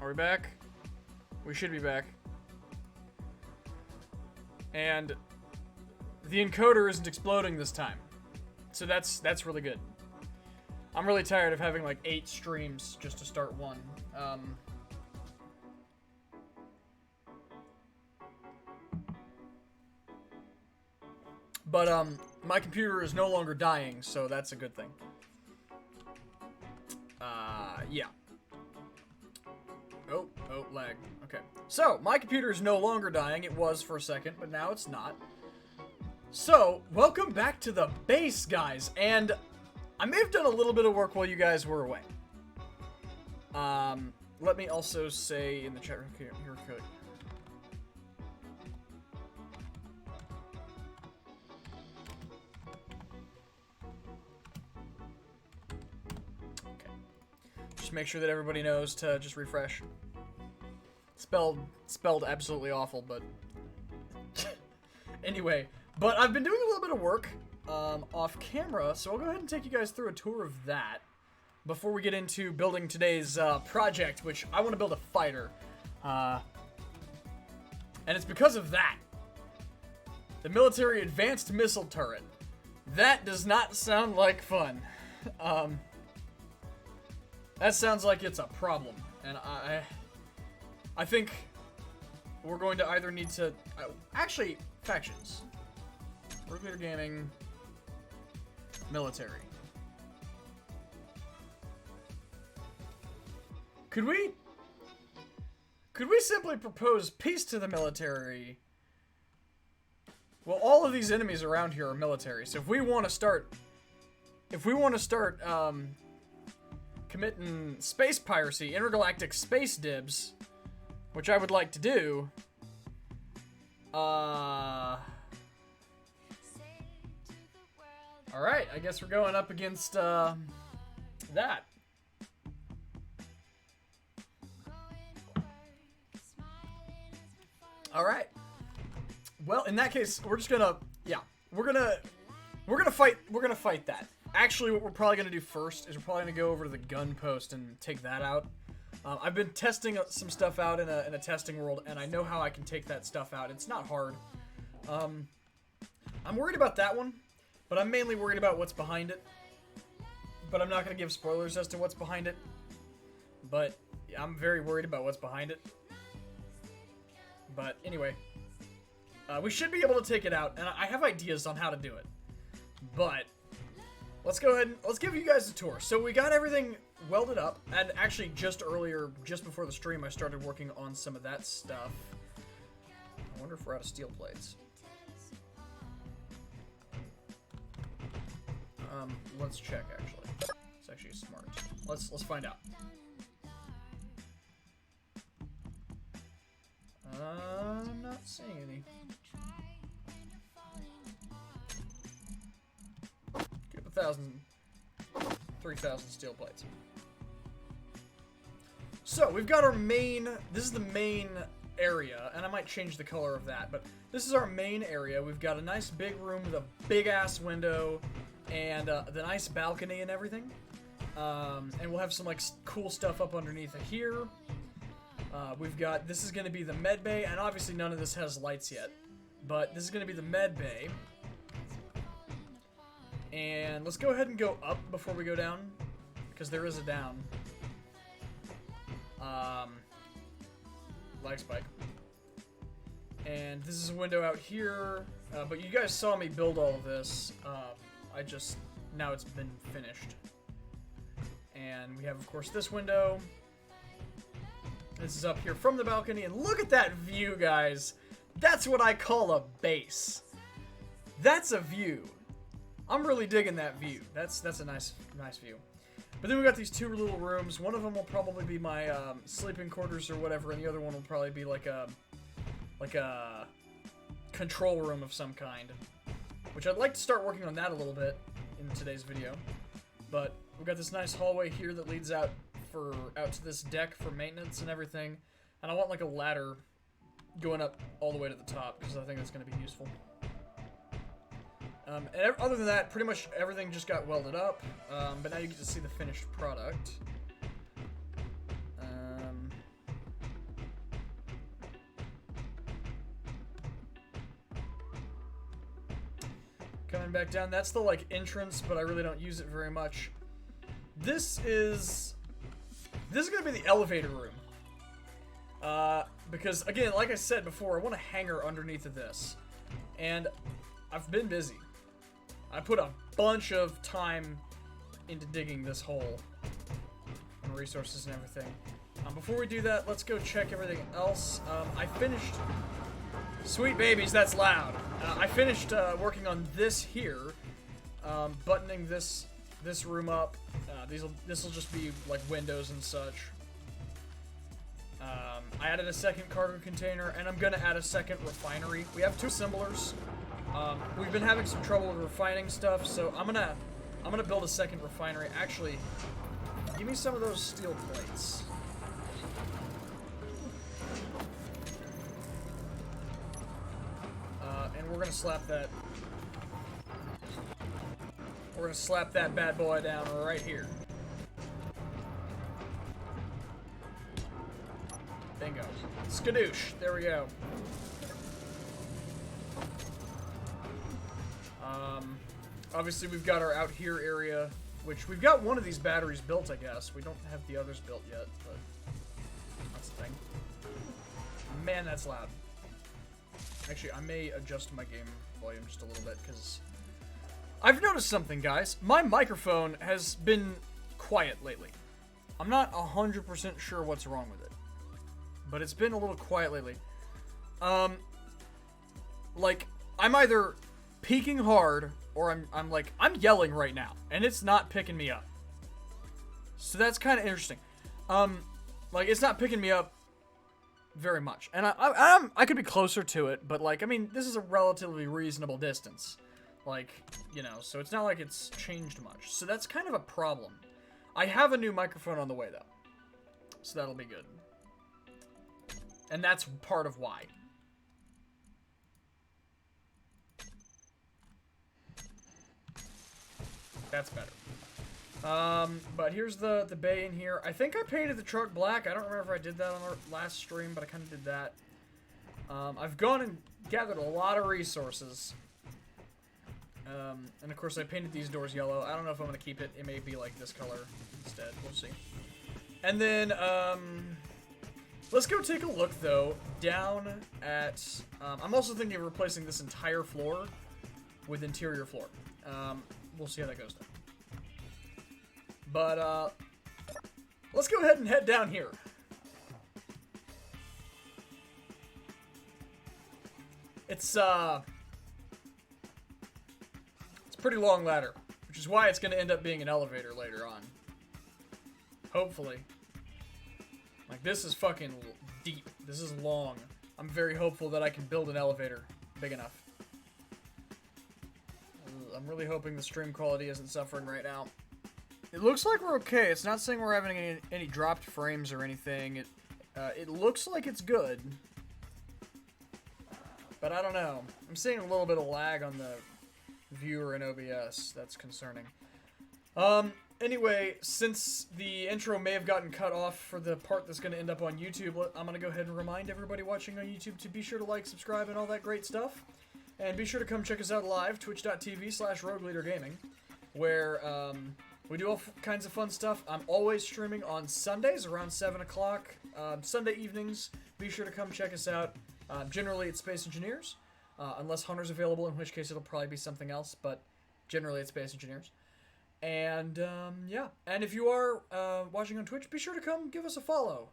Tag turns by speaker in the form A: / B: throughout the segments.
A: Are we back? We should be back. And the encoder isn't exploding this time. So that's really good. I'm really tired of having like 8 streams just to start one. But my computer is no longer dying, so that's a good thing. Yeah. Oh, lag. Okay. So, my computer is no longer dying. It was for a second, but now it's not. So, welcome back to the base, guys. And I may have done a little bit of work while you guys were away. Let me also say in the chat room here. Make sure that everybody knows to just refresh. Spelled absolutely awful, but anyway. But I've been doing a little bit of work off camera, so I'll go ahead and take you guys through a tour of that before we get into building today's project, which I want to build a fighter. And it's because of that. The military advanced missile turret. That does not sound like fun. That sounds like it's a problem, and I think we're going to either need to... actually, factions. Nuclear gaming, military. Could we simply propose peace to the military? Well, all of these enemies around here are military, so if we want to start... committing space piracy, intergalactic space dibs, which I would like to do. Alright, I guess we're going up against, that. Alright. Well, in that case, we're just gonna, yeah, we're gonna fight that. Actually, what we're probably going to do first is we're probably going to go over to the gun post and take that out. I've been testing some stuff out in a testing world, and I know how I can take that stuff out. It's not hard. I'm worried about that one, but I'm mainly worried about what's behind it. But I'm not going to give spoilers as to what's behind it. But I'm very worried about what's behind it. But anyway, we should be able to take it out, and I have ideas on how to do it. But... let's go ahead and let's give you guys a tour. So we got everything welded up, and actually just earlier, just before the stream, I started working on some of that stuff. I wonder if we're out of steel plates. Let's check actually. It's actually smart. Let's find out. I'm not seeing any. 3,000 steel plates. So we've got our main, this is the main area, and I might change the color of that, but this is our main area. We've got a nice big room with a big ass window and the nice balcony and everything. And we'll have some like cool stuff up underneath it here. We've got, this is going to be the med bay, and obviously none of this has lights yet, but this is going to be the med bay. And let's go ahead and go up before we go down, because there is a down. Lag spike. And this is a window out here, but you guys saw me build all of this. Now it's been finished. And we have, of course, this window. This is up here from the balcony, and look at that view, guys. That's what I call a base. That's a view. I'm really digging that view. That's a nice view. But then we got these 2 little rooms. One of them will probably be my sleeping quarters or whatever, and the other one will probably be like a control room of some kind. Which I'd like to start working on that a little bit in today's video. But we've got this nice hallway here that leads out to this deck for maintenance and everything. And I want like a ladder going up all the way to the top, because I think that's going to be useful. And other than that, pretty much everything just got welded up, but now you get to see the finished product. back down. That's the, like, entrance, but I really don't use it very much. This is gonna be the elevator room. Because, again, like I said before, I want a hangar underneath of this. And I've been busy. I put a bunch of time into digging this hole. And resources and everything. Before we do that, let's go check everything else. I finished... Sweet babies, that's loud. I finished working on this here. Buttoning this room up. This will just be like windows and such. I added a second cargo container, and I'm gonna add a second refinery. We have 2 assemblers. We've been having some trouble with refining stuff, so I'm gonna build a second refinery. Actually, give me some of those steel plates. And we're gonna slap that. We're gonna slap that bad boy down right here. Bingo. Skadoosh. There we go. Obviously we've got our out here area, which we've got one of these batteries built, I guess. We don't have the others built yet, but that's the thing. Man, that's loud. Actually, I may adjust my game volume just a little bit, because I've noticed something, guys. My microphone has been quiet lately. I'm not 100% sure what's wrong with it, but it's been a little quiet lately. Like, I'm either peaking hard, or I'm yelling right now, and it's not picking me up. So that's kind of interesting. Like, it's not picking me up very much, and I could be closer to it, but, like, I mean, this is a relatively reasonable distance, like, you know, so it's not like it's changed much. So that's kind of a problem. I have a new microphone on the way, though, so that'll be good, and that's part of why. That's better. But here's the bay in here. I think I painted the truck black. I don't remember if I did that on our last stream, but I kind of did that. I've gone and gathered a lot of resources. And of course I painted these doors yellow. I don't know if I'm going to keep it. It may be like this color instead. We'll see. And then, let's go take a look, though, down at... I'm also thinking of replacing this entire floor with interior floor. We'll see how that goes, though. But, let's go ahead and head down here. It's a pretty long ladder, which is why it's going to end up being an elevator later on. Hopefully. Like, this is fucking deep. This is long. I'm very hopeful that I can build an elevator big enough. I'm really hoping the stream quality isn't suffering right now. It looks like we're okay. It's not saying we're having any dropped frames or anything. It looks like it's good. But I don't know. I'm seeing a little bit of lag on the viewer in OBS. That's concerning. Anyway, since the intro may have gotten cut off for the part that's going to end up on YouTube, I'm going to go ahead and remind everybody watching on YouTube to be sure to like, subscribe, and all that great stuff. And be sure to come check us out live, twitch.tv/RogueLeaderGaming, where we do all kinds of fun stuff. I'm always streaming on Sundays around 7 o'clock, Sunday evenings. Be sure to come check us out. Generally, it's Space Engineers, unless Hunter's available, in which case it'll probably be something else, but generally it's Space Engineers. And, yeah. And if you are watching on Twitch, be sure to come give us a follow.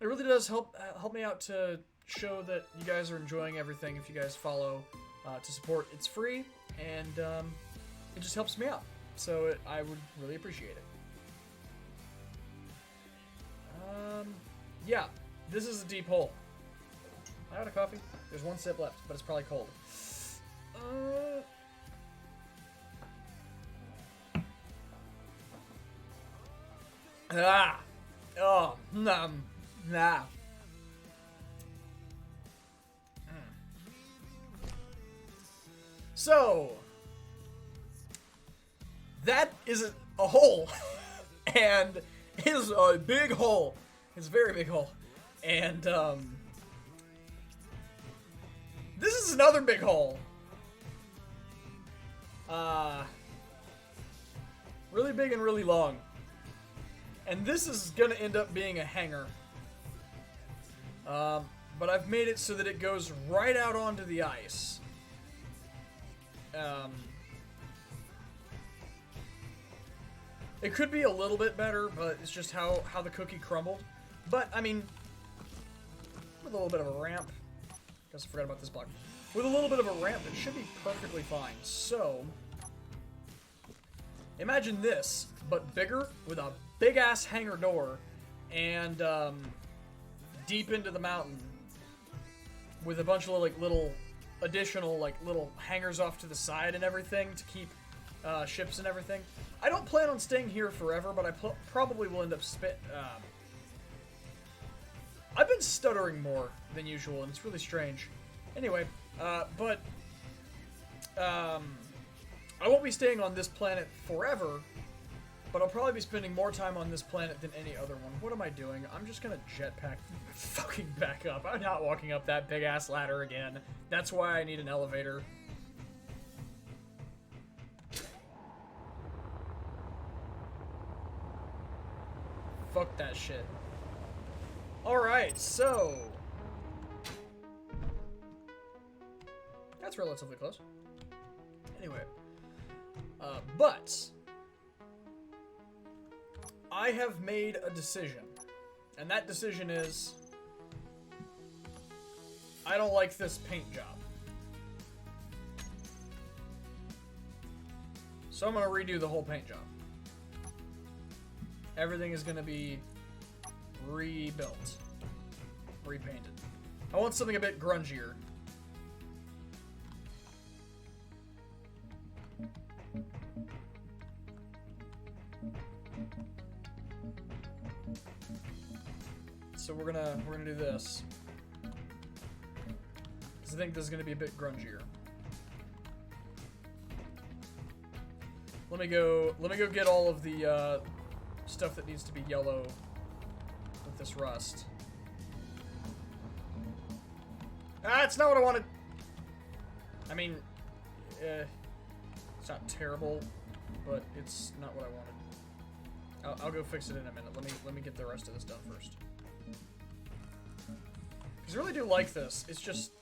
A: It really does help me out to show that you guys are enjoying everything if you guys follow to support. It's free, and it just helps me out. So I would really appreciate it. Yeah, this is a deep hole. I got a coffee. There's one sip left, but it's probably cold. Oh, nah. So, that is a hole, and it is a big hole. It's a very big hole, and this is another big hole. Really big and really long. And this is gonna end up being a hangar. But I've made it so that it goes right out onto the ice. It could be a little bit better, but it's just how the cookie crumbled. But, I mean, with a little bit of a ramp. Guess I forgot about this block. With a little bit of a ramp, it should be perfectly fine. So, imagine this, but bigger, with a big-ass hangar door, and deep into the mountain, with a bunch of little additional little hangars off to the side and everything to keep ships and everything. I don't plan on staying here forever, but I probably will end up I've been stuttering more than usual, and it's really strange. Anyway, I won't be staying on this planet forever, but I'll probably be spending more time on this planet than any other one. What am I doing? I'm just gonna jetpack fucking back up. I'm not walking up that big-ass ladder again. That's why I need an elevator. Fuck that shit. Alright, so... that's relatively close. Anyway. But... I have made a decision. And that decision is... I don't like this paint job. So I'm gonna redo the whole paint job. Everything is gonna be rebuilt. Repainted. I want something a bit grungier. So we're gonna do this. Because I think this is gonna be a bit grungier. Let me go get all of the stuff that needs to be yellow with this rust. Ah, it's not what I wanted. I mean, it's not terrible, but it's not what I wanted. I'll go fix it in a minute. Let me get the rest of this done first. Because I really do like this. It's just...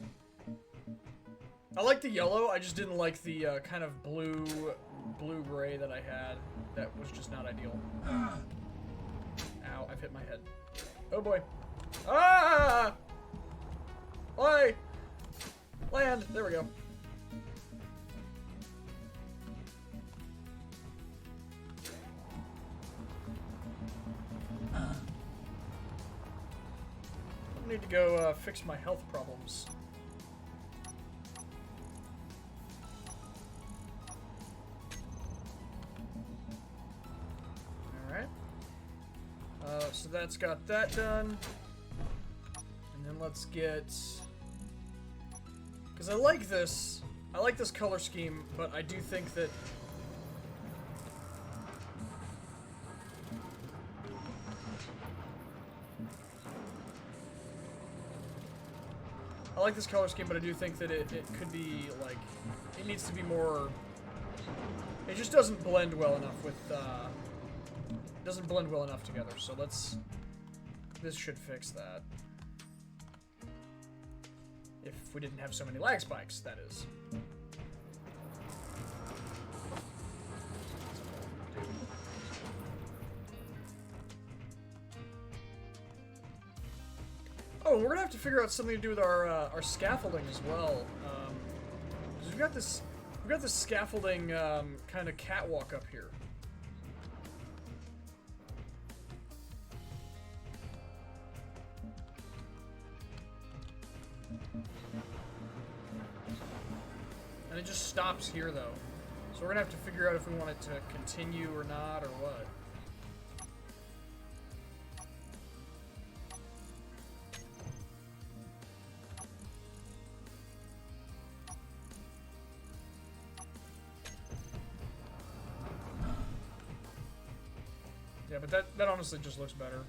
A: I like the yellow, I just didn't like the kind of blue-gray that I had. That was just not ideal. Ow, I've hit my head. Oh boy. Ah! Why? Land! There we go. I need to go fix my health problems. So that's got that done. And then let's get... because I like this color scheme, but I do think that... I like this color scheme, but I do think that it could be, like... it needs to be more... it just doesn't blend well enough with, doesn't blend well enough together, so let's... this should fix that. If we didn't have so many lag spikes, that is. Oh, we're gonna have to figure out something to do with our scaffolding as well. 'Cause we've got this scaffolding kind of catwalk up here. And it just stops here, though. So we're gonna have to figure out if we want it to continue or not, or what. Yeah, but that honestly just looks better.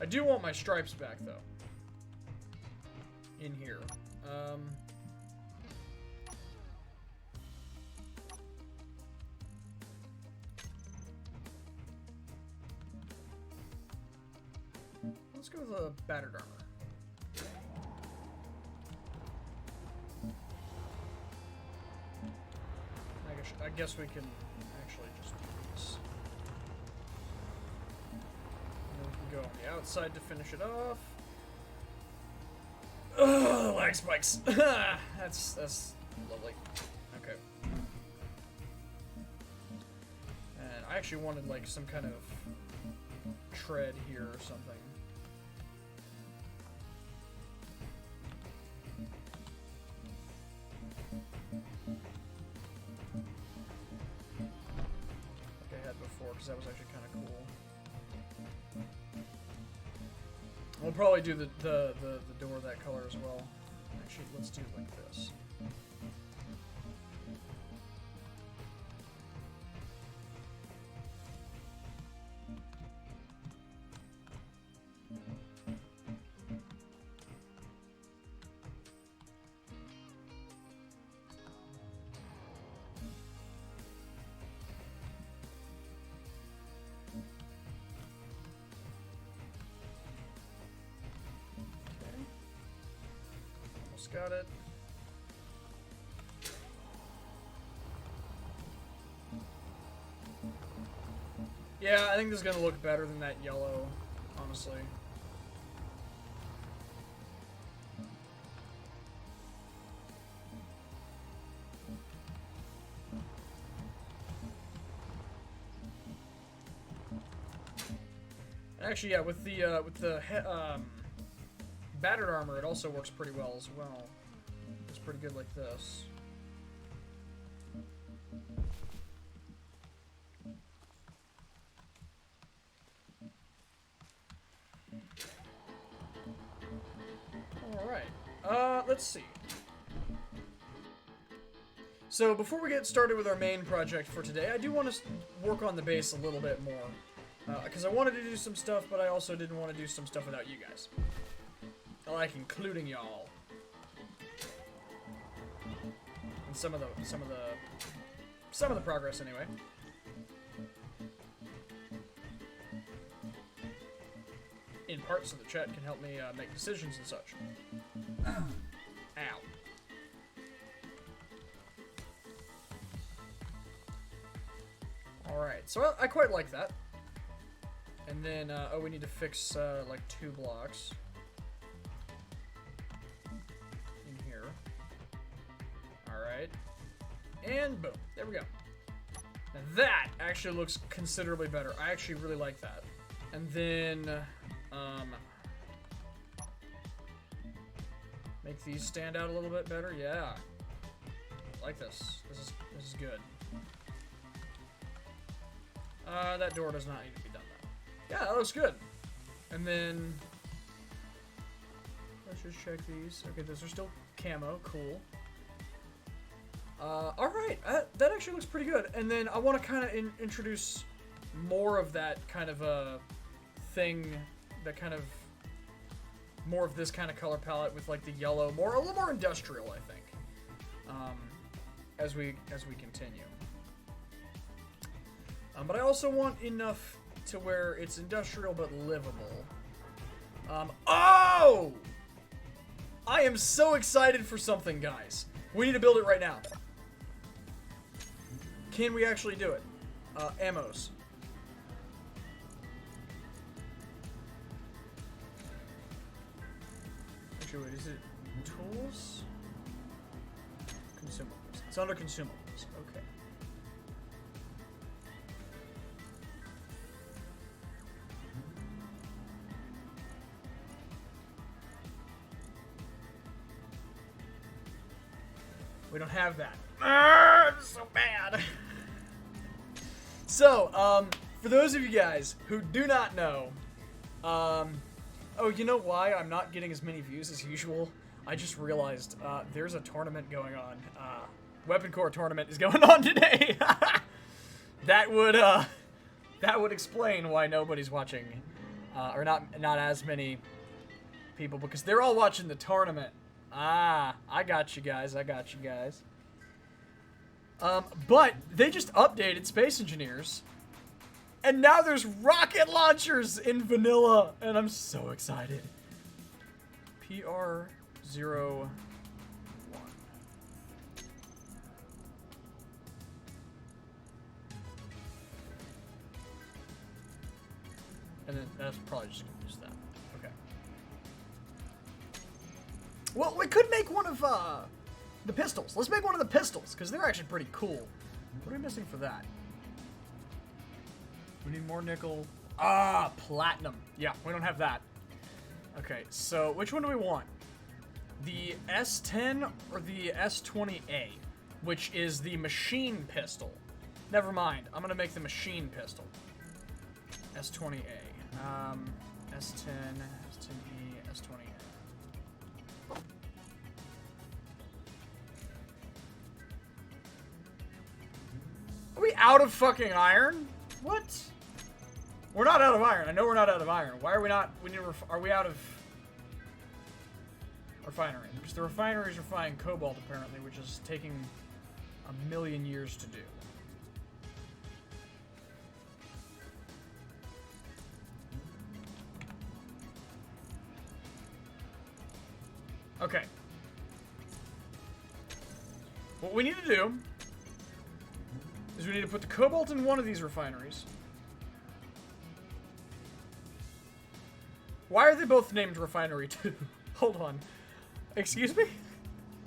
A: I do want my stripes back, though. In here. let's go with a battered armor. I guess we can actually just do this. And then we can go on the outside to finish it off. Ugh, lag spikes. That's lovely. Okay. And I actually wanted like some kind of tread here or something. Like I had before, because that was actually kind of cool. We'll probably do the door that color as well. Actually, let's do it like this. Got it. Yeah, I think this is gonna look better than that yellow, honestly. Actually, yeah, with the battered armor, it also works pretty well as well. It's pretty good like this. Alright, let's see. So before we get started with our main project for today, I do want to work on the base a little bit more. Because I wanted to do some stuff, but I also didn't want to do some stuff without you guys. I like including y'all. And some of the progress anyway. In part so the chat can help me make decisions and such. Ow. Alright, so I quite like that. And then, oh, we need to fix, like, 2 blocks. In here. Alright. And boom. There we go. Now that actually looks considerably better. I actually really like that. And then, make these stand out a little bit better. Yeah. I like this. This is good. That door does not need to be done though. Yeah, that looks good. And then let's just check these. Okay, those are still camo. Cool. All right, that actually looks pretty good. And then I want to kind of introduce more of that kind of a thing, that kind of more of this kind of color palette with like the yellow, a little more industrial, I think. As we continue. But I also want enough to where it's industrial but livable. Oh! I am so excited for something, guys. We need to build it right now. Can we actually do it? Ammos. Actually, wait, is it tools? Consumables. It's under consumables. Okay. We don't have that. It's so bad. So, for those of you guys who do not know, oh, you know why I'm not getting as many views as usual? I just realized there's a tournament going on. Weapon Core tournament is going on today. That would explain why nobody's watching, or not as many people, because they're all watching the tournament. Ah, I got you guys. But they just updated Space Engineers, And now there's rocket launchers in vanilla, and I'm so excited. PR01. And then that's probably just gonna use that. Okay. Well, we could make one of the pistols. Let's make one of the pistols, because they're actually pretty cool. What are we missing for that? We need more nickel. Ah, platinum. Yeah, we don't have that. Okay, so which one do we want? The S10 or the S20A, which is the machine pistol. Never mind. I'm going to make the machine pistol. S20A. S10, S10E, S20A. Are we out of fucking iron? What? We're not out of iron. I know we're not out of iron. Why are we not? Are we out of refinery? Because the refinery is refining cobalt, apparently, which is taking a million years to do. Okay. What we need to do is we need to put the cobalt in one of these refineries. Why are they both named Refinery 2? Hold on. Excuse me?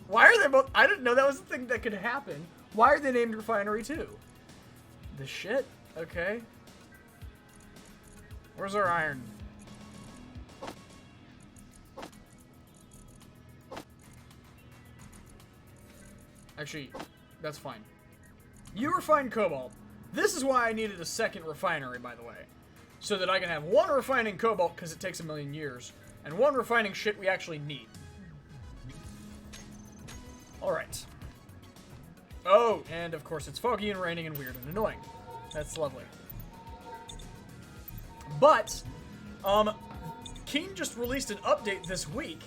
A: Why are they both... I didn't know that was a thing that could happen. Why are they named Refinery 2? The shit? Okay. Where's our iron? Actually, that's fine. You refine cobalt. This is why I needed a second refinery, by the way. So that I can have one refining cobalt, because it takes a million years, and one refining shit we actually need. Alright. Oh, and of course it's foggy and raining and weird and annoying. That's lovely. But, Keen just released an update this week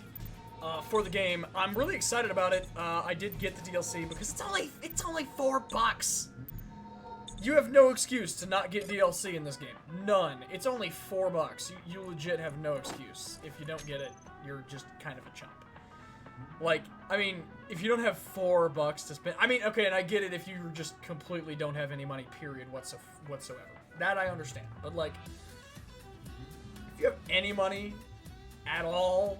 A: for the game. I'm really excited about it. I did get the DLC because it's only $4. You have no excuse to not get DLC in this game. None. It's only $4. You legit have no excuse. If you don't get it, you're just kind of a chump. Like, I mean, if you don't have $4 to spend... I mean, okay, and I get it if you just completely don't have any money, period, whatsoever. That I understand. But, like, if you have any money at all...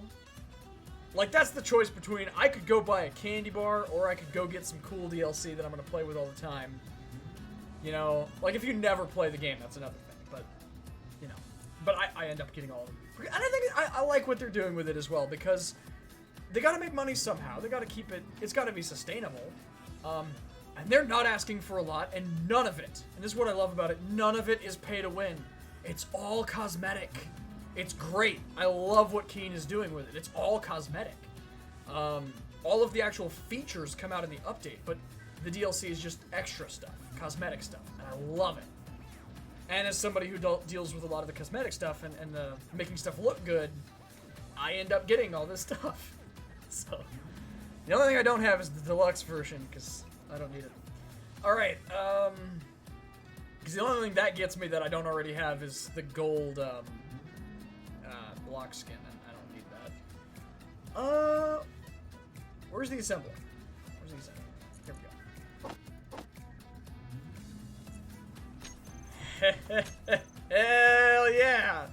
A: Like, that's the choice between I could go buy a candy bar or I could go get some cool DLC that I'm going to play with all the time. You know, like, if you never play the game, that's another thing, but, you know. But I end up getting all of them. And I think I like what they're doing with it as well, because they gotta make money somehow. They gotta keep it, it's gotta be sustainable. And they're not asking for a lot, and none of it, and this is what I love about it, none of it is pay to win. It's all cosmetic. It's great. I love what Keen is doing with it. It's all cosmetic. All of the actual features come out in the update, but the DLC is just extra stuff, cosmetic stuff, and I love it. And as somebody who deals with a lot of the cosmetic stuff and the making stuff look good, I end up getting all this stuff. So, the only thing I don't have is the deluxe version, because I don't need it. Alright, because the only thing that gets me that I don't already have is the gold, block skin, and I don't need that. Where's the assembler? Where's the assembler? Here we go. Hell yeah!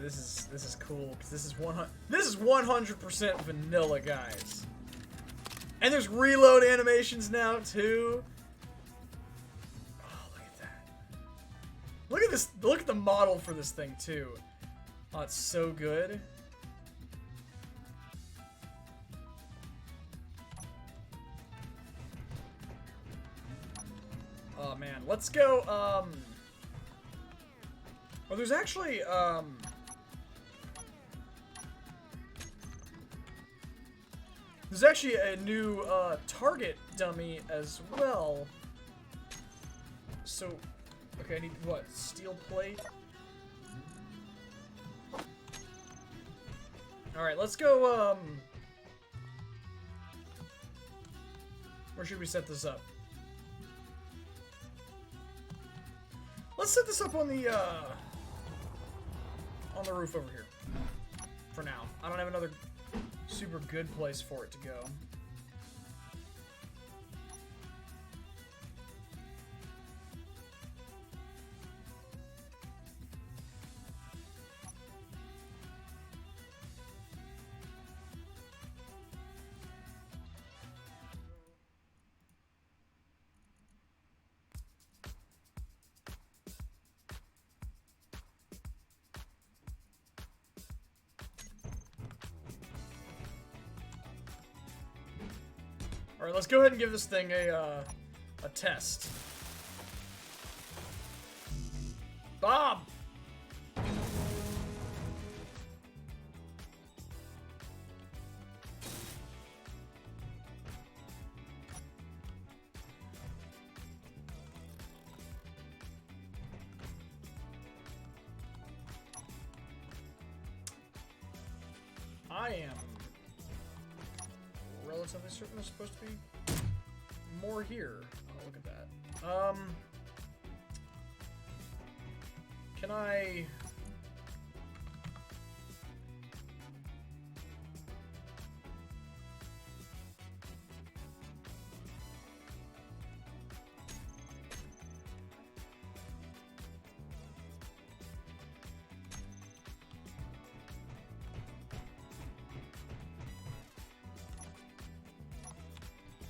A: This is cool because this is 100% vanilla, guys. And there's reload animations now too. Oh, look at that! Look at this! Look at the model for this thing too. Oh, it's so good. Oh man, let's go, well, there's actually, a new, target dummy as well. So, okay, I need, what, steel plate? Alright, let's go, where should we set this up? Let's set this up on the roof over here. For now. I don't have another super good place for it to go. Alright, let's go ahead and give this thing a test. Bob! I am relatively certain there's supposed to be more here. Oh, look at that. Can I...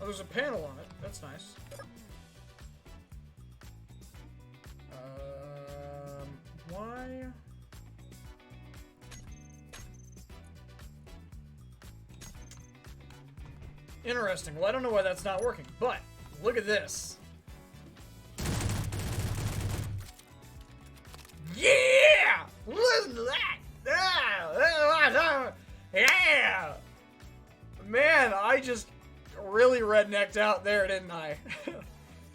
A: Oh, there's a panel on it. That's nice. Why? Interesting. Well, I don't know why that's not working, but look at this. Yeah! Listen to that! Yeah! Man, I just really rednecked out there, didn't I?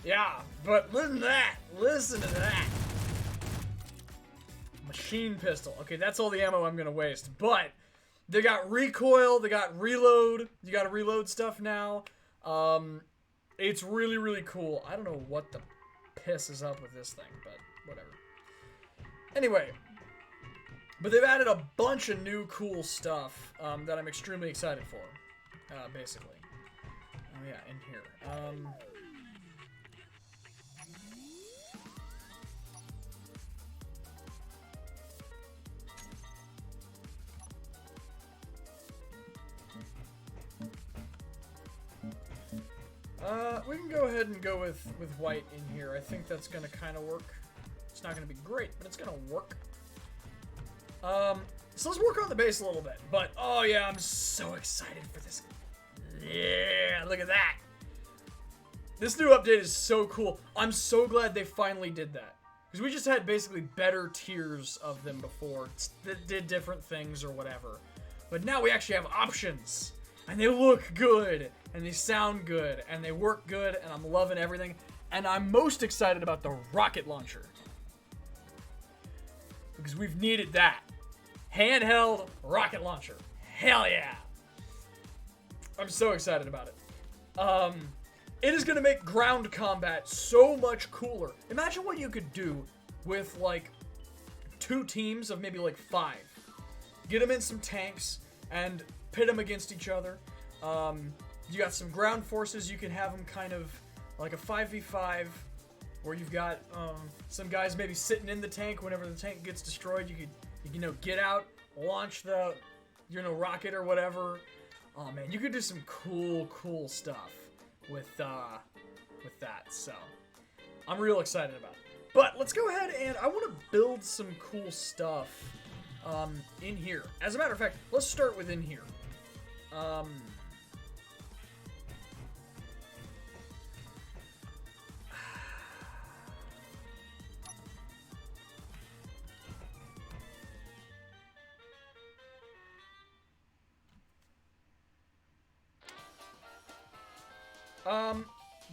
A: Yeah, but listen to that. Listen to that. Machine pistol. Okay, that's all the ammo I'm gonna waste. But they got recoil, they got reload. You gotta reload stuff now. It's really, really cool. I don't know what the piss is up with this thing, but whatever. Anyway, but they've added a bunch of new cool stuff that I'm extremely excited for, basically. Oh yeah, in here. We can go ahead and go with white in here. I think that's gonna kind of work. It's not gonna be great, but it's gonna work. So let's work on the base a little bit. But oh yeah, I'm so excited for this. Yeah, look at that. This new update is so cool. I'm so glad they finally did that. Because we just had basically better tiers of them before that did different things or whatever. But now we actually have options. And they look good. And they sound good. And they work good. And I'm loving everything. And I'm most excited about the rocket launcher. Because we've needed that. Handheld rocket launcher. Hell yeah. I'm so excited about it. It is going to make ground combat so much cooler. Imagine what you could do with, like, 2 teams of maybe, like, 5. Get them in some tanks and pit them against each other. You got some ground forces. You can have them kind of like a 5v5 where you've got some guys maybe sitting in the tank. Whenever the tank gets destroyed, you could, get out, launch the, rocket or whatever. Oh man, you could do some cool stuff with that. So I'm real excited about it. But let's go ahead and I want to build some cool stuff in here. As a matter of fact, let's start with in here.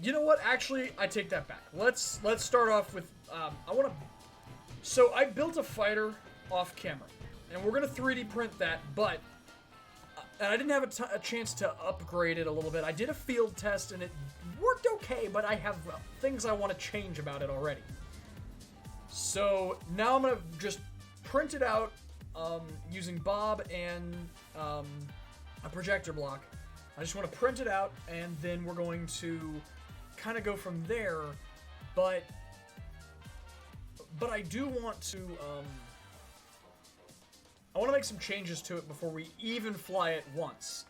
A: You know what? Actually, I take that back. Let's start off with, so I built a fighter off camera, and we're gonna 3D print that, but, and I didn't have a chance to upgrade it a little bit. I did a field test, and it worked okay, but I have things I want to change about it already. So now I'm gonna just print it out using Bob and a projector block. I just want to print it out, and then we're going to kind of go from there. But I do want to I want to make some changes to it before we even fly it once.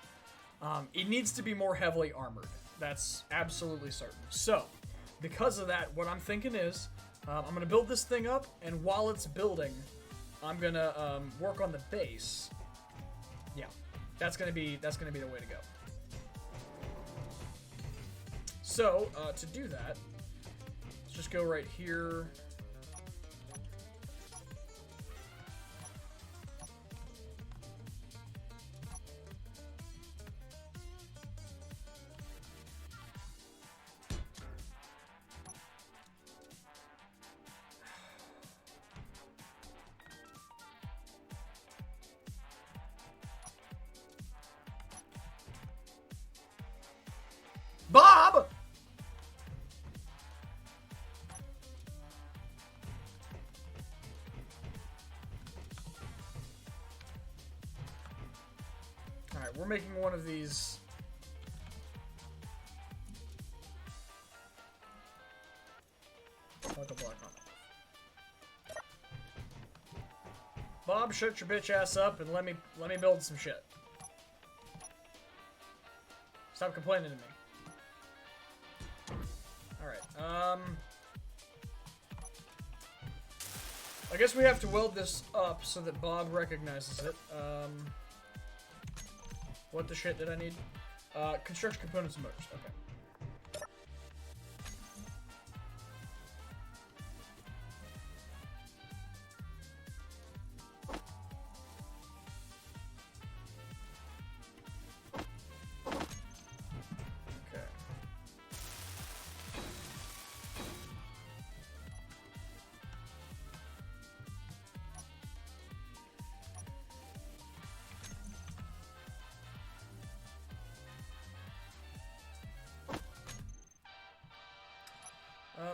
A: It needs to be more heavily armored. That's absolutely certain. So, because of that, what I'm thinking is I'm going to build this thing up, and while it's building, I'm going to work on the base. Yeah, that's going to be the way to go. So, to do that, let's just go right here. Bob! Alright, we're making one of these. Like a block on it. Bob, shut your bitch ass up and let me build some shit. Stop complaining to me. Alright, I guess we have to weld this up so that Bob recognizes it. What the shit did I need? Construction components and motors, okay.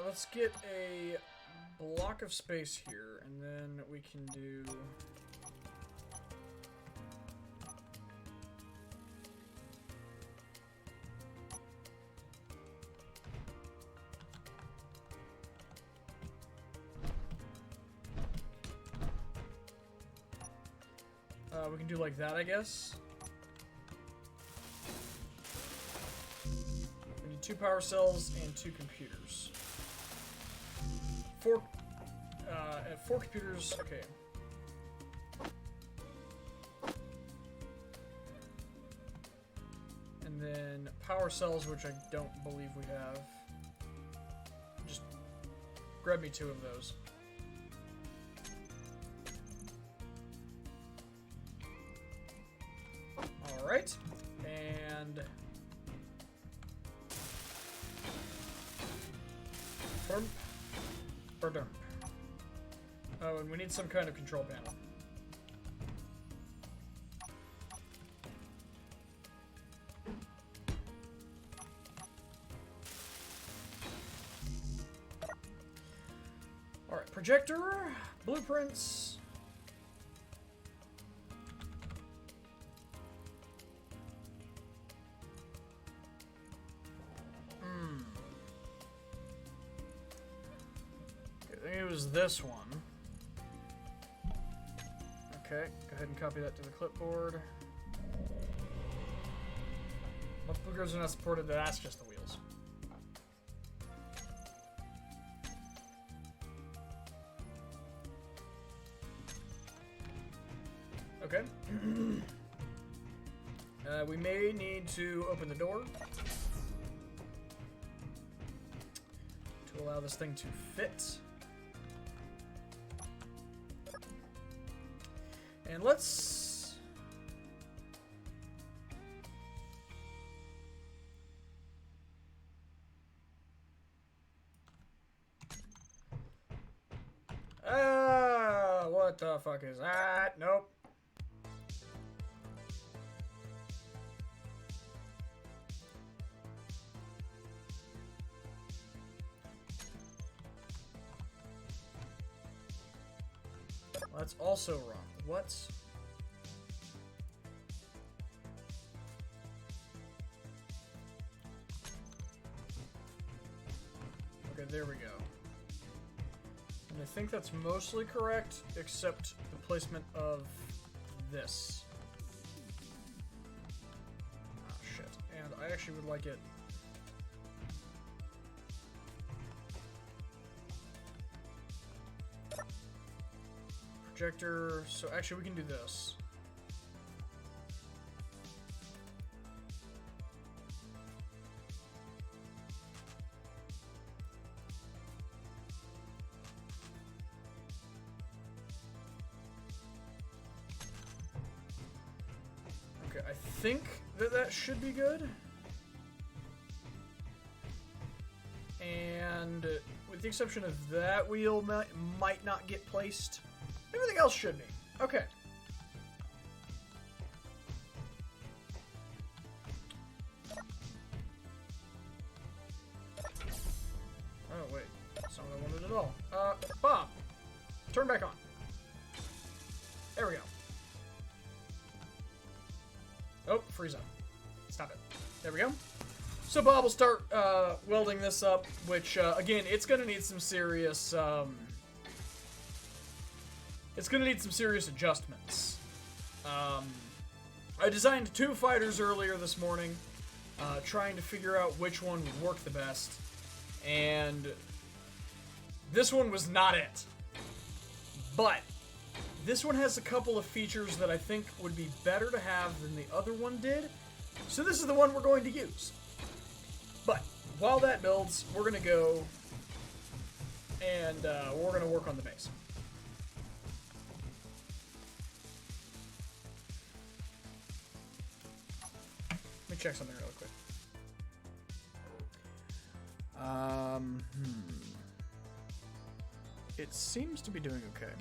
A: Let's get a block of space here, and then we can do... we can do like that, I guess. We need 2 power cells and 2 computers. 4 computers, okay. And then power cells, which I don't believe we have. Just grab me 2 of those. Alright, and... Oh, and we need some kind of control panel. Alright, projector, blueprints. I think it was this one. Okay, go ahead and copy that to the clipboard. Multiple grids are not supported, that's just the wheels. Okay. We may need to open the door to allow this thing to fit. And let's... what the fuck is that? Nope. That's also wrong. What? Okay, there we go. And I think that's mostly correct, except the placement of this. Oh, shit. And I actually would like it... projector, so actually we can do this. Okay, I think that should be good. And with the exception of that wheel might not get placed. Everything else should be. Okay. Oh, wait. That's not what I wanted at all. Bob. Turn back on. There we go. Oh, freeze up. Stop it. There we go. So Bob will start welding this up, which, again, it's going to need some serious... It's going to need some serious adjustments. I designed 2 fighters earlier this morning, trying to figure out which one would work the best, and this one was not it. But this one has a couple of features that I think would be better to have than the other one did, so this is the one we're going to use. But while that builds, we're going to go and we're going to work on the base. Let me check something real quick. It seems to be doing okay.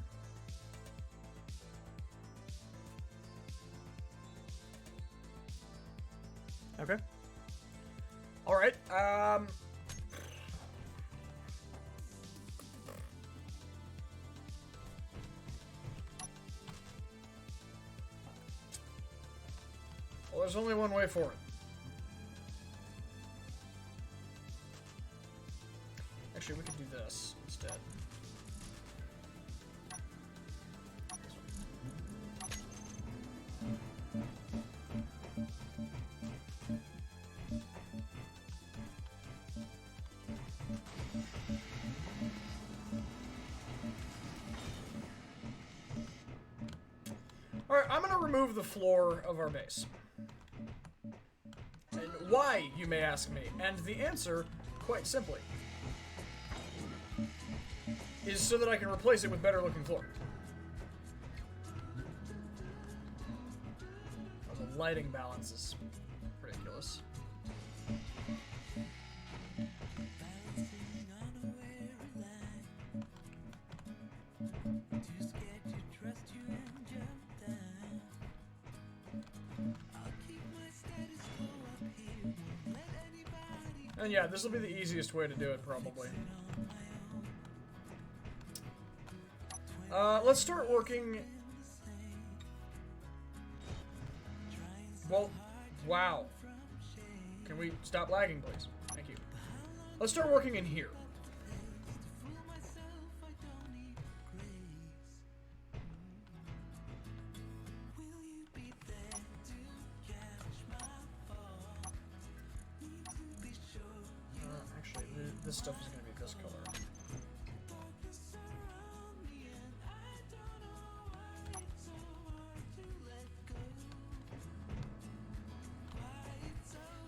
A: Okay. All right. Well, there's only one way for it. Actually, we could do this instead. Alright, I'm going to remove the floor of our base. And why, you may ask me? And the answer, quite simply, is so that I can replace it with better looking floor. Oh, the lighting balance is ridiculous. And yeah, this will be the easiest way to do it, probably. Let's start working... Well, wow. Can we stop lagging, please? Thank you. Let's start working in here. Actually, this stuff is going to be this color.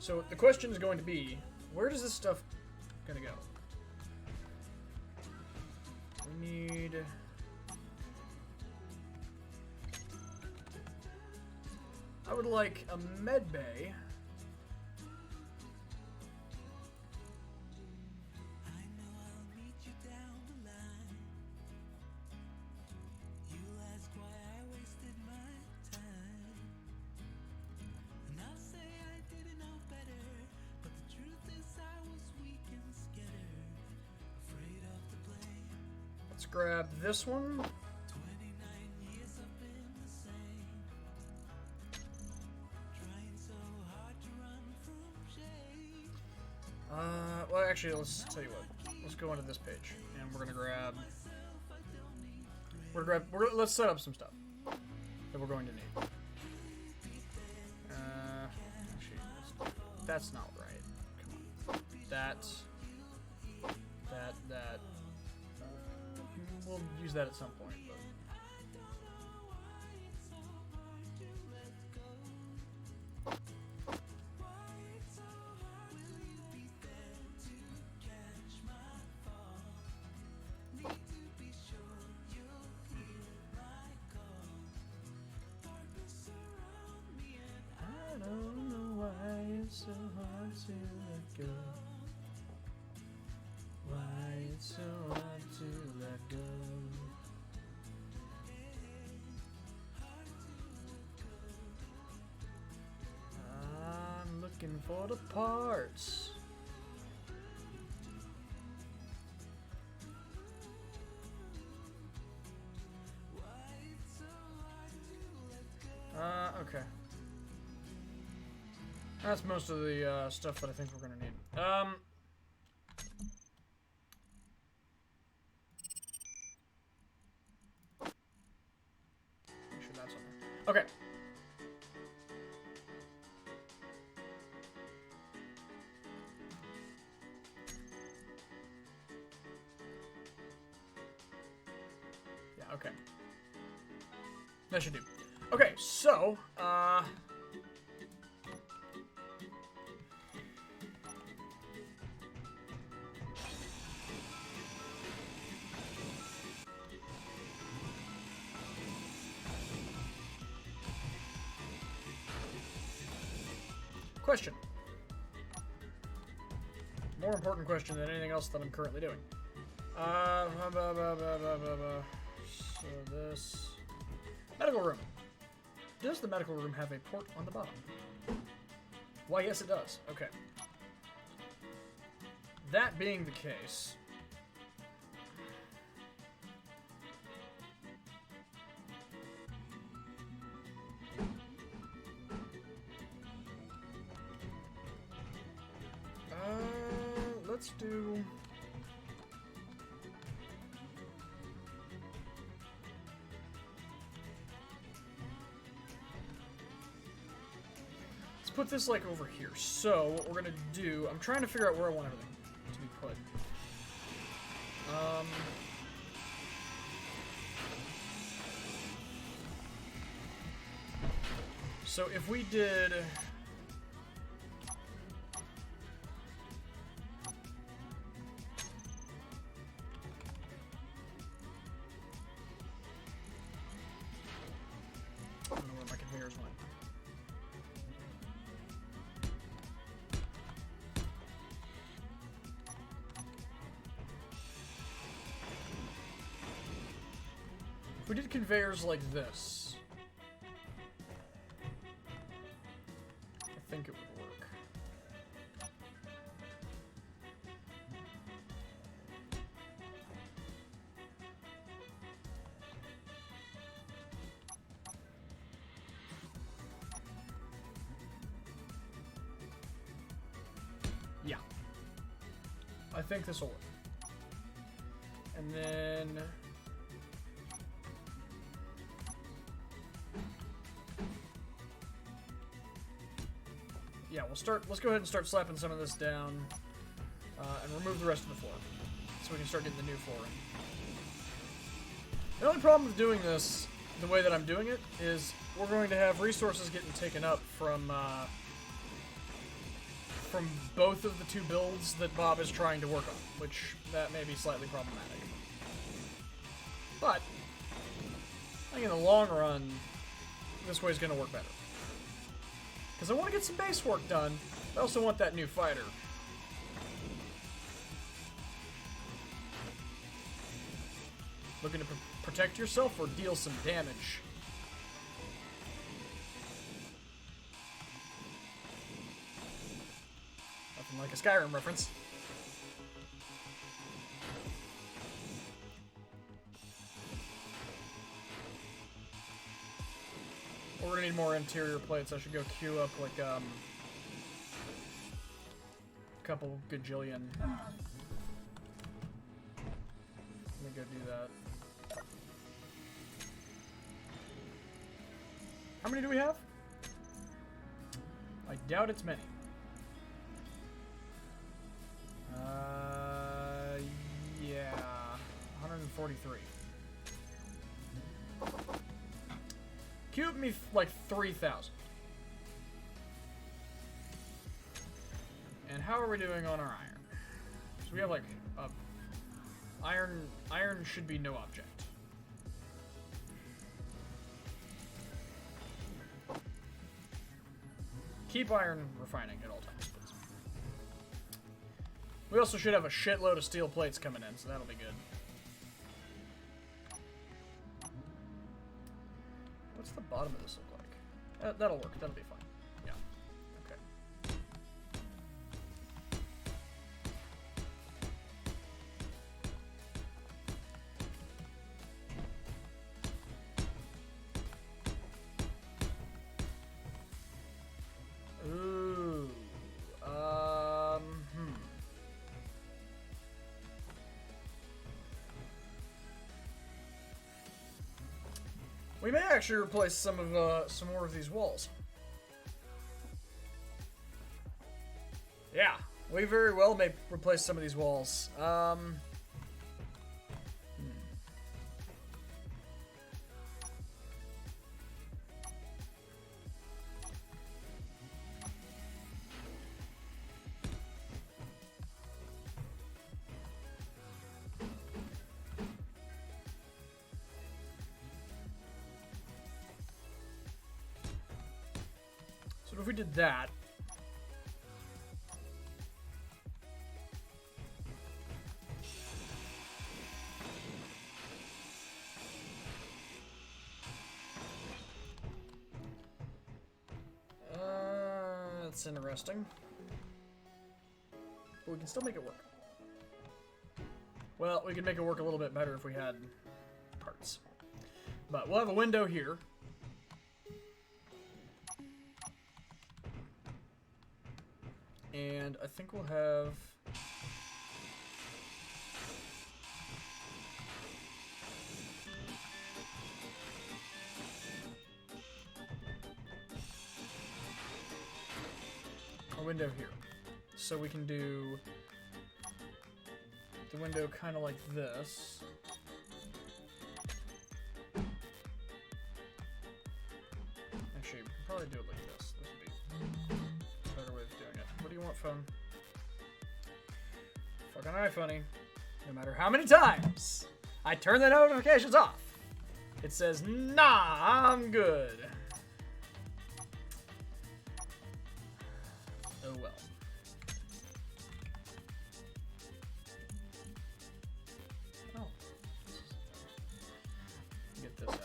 A: So the question is going to be, where does this stuff gonna go? We need... I would like a med bay. Let's grab this one. actually, let's tell you what. Let's go onto this page, and we're gonna grab. Let's set up some stuff that we're going to need. Actually, that's not right. Come on. That. We'll use that at some point. But. So hard to let go. Why it's so hard to let go. I'm looking for the parts. Okay. That's most of the stuff that I think we're gonna need. Make sure that's on there. Okay. Yeah. Okay. That should do. Okay. So. Question. More important question than anything else that I'm currently doing. So this medical room. Does the medical room have a port on the bottom? Why, yes, it does. Okay. That being the case. Let's do... Let's put this, like, over here. So, what we're gonna do... I'm trying to figure out where I want everything to be put. So, if we did... If we did conveyors like this, I think it would work. Yeah. I think this will work. And then... yeah, let's go ahead and start slapping some of this down, and remove the rest of the floor, so we can start getting the new floor in. The only problem with doing this, the way that I'm doing it, is we're going to have resources getting taken up from both of the two builds that Bob is trying to work on, which that may be slightly problematic. But, I think in the long run, this way is going to work better. Because I want to get some base work done. I also want that new fighter. Looking to protect yourself or deal some damage. Nothing like a Skyrim reference. We're gonna need more interior plates. I should go queue up like a couple gajillion. Let me go do that. How many do we have? I doubt it's many. Yeah, 143. Cube me like 3,000. And how are we doing on our iron? So we have like iron. Iron should be no object. Keep iron refining at all times, please. We also should have a shitload of steel plates coming in, so that'll be good. What's the bottom of this look like? That'll work. That'll be fine. Yeah. Okay. Ooh. We may actually replace some more of these walls. Yeah, we very well may replace some of these walls. So if we did that, that's interesting. But we can still make it work. Well, we could make it work a little bit better if we had parts. But we'll have a window here. And I think we'll have... a window here. So we can do the window kind of like this. Actually, we can probably do it like this. This would be a better way of doing it. What do you want, phone? Fucking iPhone-y. No matter how many times I turn the notifications off, it says, nah, I'm good. Oh well. Oh. Get this out.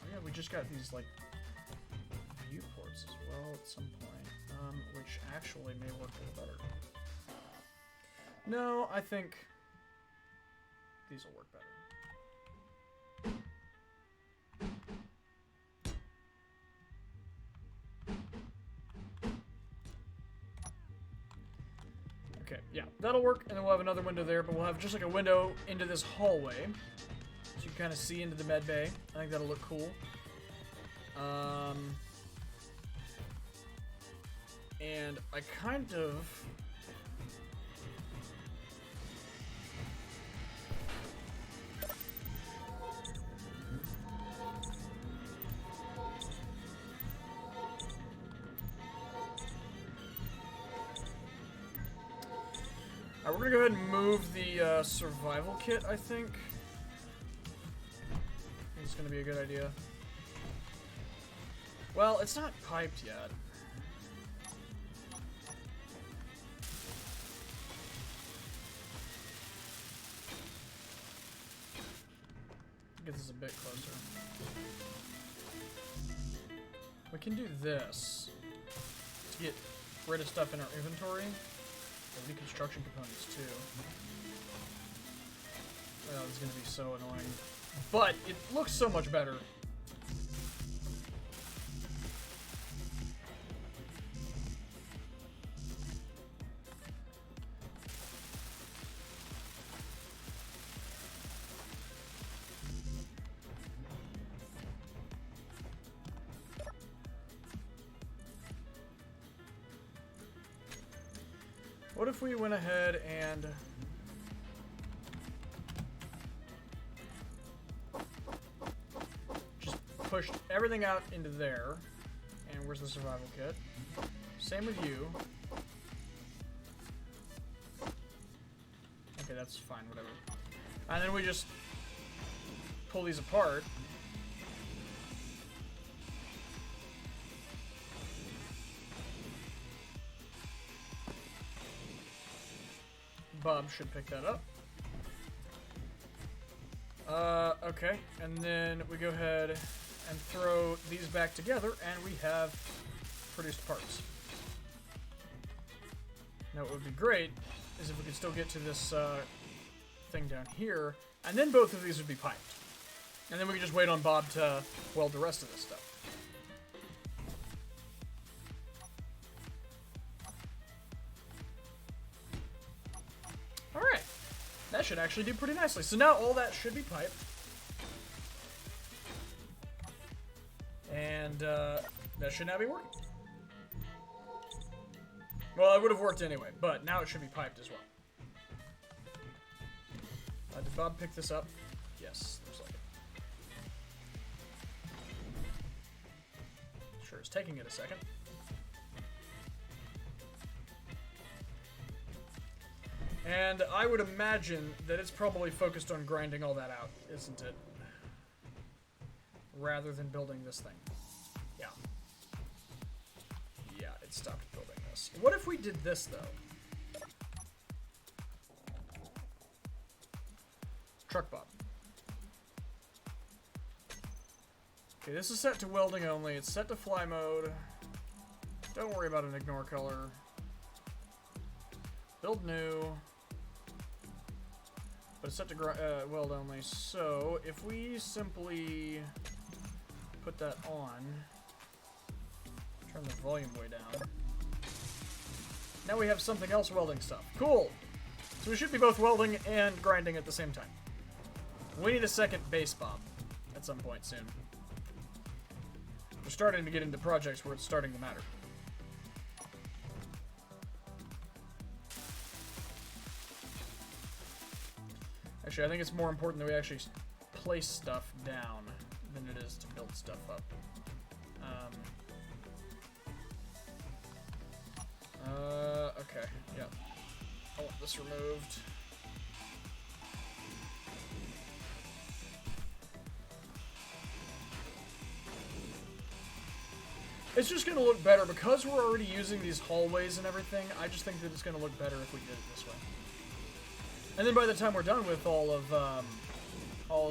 A: Oh yeah, we just got these, like, viewports as well at some point, which actually may work a little better. No, I think these will work better. Okay, yeah, that'll work, and then we'll have another window there, but we'll have just like a window into this hallway, so you can kind of see into the med bay. I think that'll look cool. And I kind of... we're gonna go ahead and move the survival kit, I think. It's gonna be a good idea. Well, it's not piped yet. Get this a bit closer. We can do this to get rid of stuff in our inventory. The reconstruction components too. Oh, this is gonna be so annoying. But it looks so much better. What if we went ahead and just pushed everything out into there? And where's the survival kit? Same with you. Okay, that's fine, whatever. And then we just pull these apart. Bob should pick that up. Okay, and then we go ahead and throw these back together, and we have produced parts. Now what would be great is if we could still get to this thing down here, and then both of these would be piped. And then we could just wait on Bob to weld the rest of this stuff. Alright. That should actually do pretty nicely. So now all that should be piped. And that should now be working. Well, it would have worked anyway, but now it should be piped as well. Did Bob pick this up? Yes, looks like it. Sure, it's taking it a second. And I would imagine that it's probably focused on grinding all that out, isn't it? Rather than building this thing. Yeah. Yeah, it stopped building this. What if we did this, though? Truck Bob. Okay, this is set to welding only. It's set to fly mode. Don't worry about an ignore color. Build new. But it's set to weld only. So, if we simply put that on, turn the volume way down. Now we have something else welding stuff. Cool! So we should be both welding and grinding at the same time. We need a second base Bob at some point soon. We're starting to get into projects where it's starting to matter. Actually, I think it's more important that we actually place stuff down than it is to build stuff up. Okay, yeah. I want this removed. It's just going to look better because we're already using these hallways and everything. I just think that it's going to look better if we did it this way. And then by the time we're done with all of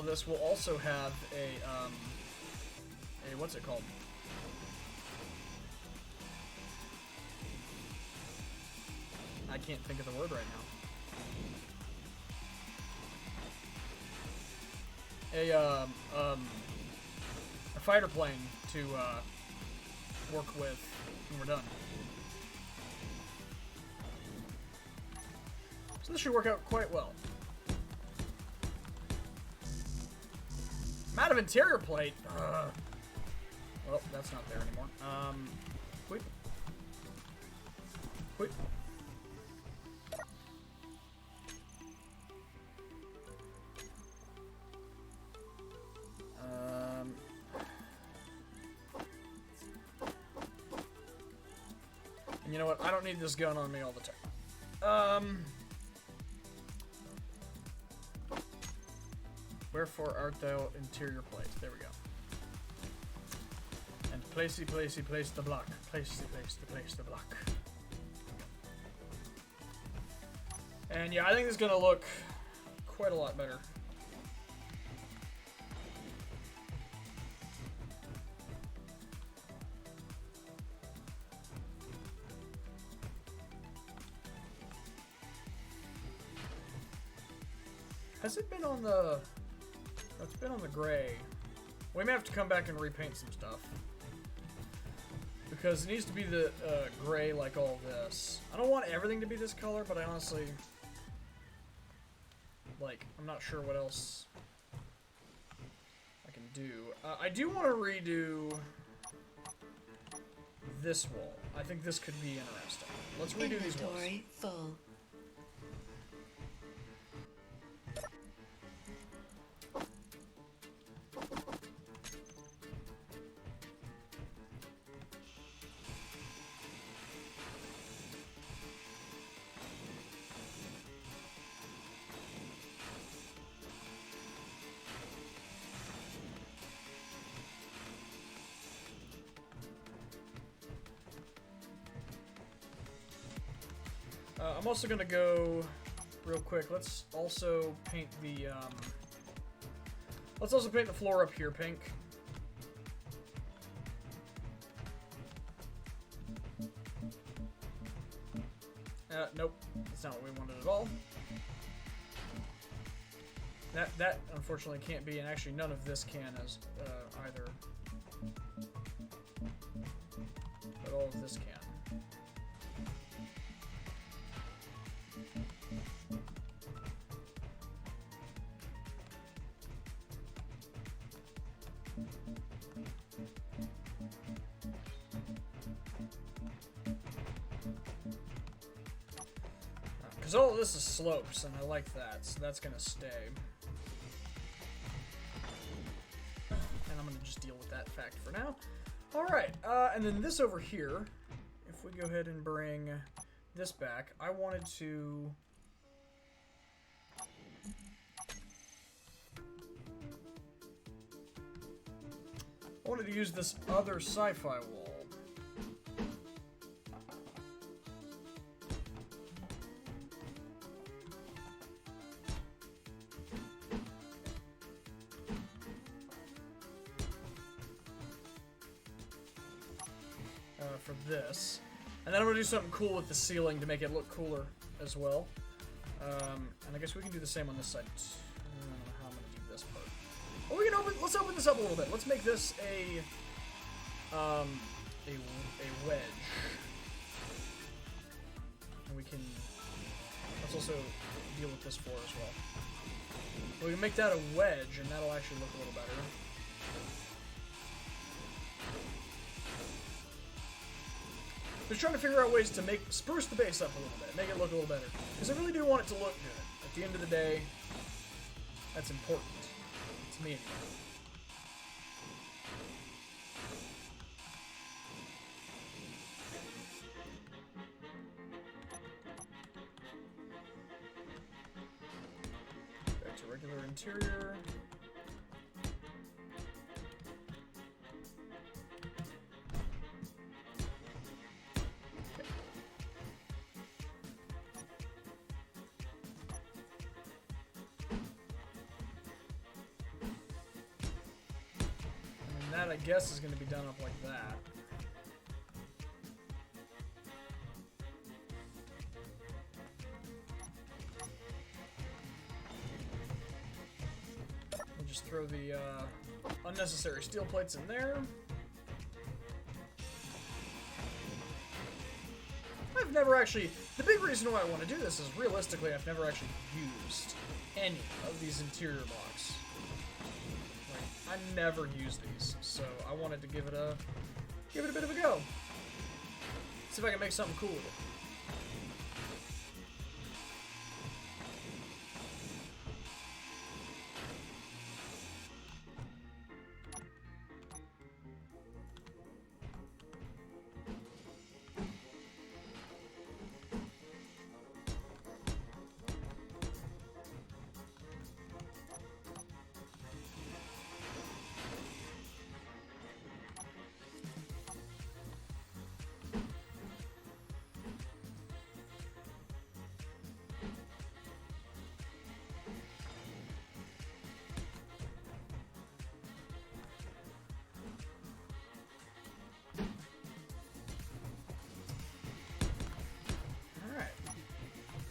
A: this, we'll also have a what's it called? I can't think of the word right now. A fighter plane to work with when we're done. So this should work out quite well. I'm out of interior plate. Well, that's not there anymore. Quick. Quick. And you know what? I don't need this gun on me all the time. Wherefore art thou interior plate? There we go. And place the block. Place the block. And yeah, I think this is gonna look quite a lot better. Has it been on the... Oh, it's been on the gray. We may have to come back and repaint some stuff. Because it needs to be the gray like all this. I don't want everything to be this color, but I honestly... Like, I'm not sure what else I can do. I do want to redo this wall. I think this could be interesting. Let's redo these walls.
B: Inventory full.
A: I'm also gonna go real quick. Let's also paint the floor up here pink. Nope, that's not what we wanted at all. That unfortunately can't be, and actually none of this can as either. But all of this can. Because all of this is slopes, and I like that, so that's going to stay. And I'm going to just deal with that fact for now. Alright, and then this over here, if we go ahead and bring this back, I wanted to... use this other sci-fi wall. For this. And then I'm going to do something cool with the ceiling to make it look cooler as well. And I guess we can do the same on this side. I don't know how I'm going to do this part. Oh, we can let's open this up a little bit. Let's make this a wedge. And we can, let's also deal with this floor as well. We can make that a wedge, and that'll actually look a little better. Just trying to figure out ways to spruce the base up a little bit, make it look a little better. Because I really do want it to look good. At the end of the day, that's important. To me, anyway. Back to regular interior. That, I guess, is going to be done up like that. We'll just throw the unnecessary steel plates in there. I've never actually... The big reason why I want to do this is, realistically, I've never actually used any of these interior blocks. I never use these, so I wanted to give it a bit of a go. See if I can make something cool with it.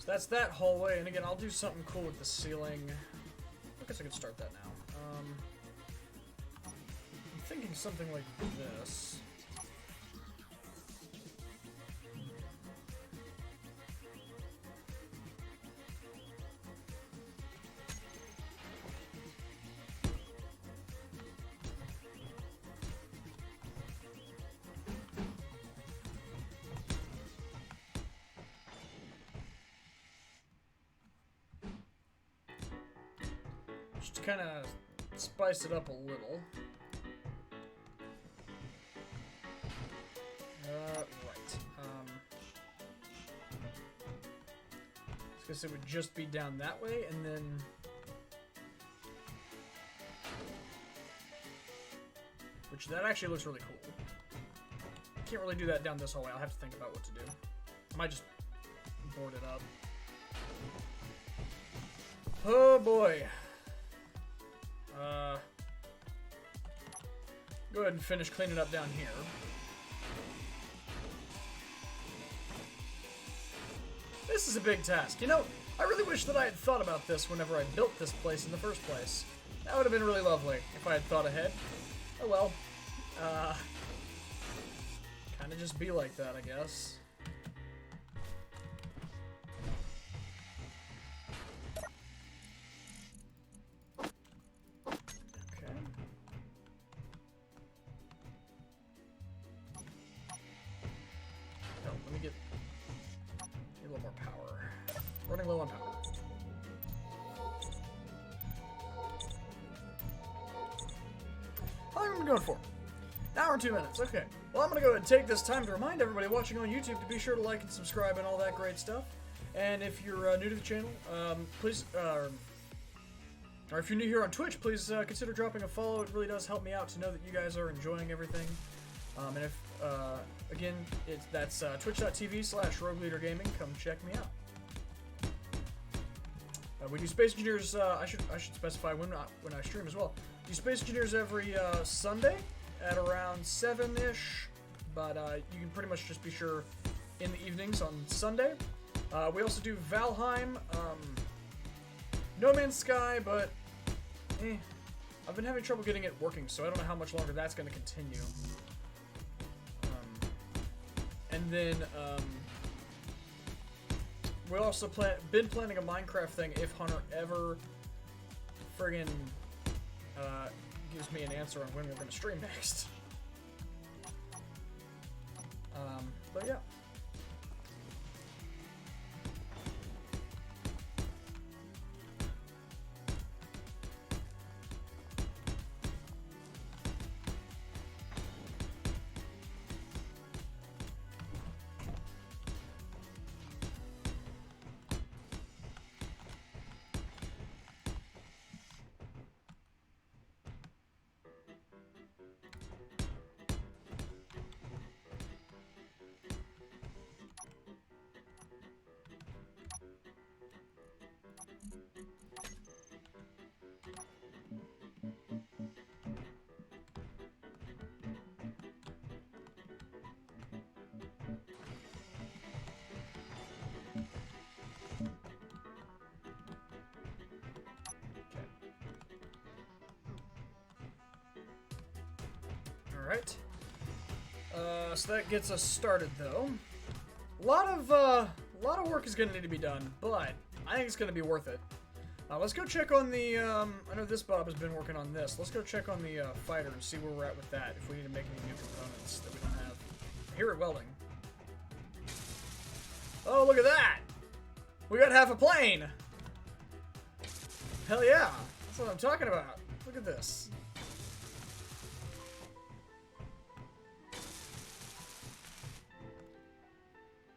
A: That's that hallway, and again, I'll do something cool with the ceiling. I guess I could start that now. I'm thinking something like this. Just to kind of spice it up a little. Right. I guess it would just be down that way, and then... Which, that actually looks really cool. Can't really do that down this hallway. I'll have to think about what to do. I might just board it up. Oh boy. Go ahead and finish cleaning up down here. This is a big task. You know, I really wish that I had thought about this whenever I built this place in the first place. That would have been really lovely if I had thought ahead. Oh well. Kind of just be like that, I guess. Okay. No, let me get a little more power. Running low on power. How long have we been going for? An hour and 2 minutes. Okay. Well, I'm going to go ahead and take this time to remind everybody watching on YouTube to be sure to like and subscribe and all that great stuff. And if you're new to the channel, please, or if you're new here on Twitch, please consider dropping a follow. It really does help me out to know that you guys are enjoying everything. And if, again, that's twitch.tv/RogueLeaderGaming. Come check me out. We do Space Engineers. I should specify when I stream as well. We do Space Engineers every Sunday at around 7-ish, but you can pretty much just be sure in the evenings on Sunday. We also do Valheim, No Man's Sky, but I've been having trouble getting it working, so I don't know how much longer that's going to continue. And then we also been planning a Minecraft thing if Hunter ever friggin' gives me an answer on when we're going to stream next. But yeah. Alright. So that gets us started, though. A lot of work is going to need to be done, but I think it's going to be worth it. Let's go check on the, I know this Bob has been working on this. Let's go check on the fighter and see where we're at with that, if we need to make any new components that we don't have. Here at welding. Oh, look at that! We got half a plane! Hell yeah! That's what I'm talking about. Look at this.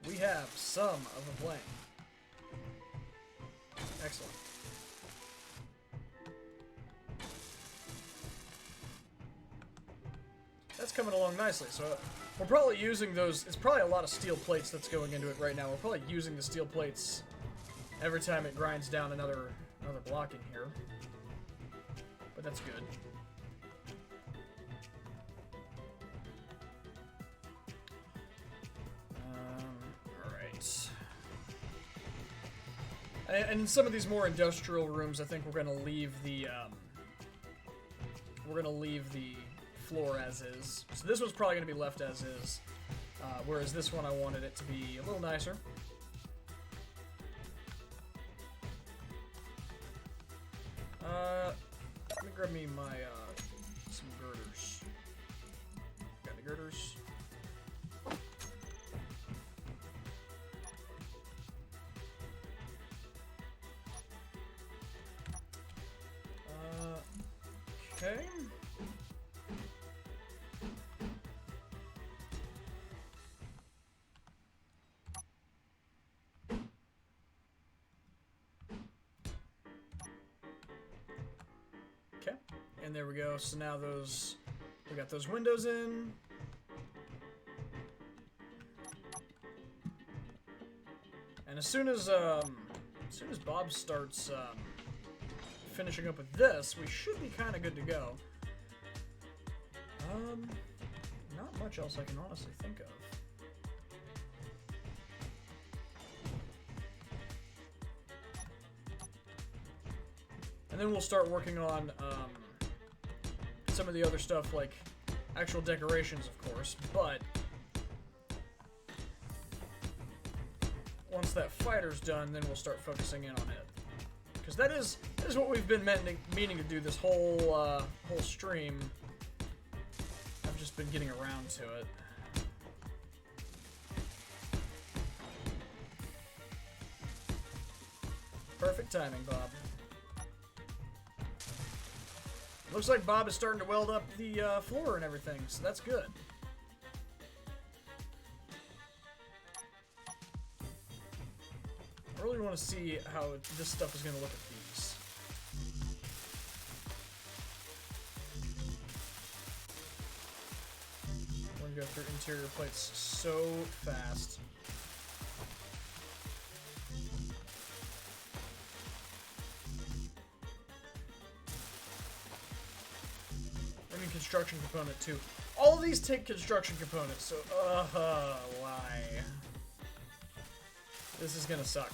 A: We have some of a plane. Excellent. That's coming along nicely, so we're probably using those. It's probably a lot of steel plates that's going into it right now. We're probably using the steel plates every time it grinds down another block in here. But that's good. And in some of these more industrial rooms, I think we're gonna leave the floor as is. So this one's probably gonna be left as is, whereas this one I wanted it to be a little nicer. Let me grab me my some girders. Got the girders. Okay. Okay, and there we go. So now we got those windows in. And as soon as Bob starts finishing up with this, we should be kind of good to go. Not much else I can honestly think of. And then we'll start working on some of the other stuff, like actual decorations, of course, but once that fighter's done, then we'll start focusing in on it. Because that is what we've been meaning to do this whole stream. I've just been getting around to it. Perfect timing, Bob. Looks like Bob is starting to weld up the floor and everything, so that's good. I really want to see how this stuff is going to look at these. We're going to go through interior plates so fast. I mean, construction component too. All of these take construction components, so why? This is gonna suck.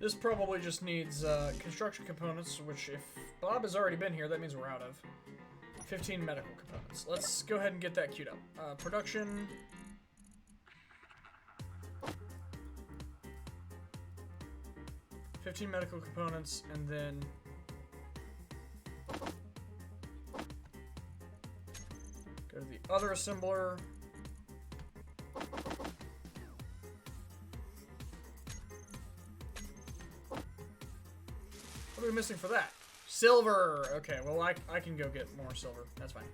A: This probably just needs construction components, which if Bob has already been here, that means we're out of. 15 medical components. Let's go ahead and get that queued up. Production. $15 medical components, and then go to the other assembler. What are we missing for that? Silver! Okay, well, I can go get more silver. That's fine.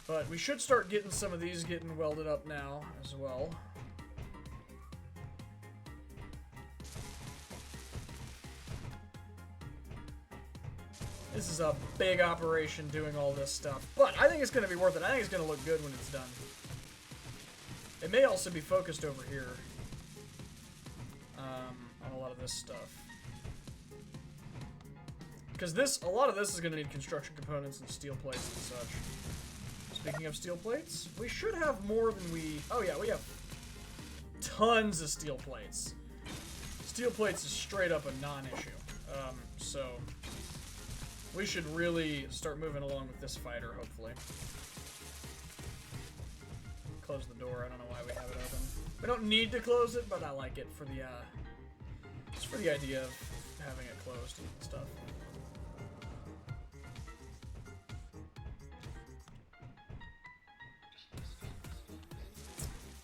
A: But we should start getting some of these getting welded up now as well. This is a big operation doing all this stuff. But I think it's going to be worth it. I think it's going to look good when it's done. It may also be focused over here. On a lot of this stuff. Because a lot of this is going to need construction components and steel plates and such. Speaking of steel plates, we should have more than oh yeah, we have tons of steel plates. Steel plates is straight up a non-issue. So we should really start moving along with this fighter, hopefully. Close the door. I don't know why we have it open. We don't need to close it, but I like it for the just for the idea of having it closed and stuff.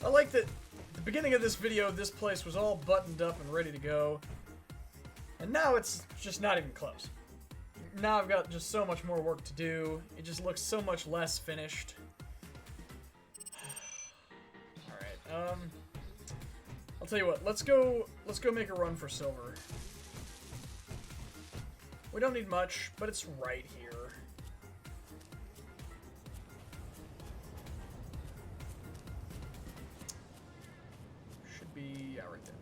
A: I like that at the beginning of this video, this place was all buttoned up and ready to go. And now it's just not even close. Now I've got just so much more work to do. It just looks so much less finished. Alright, I'll tell you what, let's go make a run for silver. We don't need much, but it's right here. Should be right there.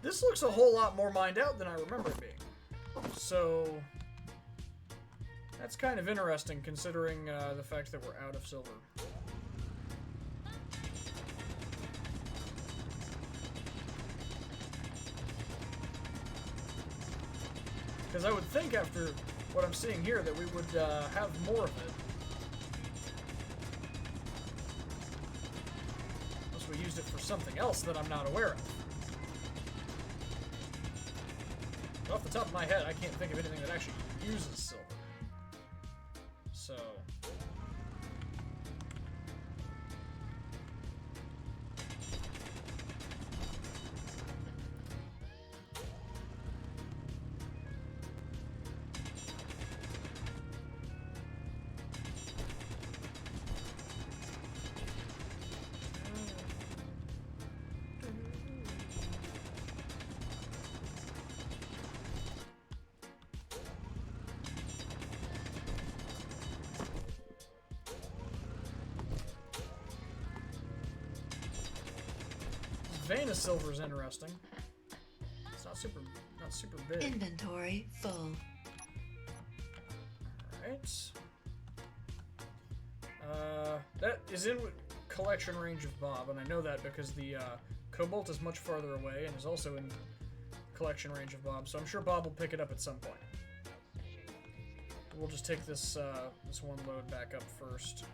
A: This looks a whole lot more mined out than I remember it being. So that's kind of interesting, considering the fact that we're out of silver. Because I would think after what I'm seeing here that we would have more of it. Unless we used it for something else that I'm not aware of. But off the top of my head, I can't think of anything that actually uses silver. So... vein of silver is interesting. It's not super big.
B: Inventory full.
A: Alright. That is in collection range of Bob, and I know that because the Cobalt is much farther away and is also in collection range of Bob, so I'm sure Bob will pick it up at some point. We'll just take this this one load back up first.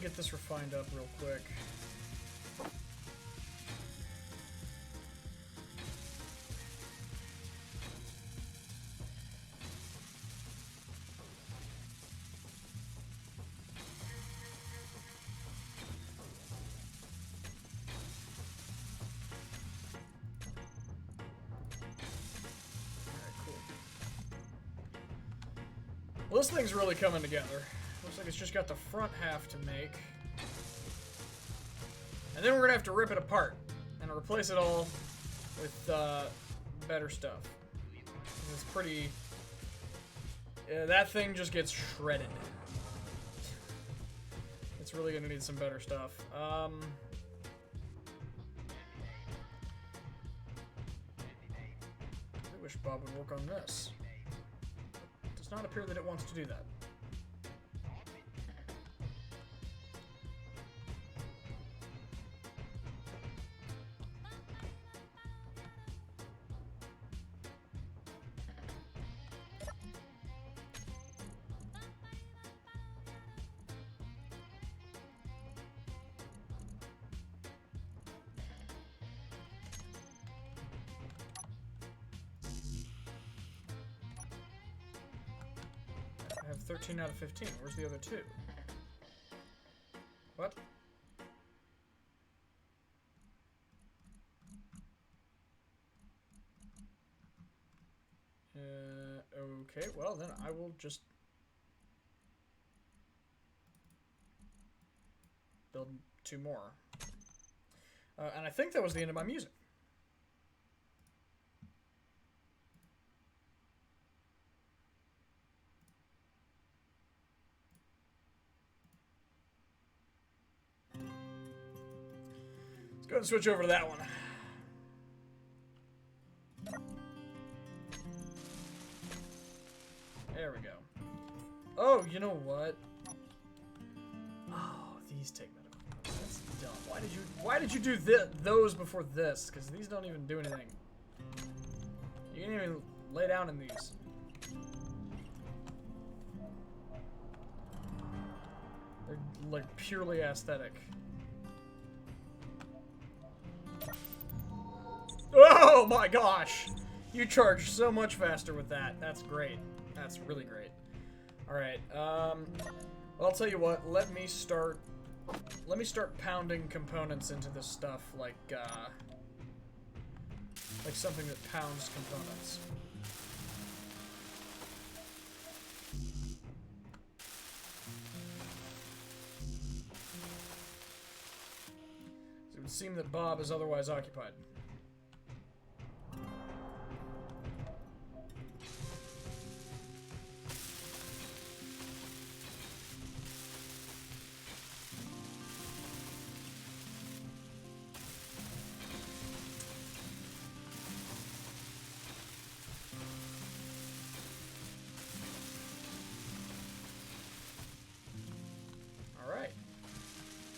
A: Get this refined up real quick. Alright, cool. Well, this thing's really coming together. Looks like it's just got the front half to make. And then we're going to have to rip it apart and replace it all with better stuff. It's pretty... that thing just gets shredded. It's really going to need some better stuff. I wish Bob would work on this. It does not appear that it wants to do that. I have 13 out of 15. Where's the other 2? What? Okay, well then I will just build 2 more. And I think that was the end of my music. Let's go ahead and switch over to that one. There we go. Oh, you know what? Oh, these take medical. That's dumb. Why did you do those before this? Because these don't even do anything. You can't even lay down in these. They're like purely aesthetic. Oh my gosh! You charge so much faster with that. That's great. That's really great. Alright, well, I'll tell you what, let me start pounding components into this stuff like something that pounds components. seem that Bob is otherwise occupied.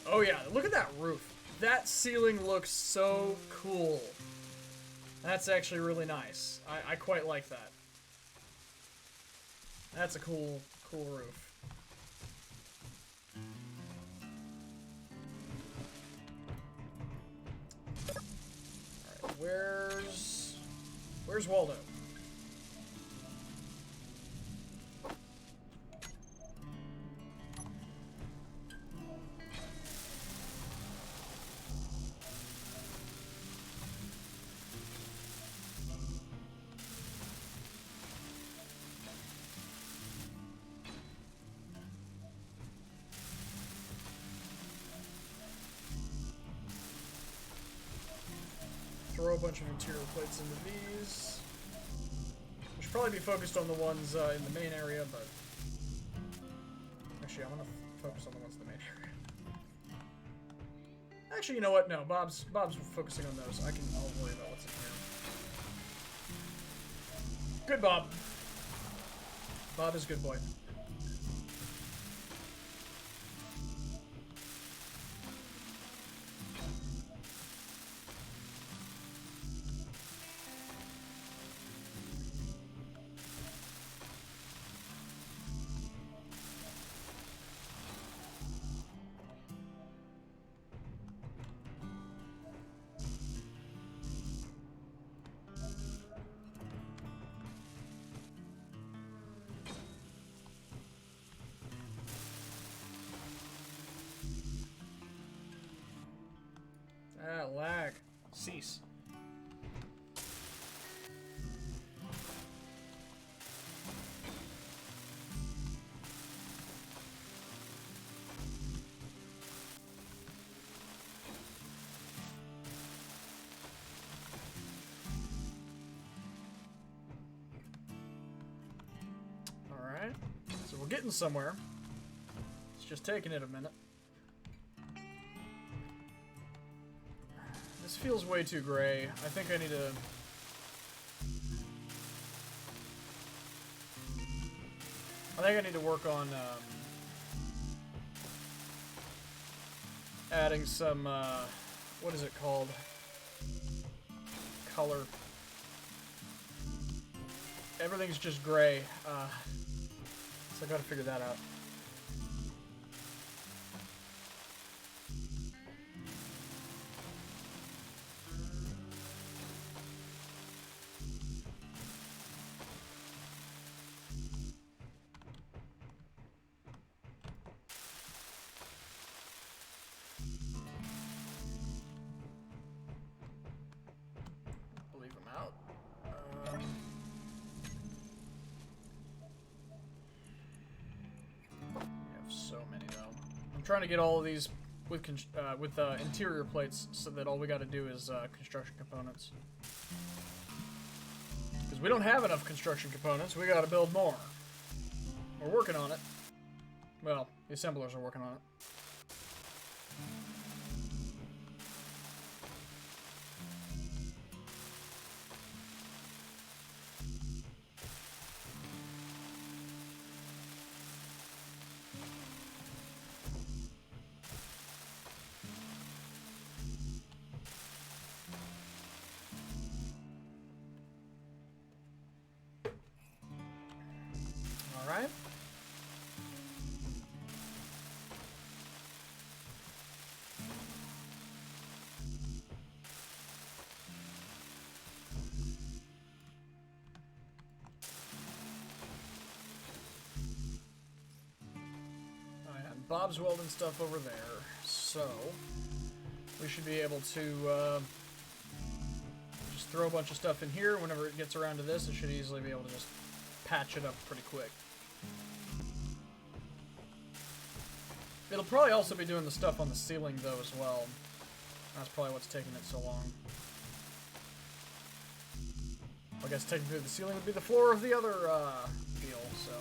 A: Oh yeah, look at that roof. That ceiling looks so cool. That's actually really nice. I quite like that. That's a cool roof. Alright, where's Waldo? Throw a bunch of interior plates into these. We should probably be focused on the ones in the main area, but... Actually, I'm gonna focus on the ones in the main area. Actually, you know what? No, Bob's focusing on those. I'll worry about what's in here. Good Bob. Bob is a good boy. Ah, lag. Cease. Alright. So we're getting somewhere. It's just taking it a minute. This feels way too gray. I think I need to... work on adding some, what is it called? Color. Everything's just gray. So I gotta figure that out. Trying to get all of these with interior plates so that all we got to do is construction components. Because we don't have enough construction components, we got to build more. We're working on it. Well, the assemblers are working on it. Alright. And Bob's welding stuff over there, so we should be able to just throw a bunch of stuff in here. Whenever it gets around to this, it should easily be able to just patch it up pretty quick. It'll probably also be doing the stuff on the ceiling, though, as well. That's probably what's taking it so long. I guess technically the ceiling would be the floor of the other deal, so...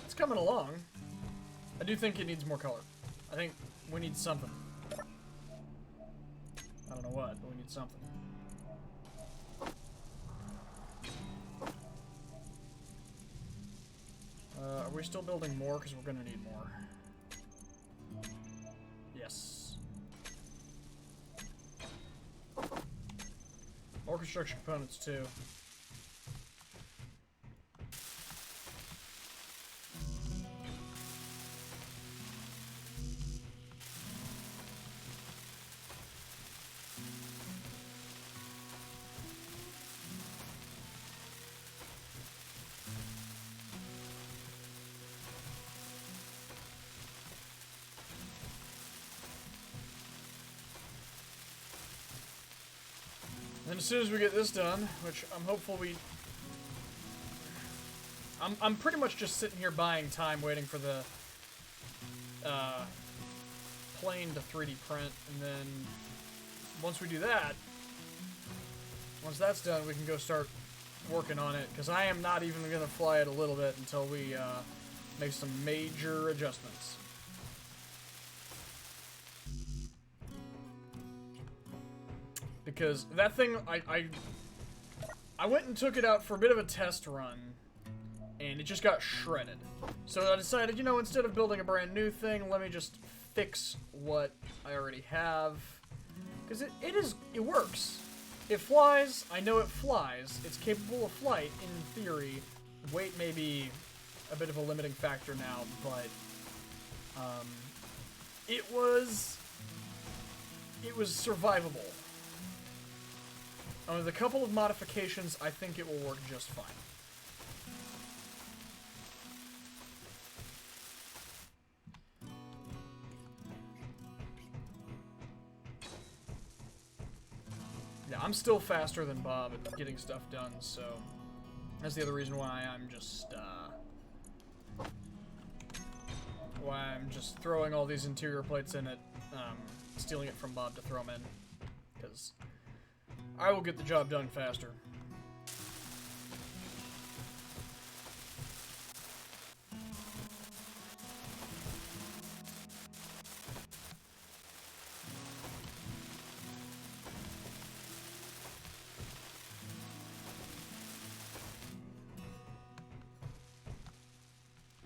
A: It's coming along. I do think it needs more color. I think we need something. I don't know what, but we need something. Are we still building more? Because we're gonna need more. Yes. More construction components too. And as soon as we get this done, which I'm hopeful we... I'm pretty much just sitting here buying time, waiting for the plane to 3D print, and then once we do that, once that's done, we can go start working on it, because I am not even going to fly it a little bit until we make some major adjustments. Because that thing, I went and took it out for a bit of a test run, and it just got shredded. So I decided, you know, instead of building a brand new thing, let me just fix what I already have. Because it works. It flies, I know it flies, it's capable of flight in theory. Weight may be a bit of a limiting factor now, but it was survivable. With a couple of modifications, I think it will work just fine. Yeah, I'm still faster than Bob at getting stuff done, so that's the other reason why I'm just throwing all these interior plates in it, stealing it from Bob to throw them in, because I will get the job done faster.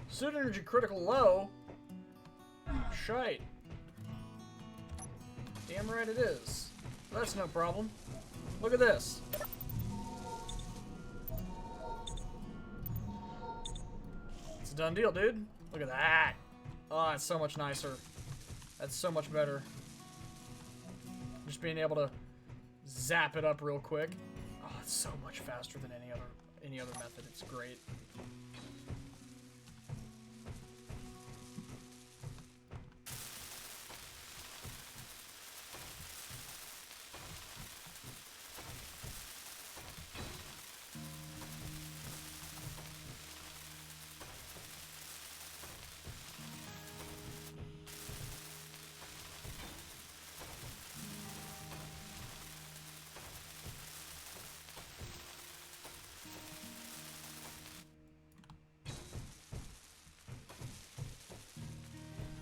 A: Suit energy critical low? Shite. Damn right it is. That's no problem. Look at this. It's a done deal, dude. Look at that. Oh, it's so much nicer. That's so much better. Just being able to zap it up real quick. Oh, it's so much faster than any other method. It's great.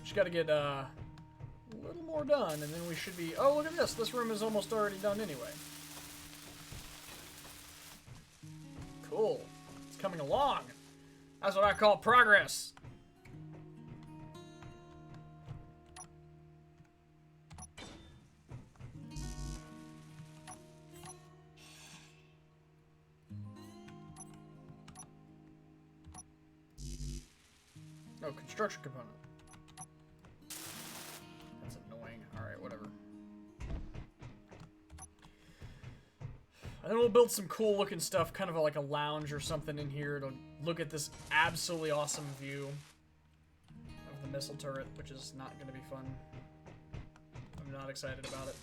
A: Just gotta get a little more done, and then we should be... Oh, look at this! This room is almost already done anyway. Cool. It's coming along. That's what I call progress. Oh, construction component. That's annoying. Alright, whatever. And then we'll build some cool looking stuff, kind of like a lounge or something in here to look at this absolutely awesome view of the missile turret, which is not going to be fun. I'm not excited about it.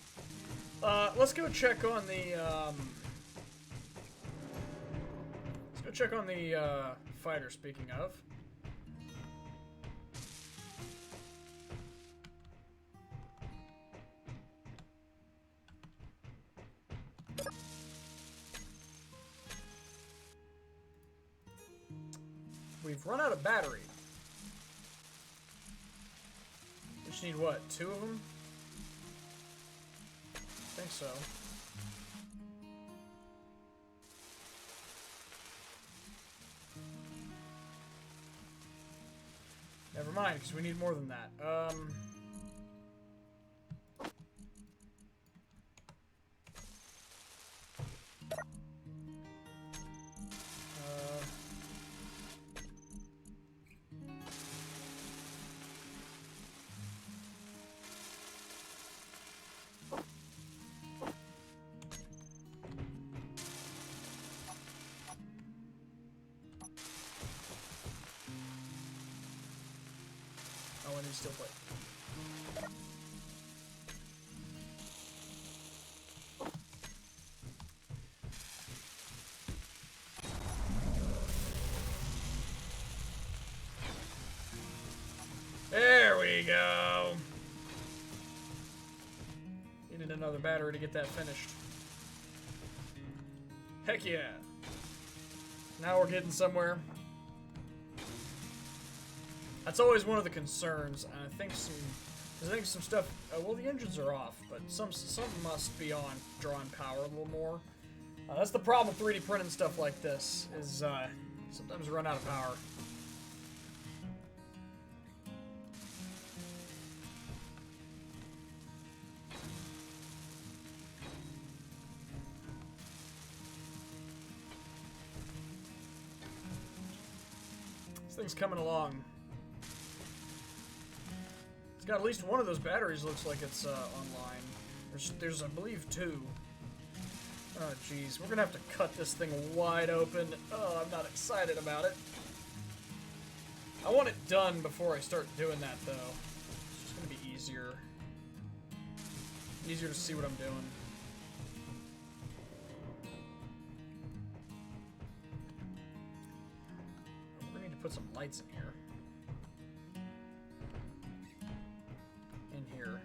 A: Let's go check on the, let's go check on the, fighter, speaking of. We've run out of battery. We just need, what, 2 of them? I think so. Never mind, because we need more than that. Oh, and he's still playing. There we go. Needed another battery to get that finished. Heck yeah. Now we're getting somewhere. That's always one of the concerns, and I think some stuff. Well, the engines are off, but some must be on, drawing power a little more. That's the problem with 3D printing stuff like this. Is sometimes we run out of power. This thing's coming along. It's got at least one of those batteries looks like it's online. There's I believe 2. Oh jeez, we're gonna have to cut this thing wide open. Oh, I'm not excited about it. I want it done before I start doing that though. It's just gonna be easier. Easier to see what I'm doing. We're gonna need to put some lights in here. Here.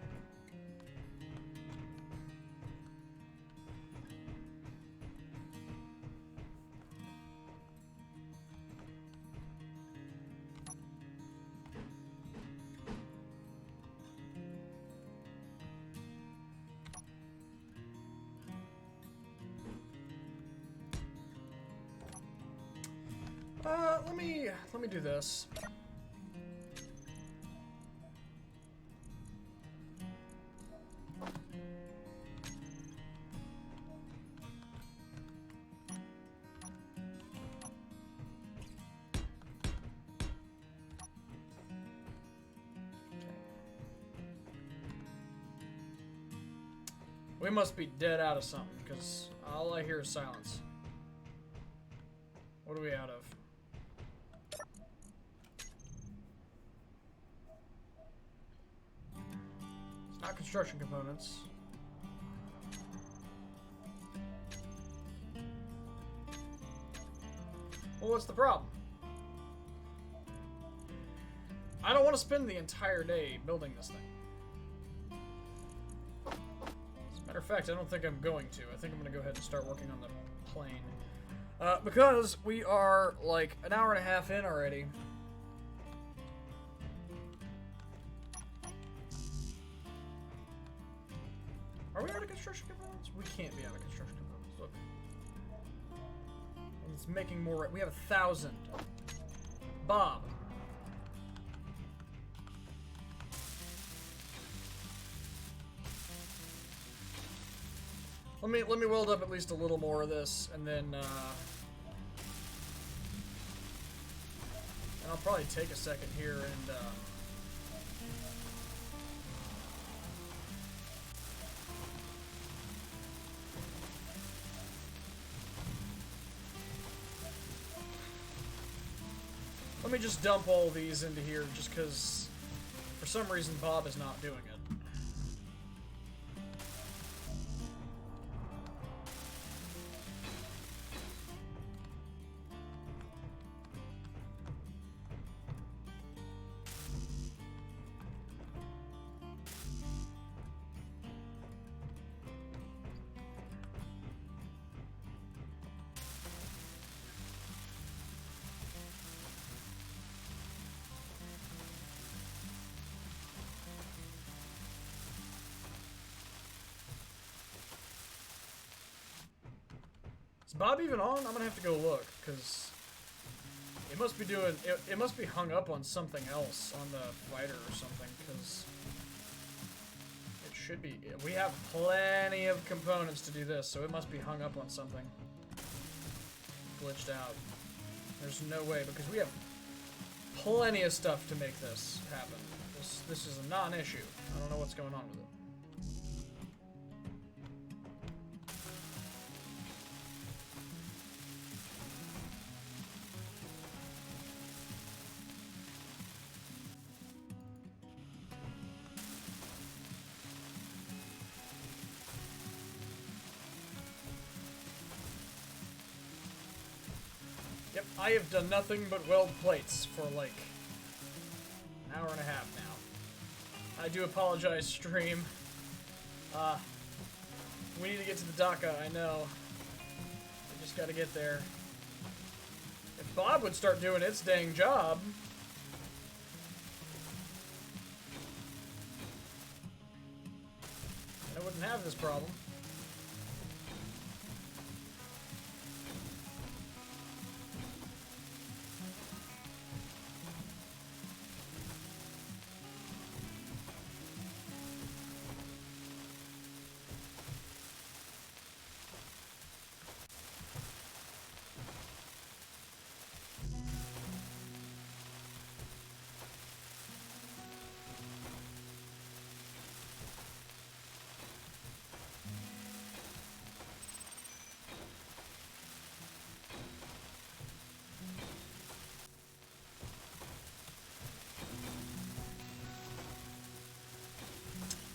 A: Let me do this. We must be dead out of something, because all I hear is silence. What are we out of? It's not construction components. Well, what's the problem? I don't want to spend the entire day building this thing. Matter of fact, I don't think I'm going to. I think I'm going to go ahead and start working on the plane. Because we are like an hour and a half in already. Are we out of construction components? We can't be out of construction components. Look. And it's making more. We have 1,000. Bob. Let me weld up at least a little more of this, and then and I'll probably take a second here and me just dump all these into here, just because for some reason Bob is not doing it. Is Bob even on? I'm gonna have to go look, because it must be doing, it must be hung up on something else, on the fighter or something, because it should be. We have plenty of components to do this, so it must be hung up on something. Glitched out. There's no way, because we have plenty of stuff to make this happen. This is a non-issue. I don't know what's going on with it. Yep, I have done nothing but weld plates for like an hour and a half now. I do apologize, stream. We need to get to the DACA, I know. I just gotta get there. If Bob would start doing its dang job... I wouldn't have this problem.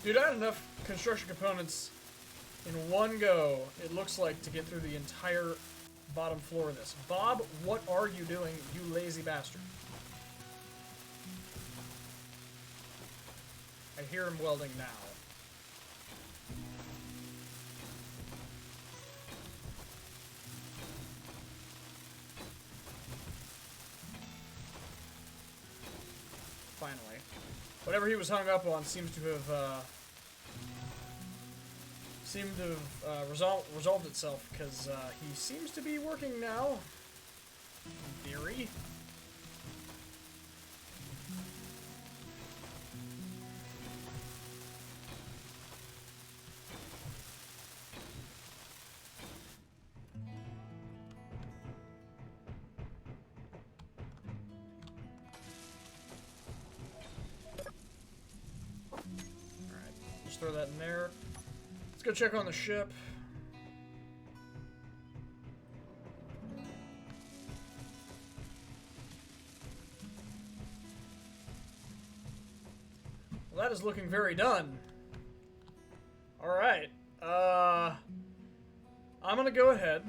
A: Dude, I had enough construction components in one go, it looks like, to get through the entire bottom floor of this. Bob, what are you doing, you lazy bastard? I hear him welding now. Finally. Whatever he was hung up on seems to have, resolved itself, because he seems to be working now, in theory. Throw that in there. Let's go check on the ship. Well, that is looking very done. Alright. I'm gonna go ahead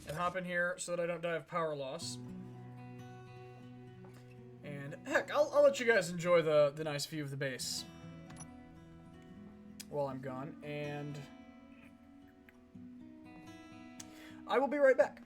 A: and hop in here so that I don't die of power loss. And heck, I'll let you guys enjoy the nice view of the base while I'm gone, and I will be right back.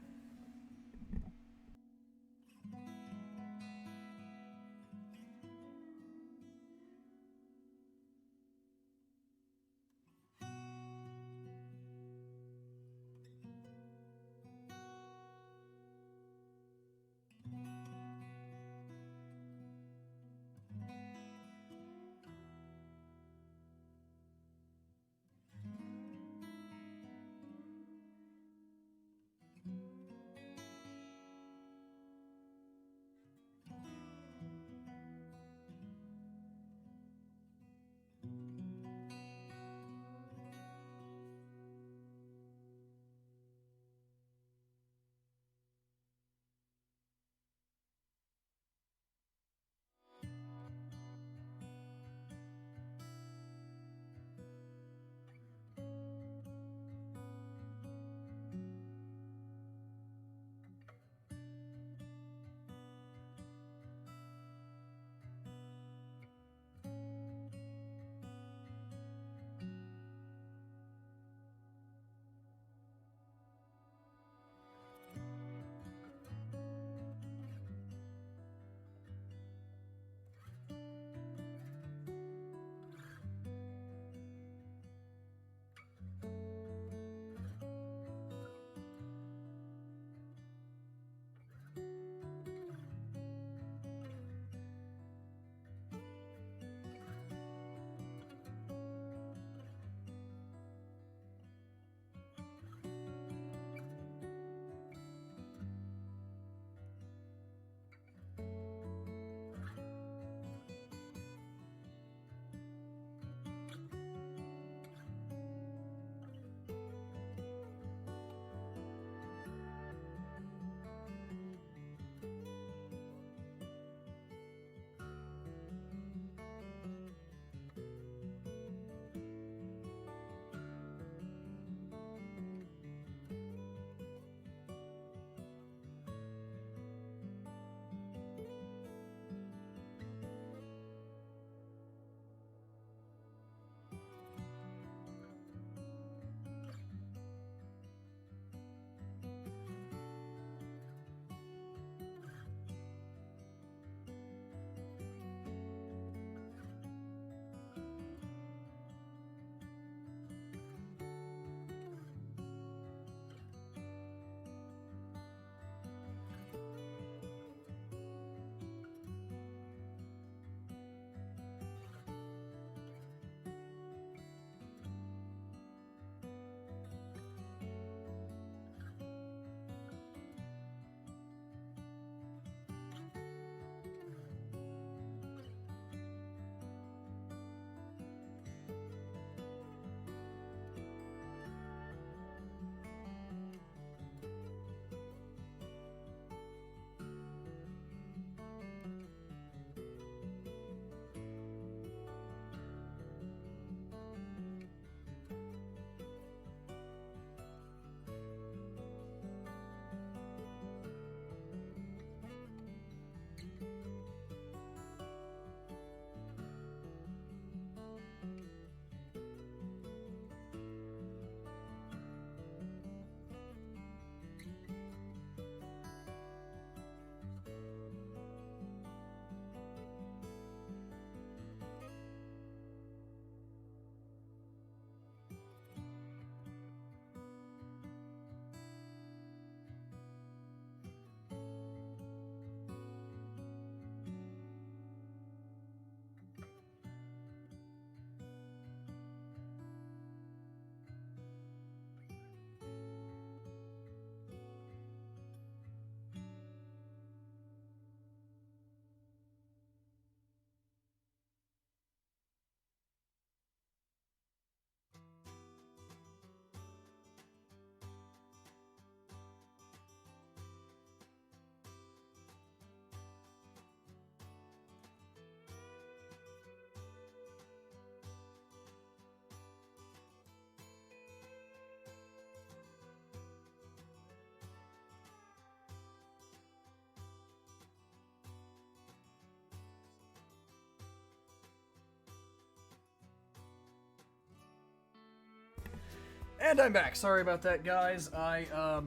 A: And I'm back. Sorry about that, guys. I had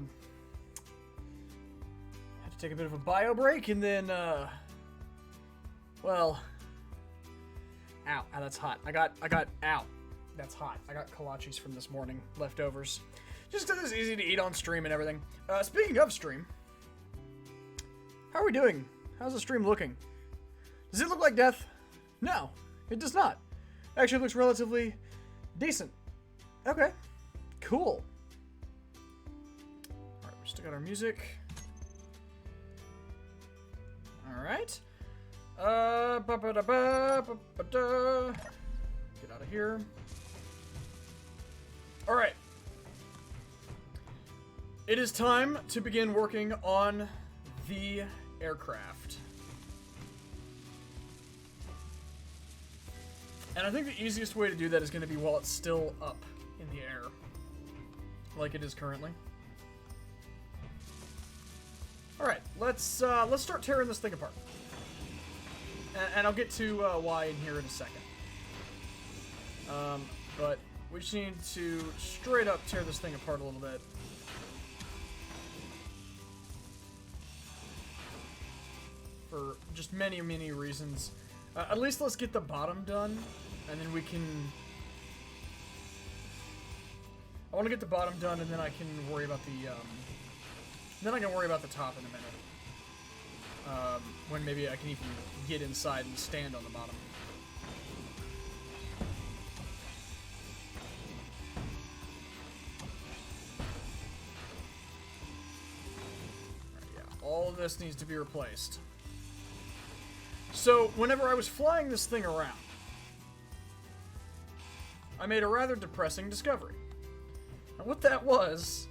A: to take a bit of a bio break, and then well, ow, that's hot. I got ow, that's hot. I got kolaches from this morning, leftovers. Just 'cause it's easy to eat on stream and everything. Speaking of stream, how are we doing? How's the stream looking? Does it look like death? No, it does not. Actually, it looks relatively decent. Okay, cool. Alright, we still got our music. Alright. Get out of here. Alright. It is time to begin working on the aircraft. And I think the easiest way to do that is going to be while it's still up in the air, like it is currently. All right, let's start tearing this thing apart, and I'll get to why in here in a second. But we just need to straight up tear this thing apart a little bit. For just many, many reasons. At least let's get the bottom done, and then we can... I want to get the bottom done, and then I can worry about the, then I can worry about the top in a minute. When maybe I can even get inside and stand on the bottom. Right, yeah, all of this needs to be replaced. So, whenever I was flying this thing around, I made a rather depressing discovery. And what that was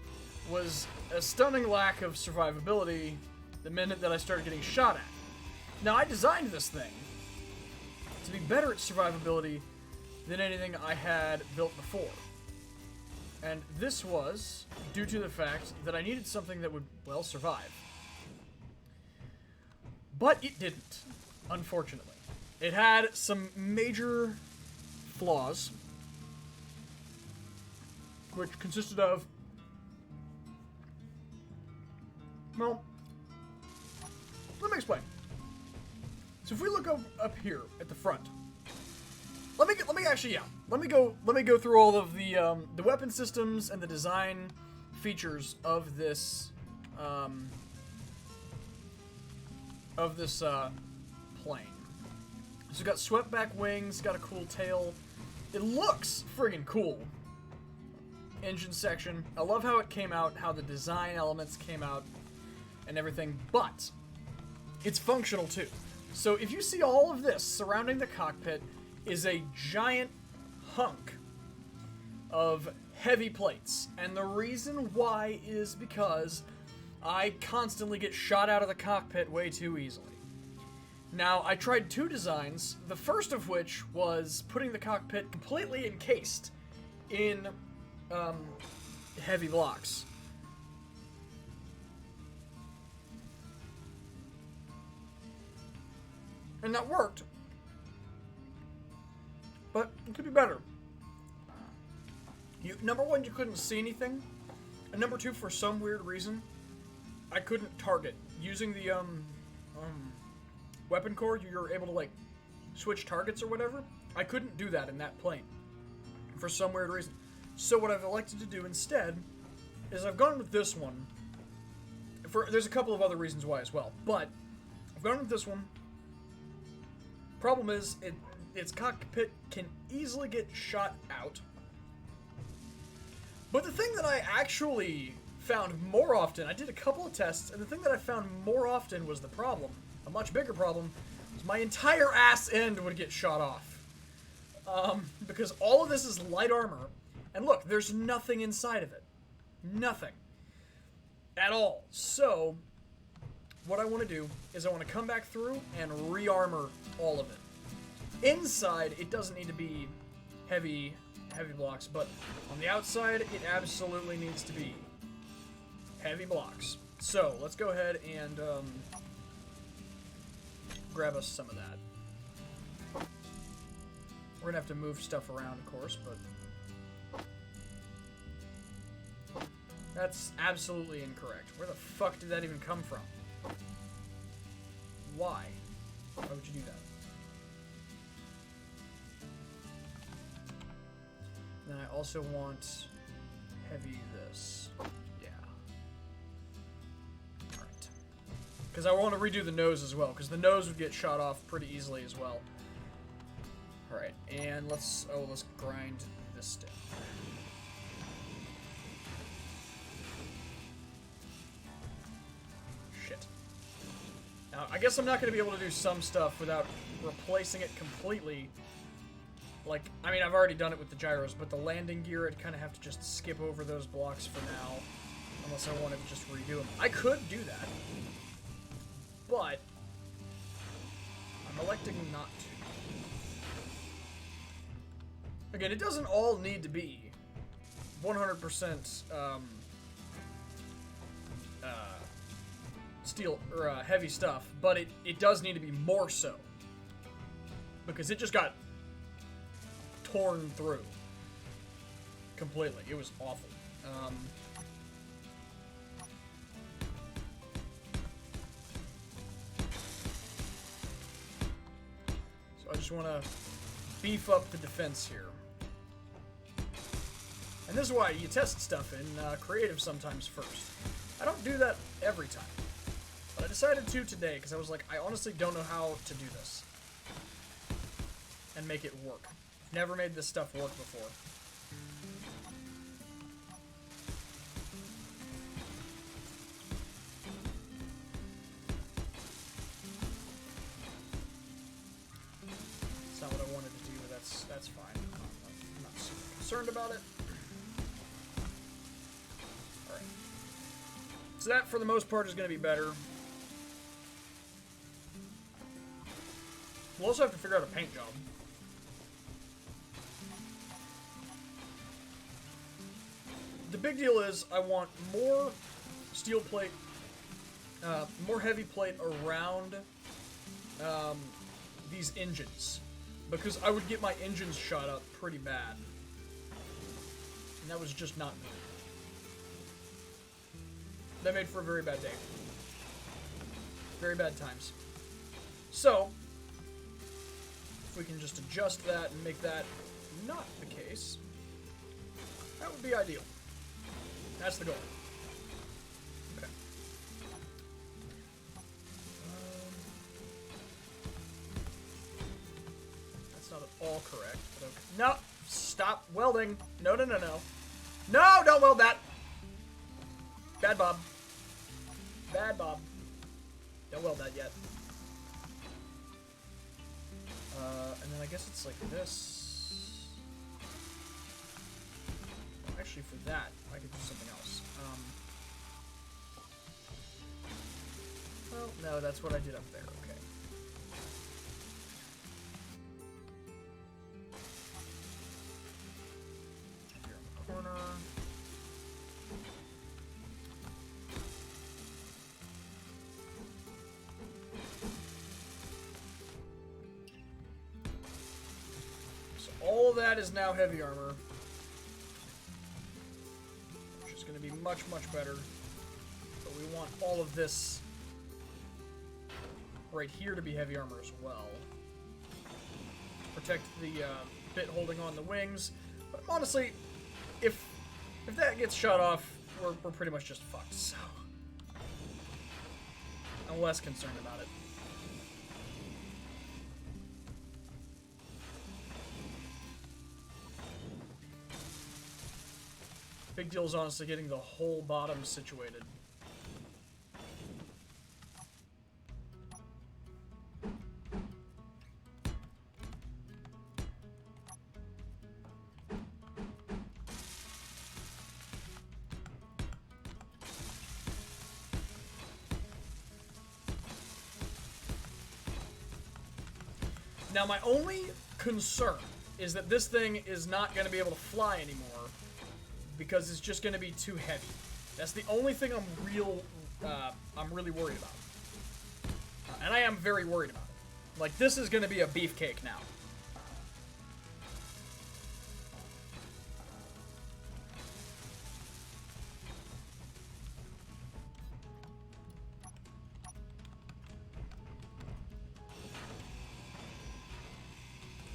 A: a stunning lack of survivability the minute that I started getting shot at. Now, I designed this thing to be better at survivability than anything I had built before. And this was due to the fact that I needed something that would, well, survive. But it didn't. Unfortunately. It had some major flaws, which consisted of, well, let me explain. So if we look up here at the front, let me go through all of the weapon systems and the design features of this plane. So it's got swept back wings, got a cool tail. It looks friggin' cool. Engine section. I love how it came out, how the design elements came out and everything, but it's functional too. So if you see all of this surrounding the cockpit is a giant hunk of heavy plates. And the reason why is because I constantly get shot out of the cockpit way too easily. Now, I tried two designs, the first of which was putting the cockpit completely encased in heavy blocks. And that worked. But it could be better. Number one, you couldn't see anything. And number two, for some weird reason, I couldn't target. Using the weapon core, you're able to like switch targets or whatever. I couldn't do that in that plane for some weird reason. So what I've elected to do instead is I've gone with this one. There's a couple of other reasons why as well, but I've gone with this one. Problem is, its cockpit can easily get shot out. But the thing that I actually found more often, I did a couple of tests, and the thing that I found more often was the problem. A much bigger problem was my entire ass end would get shot off. Because all of this is light armor. And look, there's nothing inside of it. Nothing. At all. So, what I want to do is I want to come back through and re-armor all of it. Inside, it doesn't need to be heavy blocks, but on the outside, it absolutely needs to be heavy blocks. So, let's go ahead and grab us some of that. We're gonna have to move stuff around, of course, but That's absolutely incorrect. Where the fuck did that even come from? Why? Why would you do that? Then I also want heavy this. Yeah. Alright. Because I want to redo the nose as well, because the nose would get shot off pretty easily as well. Alright, and let's grind this down. Shit. Now, I guess I'm not going to be able to do some stuff without replacing it completely. Like, I mean, I've already done it with the gyros, but the landing gear, I'd kind of have to just skip over those blocks for now. Unless I wanted to just redo them. I could do that. But I'm electing not to. Again, it doesn't all need to be 100% steel or heavy stuff, but it does need to be more so. Because it just got torn through completely. It was awful. So I just want to beef up the defense here. And this is why you test stuff in creative sometimes first. I don't do that every time. But I decided to today because I was like, I honestly don't know how to do this. And make it work. Never made this stuff work before. It's not what I wanted to do, but that's fine. I'm not super concerned about it. Alright. So that, for the most part, is going to be better. We'll also have to figure out a paint job. The big deal is I want more steel plate, more heavy plate around these engines. Because I would get my engines shot up pretty bad. And that was just not me. That made for a very bad day. Very bad times. So, if we can just adjust that and make that not the case, that would be ideal. That's the goal. Okay. That's not at all correct. But okay. No! Stop welding! No, no, no, no. No! Don't weld that! Bad Bob. Bad Bob. Don't weld that yet. And then I guess it's like this. Actually, for that, I could do something else. Well, no, that's what I did up there. Okay. Here in the corner. So all that is now heavy armor. Going to be much, much better. But we want all of this right here to be heavy armor as well. Protect the bit holding on the wings. But honestly, if that gets shot off, we're pretty much just fucked. So I'm less concerned about it. Big deal is honestly getting the whole bottom situated. Now my only concern is that this thing is not going to be able to fly anymore. Because it's just going to be too heavy. That's the only thing I'm really worried about. And I am very worried about it. Like, this is going to be a beefcake now.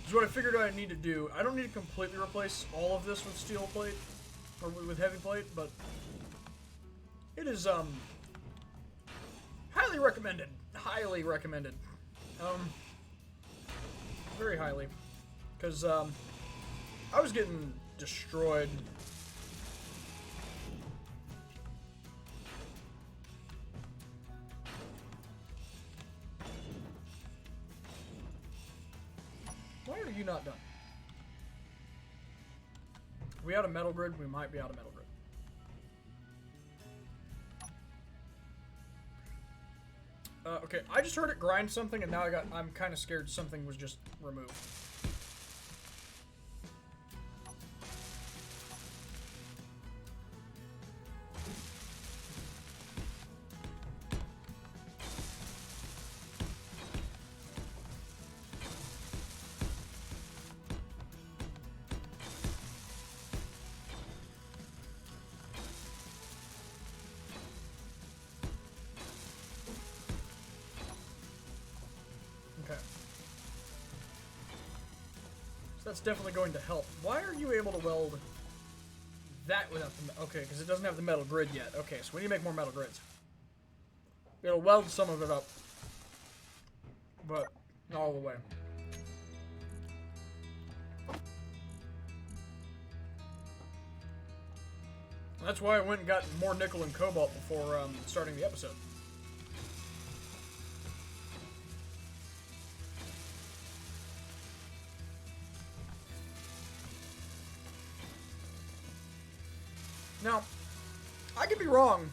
A: is what I figured I need to do. I don't need to completely replace all of this with steel plate, or with heavy plate, but it is, highly recommended. Highly recommended. Very highly. Because, I was getting destroyed. Why are you not done? Are we out of metal grid? We might be out of metal grid. Okay, I just heard it grind something, and now I'm kind of scared something was just removed. Okay. So that's definitely going to help. Why are you able to weld that without the... Okay, because it doesn't have the metal grid yet. Okay, so we need to make more metal grids. It'll weld some of it up. But not all the way. That's why I went and got more nickel and cobalt before starting the episode. Now, I could be wrong,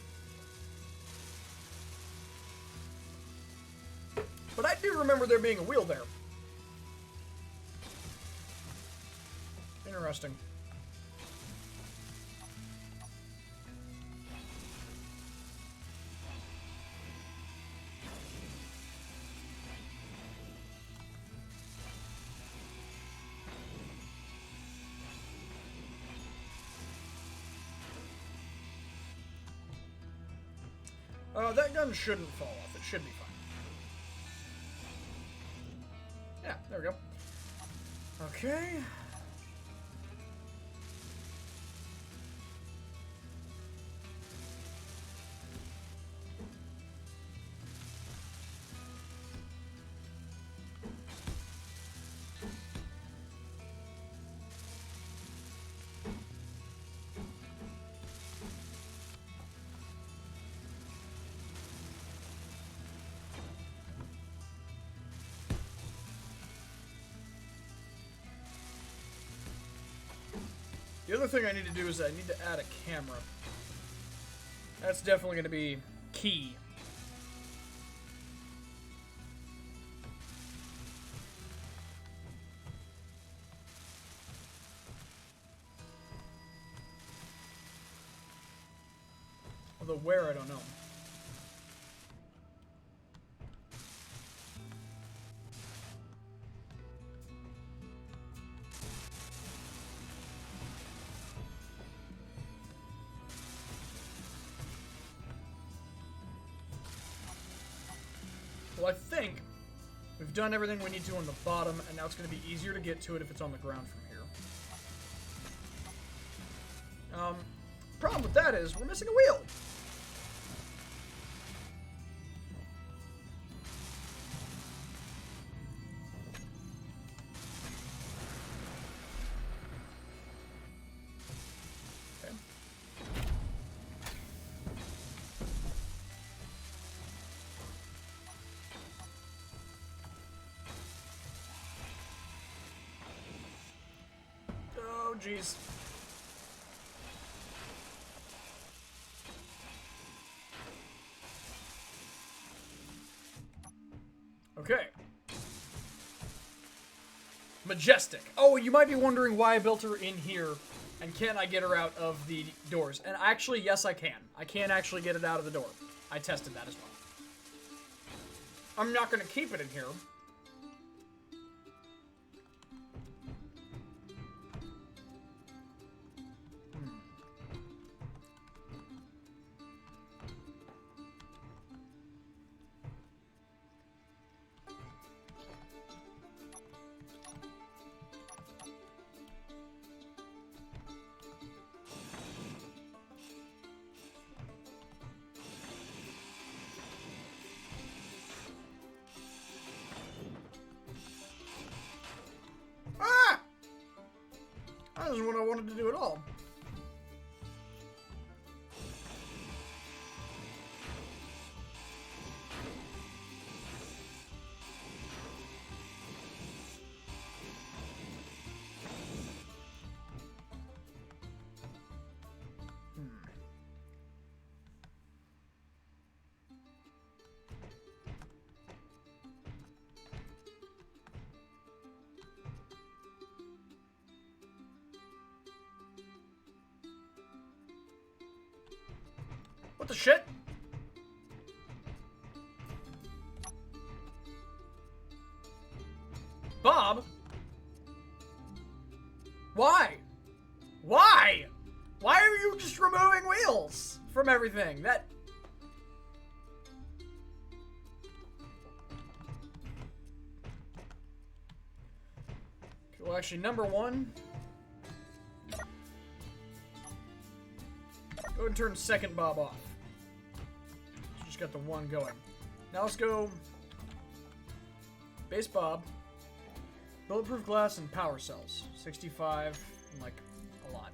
A: but I do remember there being a wheel there. Interesting. That gun shouldn't fall off. It should be fine. Yeah, there we go. Okay. The other thing I need to do is I need to add a camera. That's definitely going to be key. Although where, I don't know. Well, I think we've done everything we need to on the bottom, and now it's going to be easier to get to it if it's on the ground from here. Problem with that is we're missing a wheel. Okay. Oh, jeez. Okay. Majestic. Oh, you might be wondering why I built her in here, and can I get her out of the doors? And actually, yes, I can. I can actually get it out of the door. I tested that as well. I'm not going to keep it in here. wanted to do at all. What the shit? Bob? Why? Why? Why are you just removing wheels from everything? That... Well, actually, number one... Go ahead and turn second Bob off. Just got the one going. Now let's go base Bob, bulletproof glass, and power cells. 65, and like a lot.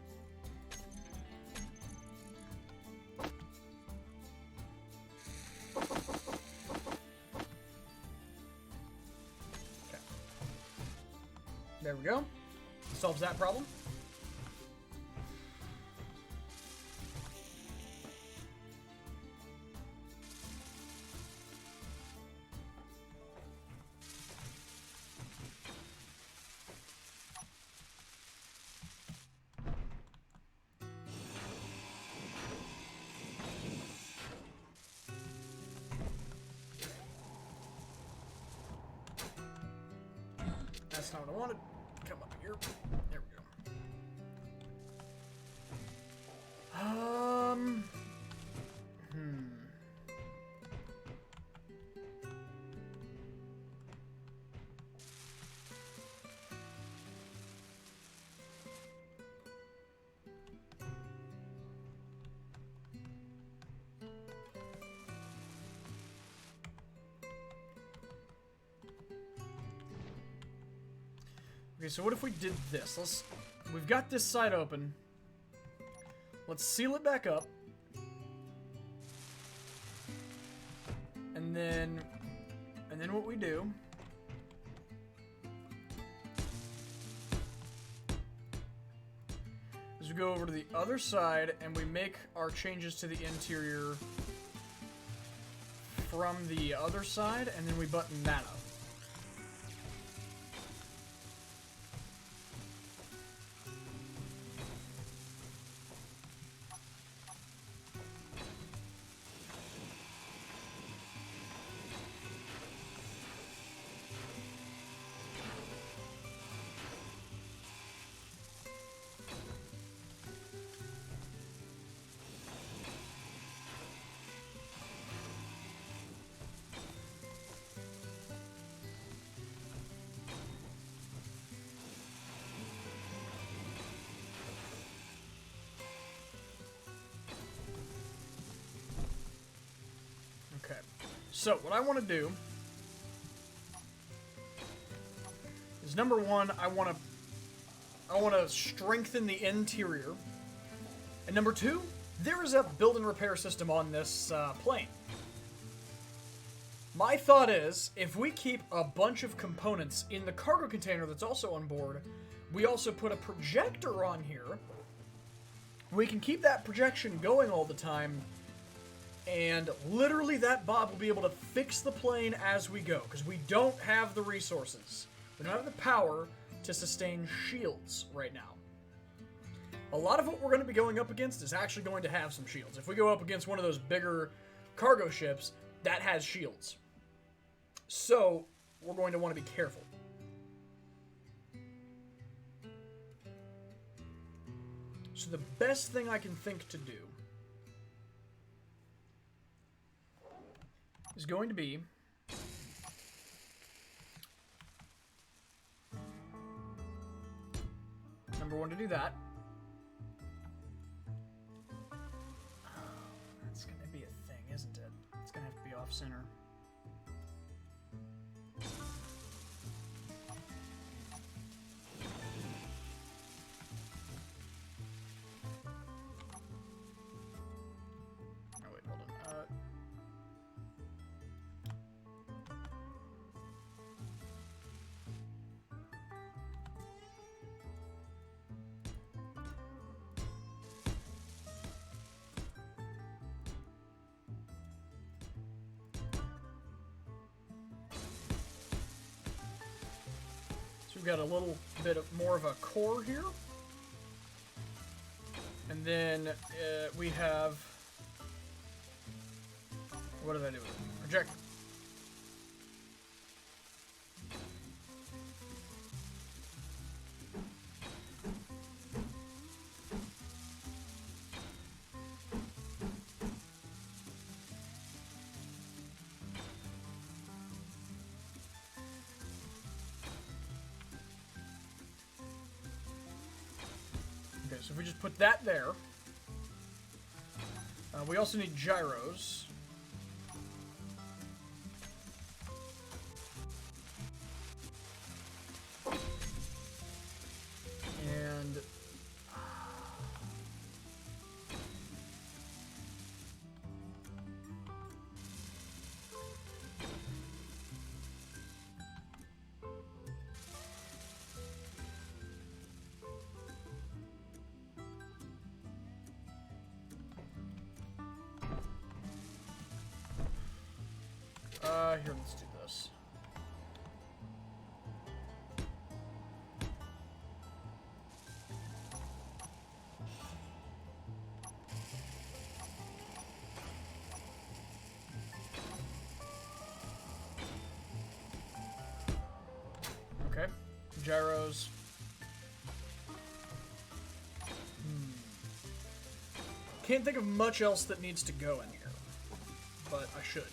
A: Okay. There we go. Solves that problem. That's not what I wanted. Come up here. There we go. Okay, so what if we did this? We've got this side open. Let's seal it back up. And then what we do is we go over to the other side and we make our changes to the interior from the other side, and then we button that up. Okay, so what I want to do is, number one, I want to strengthen the interior, and number two, there is a build and repair system on this plane. My thought is, if we keep a bunch of components in the cargo container that's also on board, we also put a projector on here. We can keep that projection going all the time. And literally that Bob will be able to fix the plane as we go, because we don't have the resources. We don't have the power to sustain shields right now. A lot of what we're going to be going up against is actually going to have some shields. If we go up against one of those bigger cargo ships, that has shields. So, we're going to want to be careful. So the best thing I can think to do is going to be number one to do that. Oh, that's going to be a thing, isn't it? It's going to have to be off center. we've got a little bit of more of a core here. And then we have... What did I do with it? Projector. Okay, so if we just put that there, we also need gyros. And here, let's do this. Okay, gyros. Can't think of much else that needs to go in here, but I should.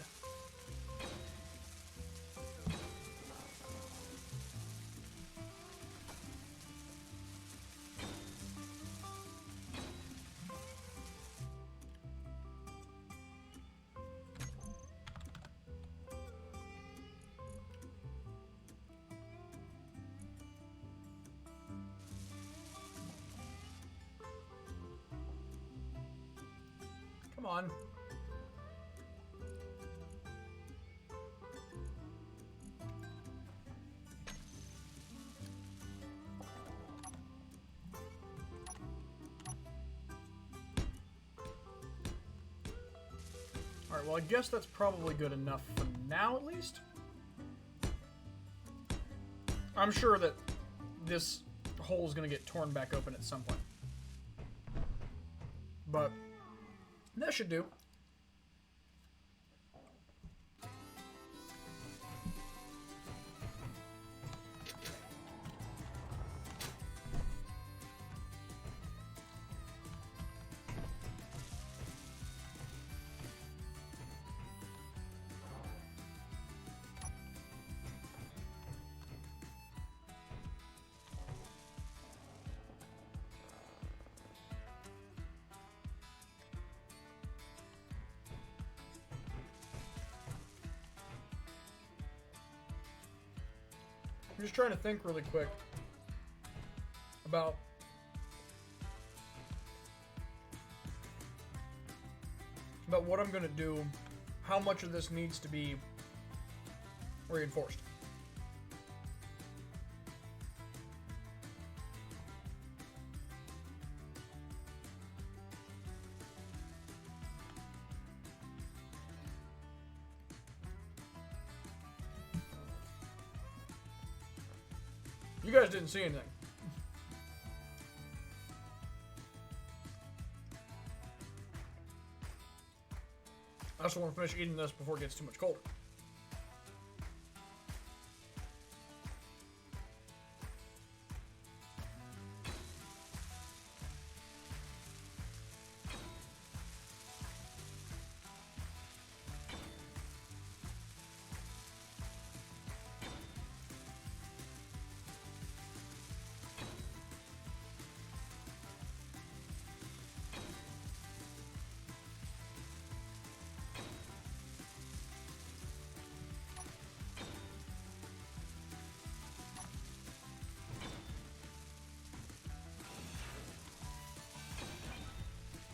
A: Come on. Alright, well, I guess that's probably good enough for now, at least. I'm sure that this hole is going to get torn back open at some point. But that should do. I'm just trying to think really quick about what I'm going to do, how much of this needs to be reinforced. You guys didn't see anything. I also want to finish eating this before it gets too much colder.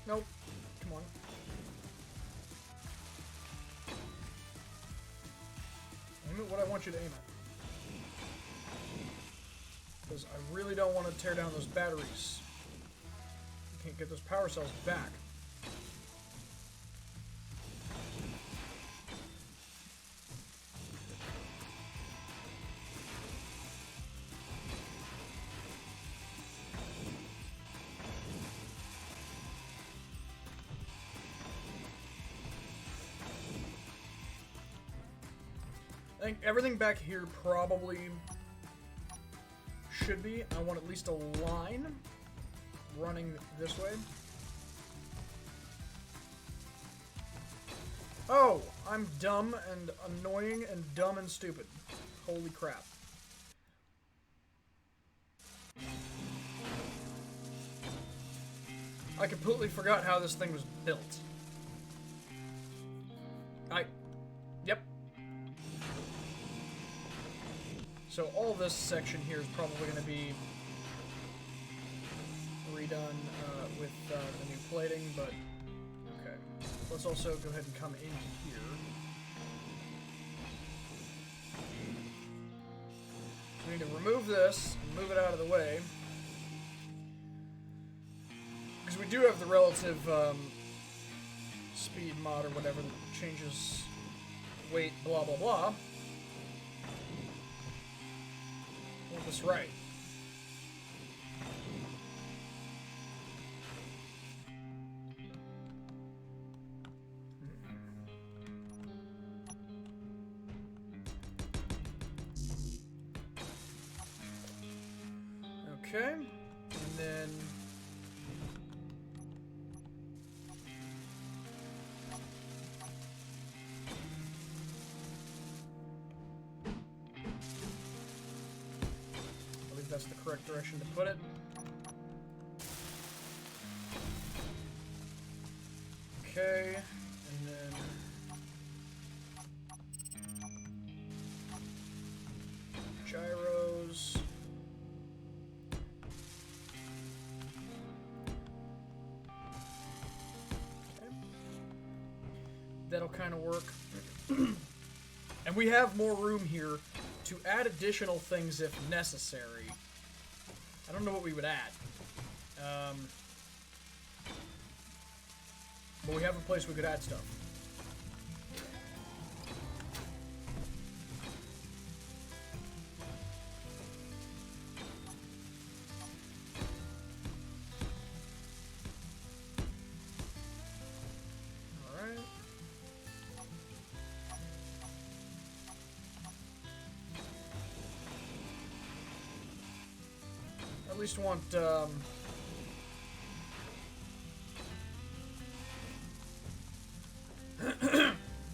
A: Nope. Come on. Aim at what I want you to aim at. Because I really don't want to tear down those batteries. I can't get those power cells back. I think everything back here probably should be. I want at least a line running this way. Oh, I'm dumb and annoying and dumb and stupid. Holy crap. I completely forgot how this thing was built. Yep. So all this section here is probably going to be redone with the new plating, but okay. Let's also go ahead and come in here. We need to remove this and move it out of the way. Because we do have the relative speed mod or whatever that changes weight, blah blah blah. Want this right. Okay, and then I believe that's the correct direction to put it. Okay, and then gyros. That'll kind of work. And we have more room here to add additional things if necessary. I don't know what we would add. But we have a place we could add stuff. At least want at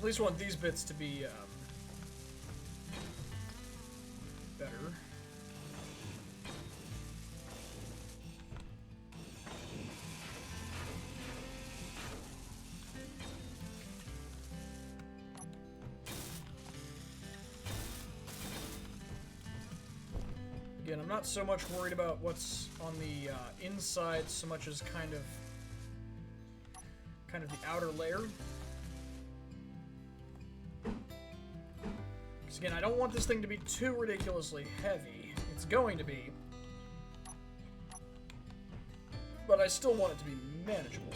A: least want these bits to be better. Again, I'm not so much worried about what's on the inside so much as kind of the outer layer. Because again, I don't want this thing to be too ridiculously heavy. It's going to be. But I still want it to be manageable.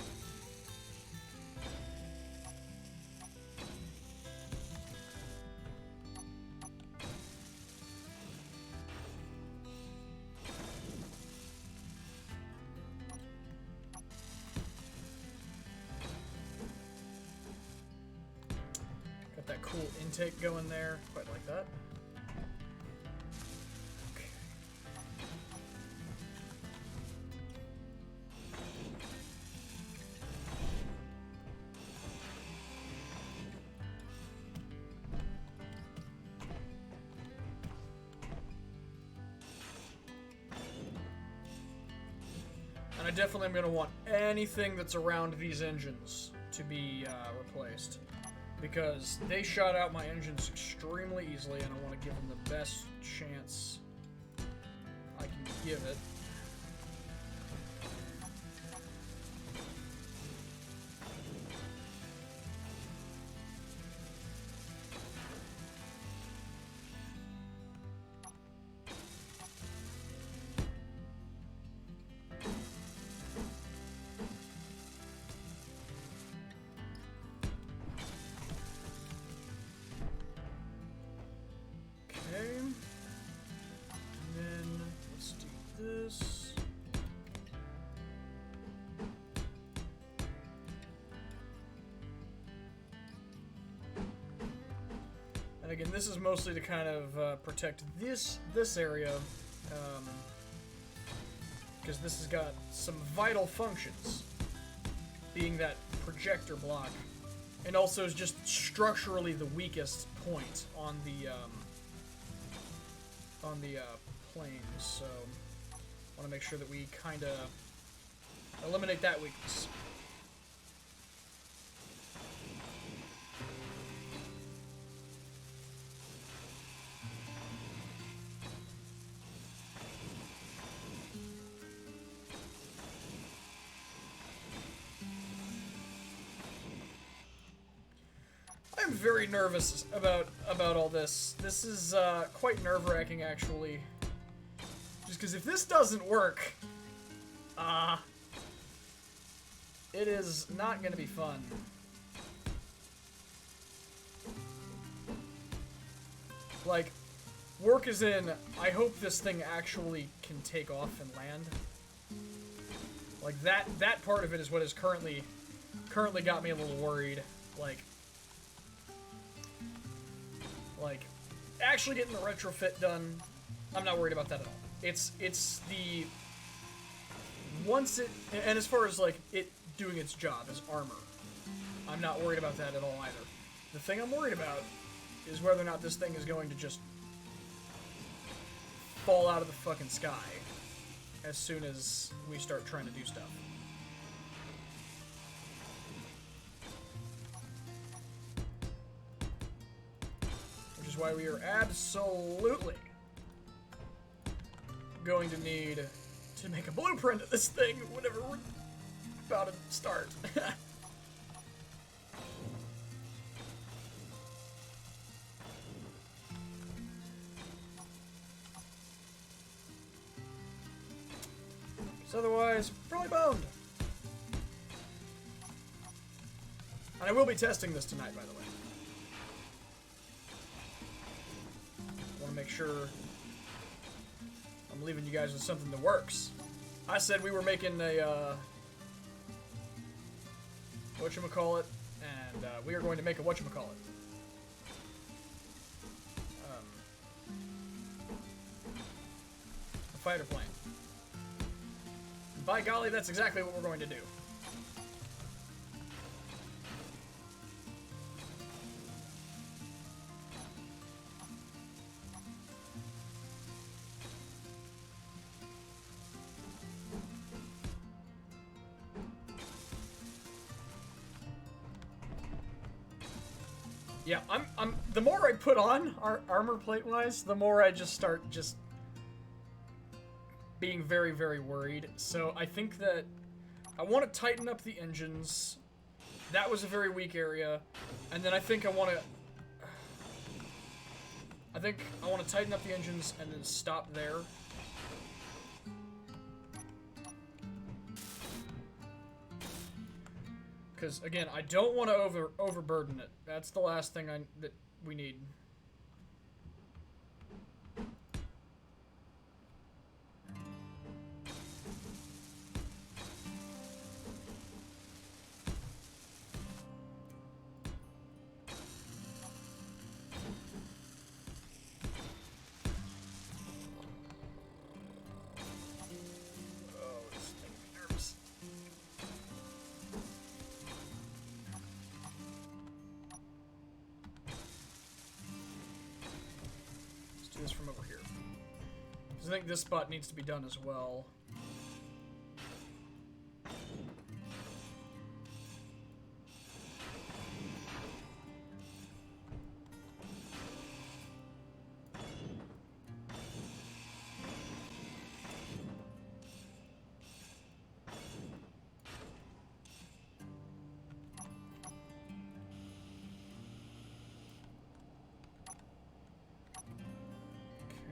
A: That cool intake going there. Quite like that. Okay. And I definitely am going to want anything that's around these engines to be replaced. Because they shot out my engines extremely easily, and I want to give them the best chance I can give it. And again, this is mostly to kind of protect this area, because this has got some vital functions, being that projector block, and also is just structurally the weakest point on the planes. So I want to make sure that we kind of eliminate that weakness. I'm very nervous about all this. This is quite nerve-wracking, actually. Just because if this doesn't work, it is not going to be fun. Like, work is in, I hope this thing actually can take off and land. Like, that part of it is what has currently got me a little worried. Like, actually getting the retrofit done, I'm not worried about that at all. It's the... Once it... And as far as, like, it doing its job as armor, I'm not worried about that at all either. The thing I'm worried about is whether or not this thing is going to just fall out of the fucking sky as soon as we start trying to do stuff. Which is why we are absolutely going to need to make a blueprint of this thing whenever we're about to start. So otherwise, probably boned. And I will be testing this tonight, by the way. I want to make sure I'm leaving you guys with something that works. I said we were making a, whatchamacallit, and we are going to make a whatchamacallit. A fighter plane. And by golly, that's exactly what we're going to do. Yeah, I'm the more I put on armor plate wise, the more I just start being very, very worried. So I think that I want to tighten up the engines. That was a very weak area. And then I think I want to tighten up the engines and then stop there. Because again, I don't want to overburden it. That's the last thing that we need. This from over here. Because I think this spot needs to be done as well.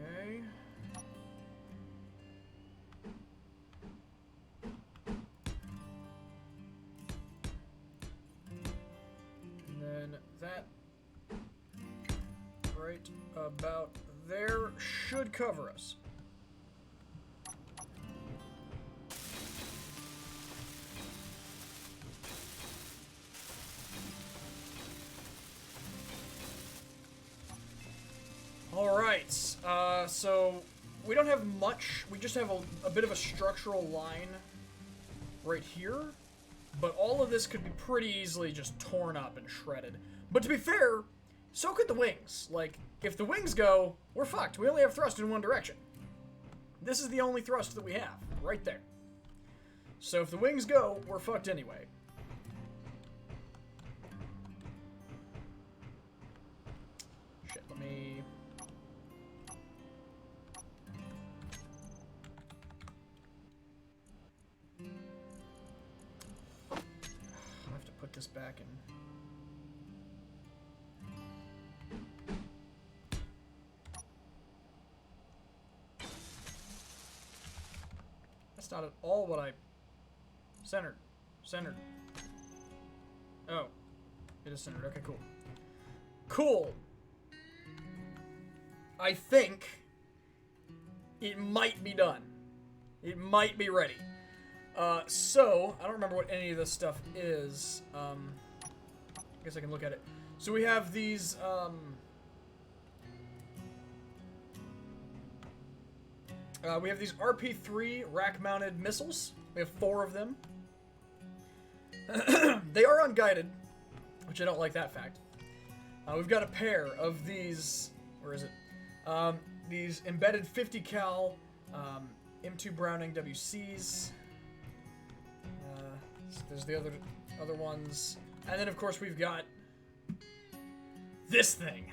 A: Okay. And then that right about there should cover us. we don't have much. We just have a bit of a structural line right here. But all of this could be pretty easily just torn up and shredded. But to be fair, so could the wings. Like, if the wings go, we're fucked. We only have thrust in one direction. This is the only thrust that we have, right there. So if the wings go, we're fucked anyway. Shit, let me... I'll have to put this back in. That's not at all what I... Centered. Centered. Oh. It is centered. Okay, cool. Cool. I think it might be done. It might be ready. So, I don't remember what any of this stuff is. I guess I can look at it. So we have these, we have these RP-3 rack-mounted missiles. We have 4 of them. They are unguided, which I don't like that fact. We've got a pair of these... Where is it? These embedded 50 cal M2 Browning WCs. There's the other ones. And then, of course, we've got this thing.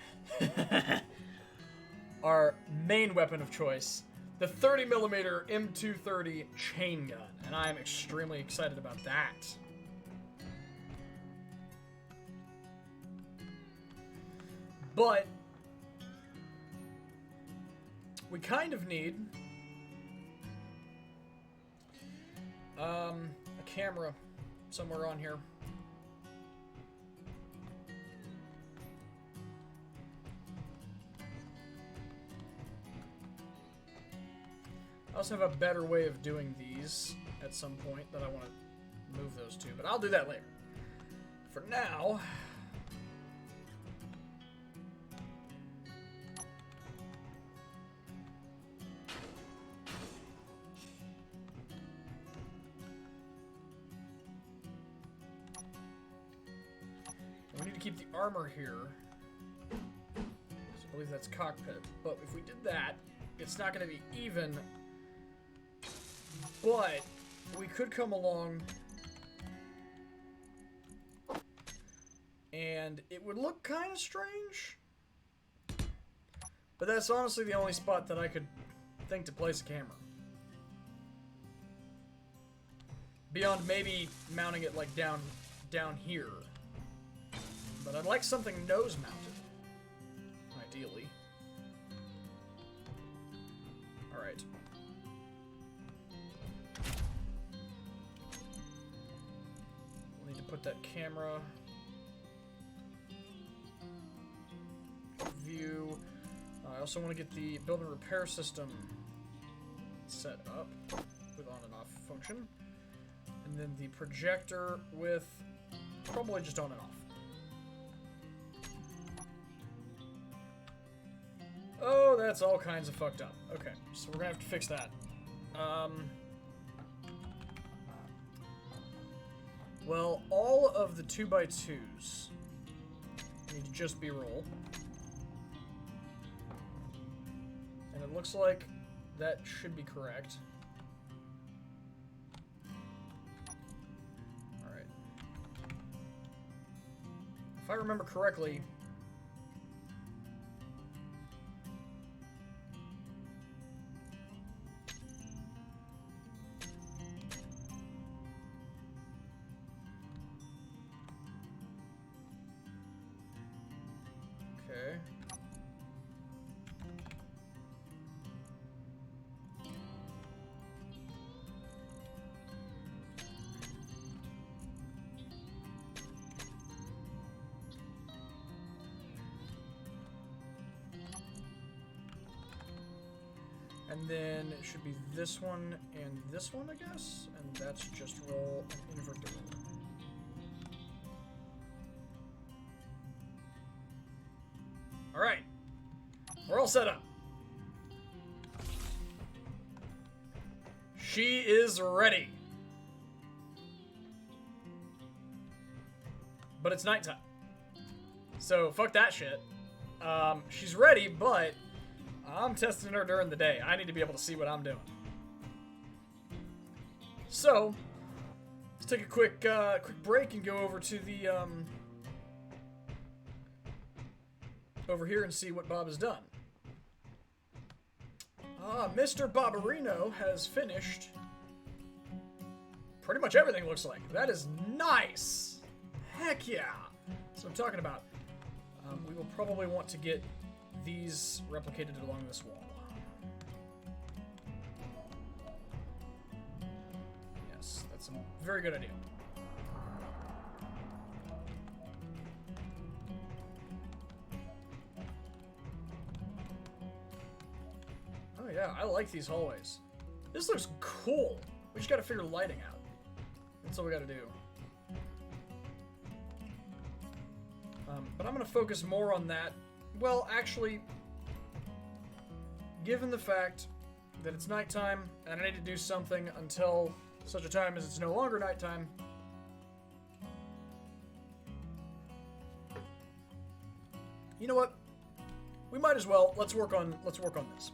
A: Our main weapon of choice. The 30mm M230 chain gun. And I am extremely excited about that. But we kind of need a camera somewhere on here. I also have a better way of doing these at some point that I want to move those to, but I'll do that later. For now... we need to keep the armor here. So I believe that's cockpit. But if we did that, it's not going to be even. But we could come along and it would look kind of strange. But that's honestly the only spot that I could think to place a camera. Beyond maybe mounting it like down here. But I'd like something nose-mounted, ideally. Alright. We'll need to put that camera... view. I also want to get the build and repair system set up with on and off function. And then the projector with probably just on and off. Oh, that's all kinds of fucked up. Okay, so we're gonna have to fix that. Well, all of the 2x2s need to just be roll. And it looks like that should be correct. Alright. If I remember correctly... Okay. And then it should be this one and this one, I guess? And that's just roll and invert the roll. Alright. We're all set up. She is ready. But it's nighttime. So, fuck that shit. She's ready, but I'm testing her during the day. I need to be able to see what I'm doing. So, let's take a quick break and go over to the, over here and see what Bob has done. Mr. Barbarino has finished pretty much everything, looks like. That is nice! Heck yeah! That's what I'm talking about. We will probably want to get these replicated along this wall. Yes, that's a very good idea. Oh yeah, I like these hallways. This looks cool. We just gotta figure lighting out. That's all we gotta do. But I'm gonna focus more on that. Well, actually, given the fact that it's nighttime and I need to do something until such a time as it's no longer nighttime, you know what? We might as well. Let's work on this.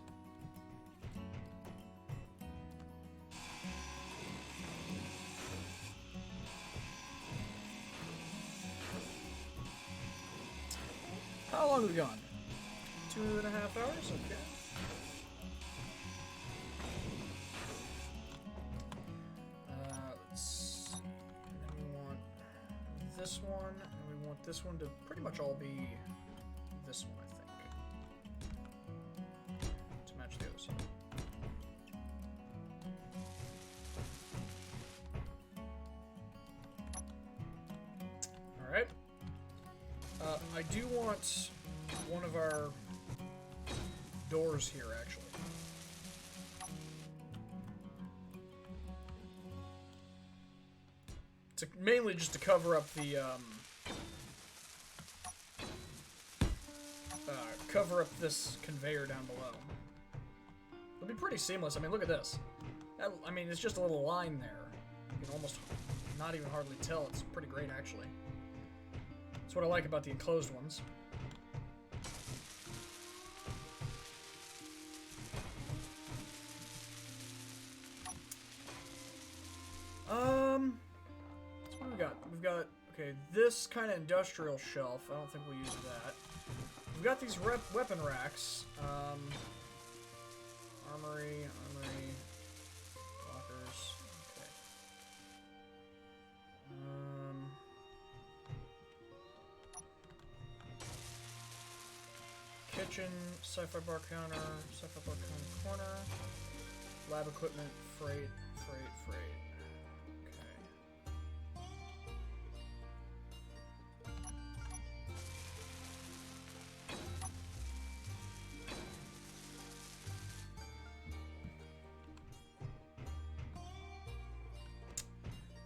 A: How long have we gone? 2.5 hours? Okay. Let's... And then we want this one, and we want this one to pretty much all be this one, I think. To match the other side. Alright. I do want one of our doors here, actually. Mainly just to cover up the, cover up this conveyor down below. It'll be pretty seamless. I mean, look at this. I mean, it's just a little line there. You can almost not even hardly tell. It's pretty great, actually. That's what I like about the enclosed ones. So what do we got? We've got, okay, this kind of industrial shelf. I don't think we'll use that. We've got these weapon racks. Armory, lockers. Okay. Kitchen, sci-fi bar counter, corner, lab equipment, freight. Okay.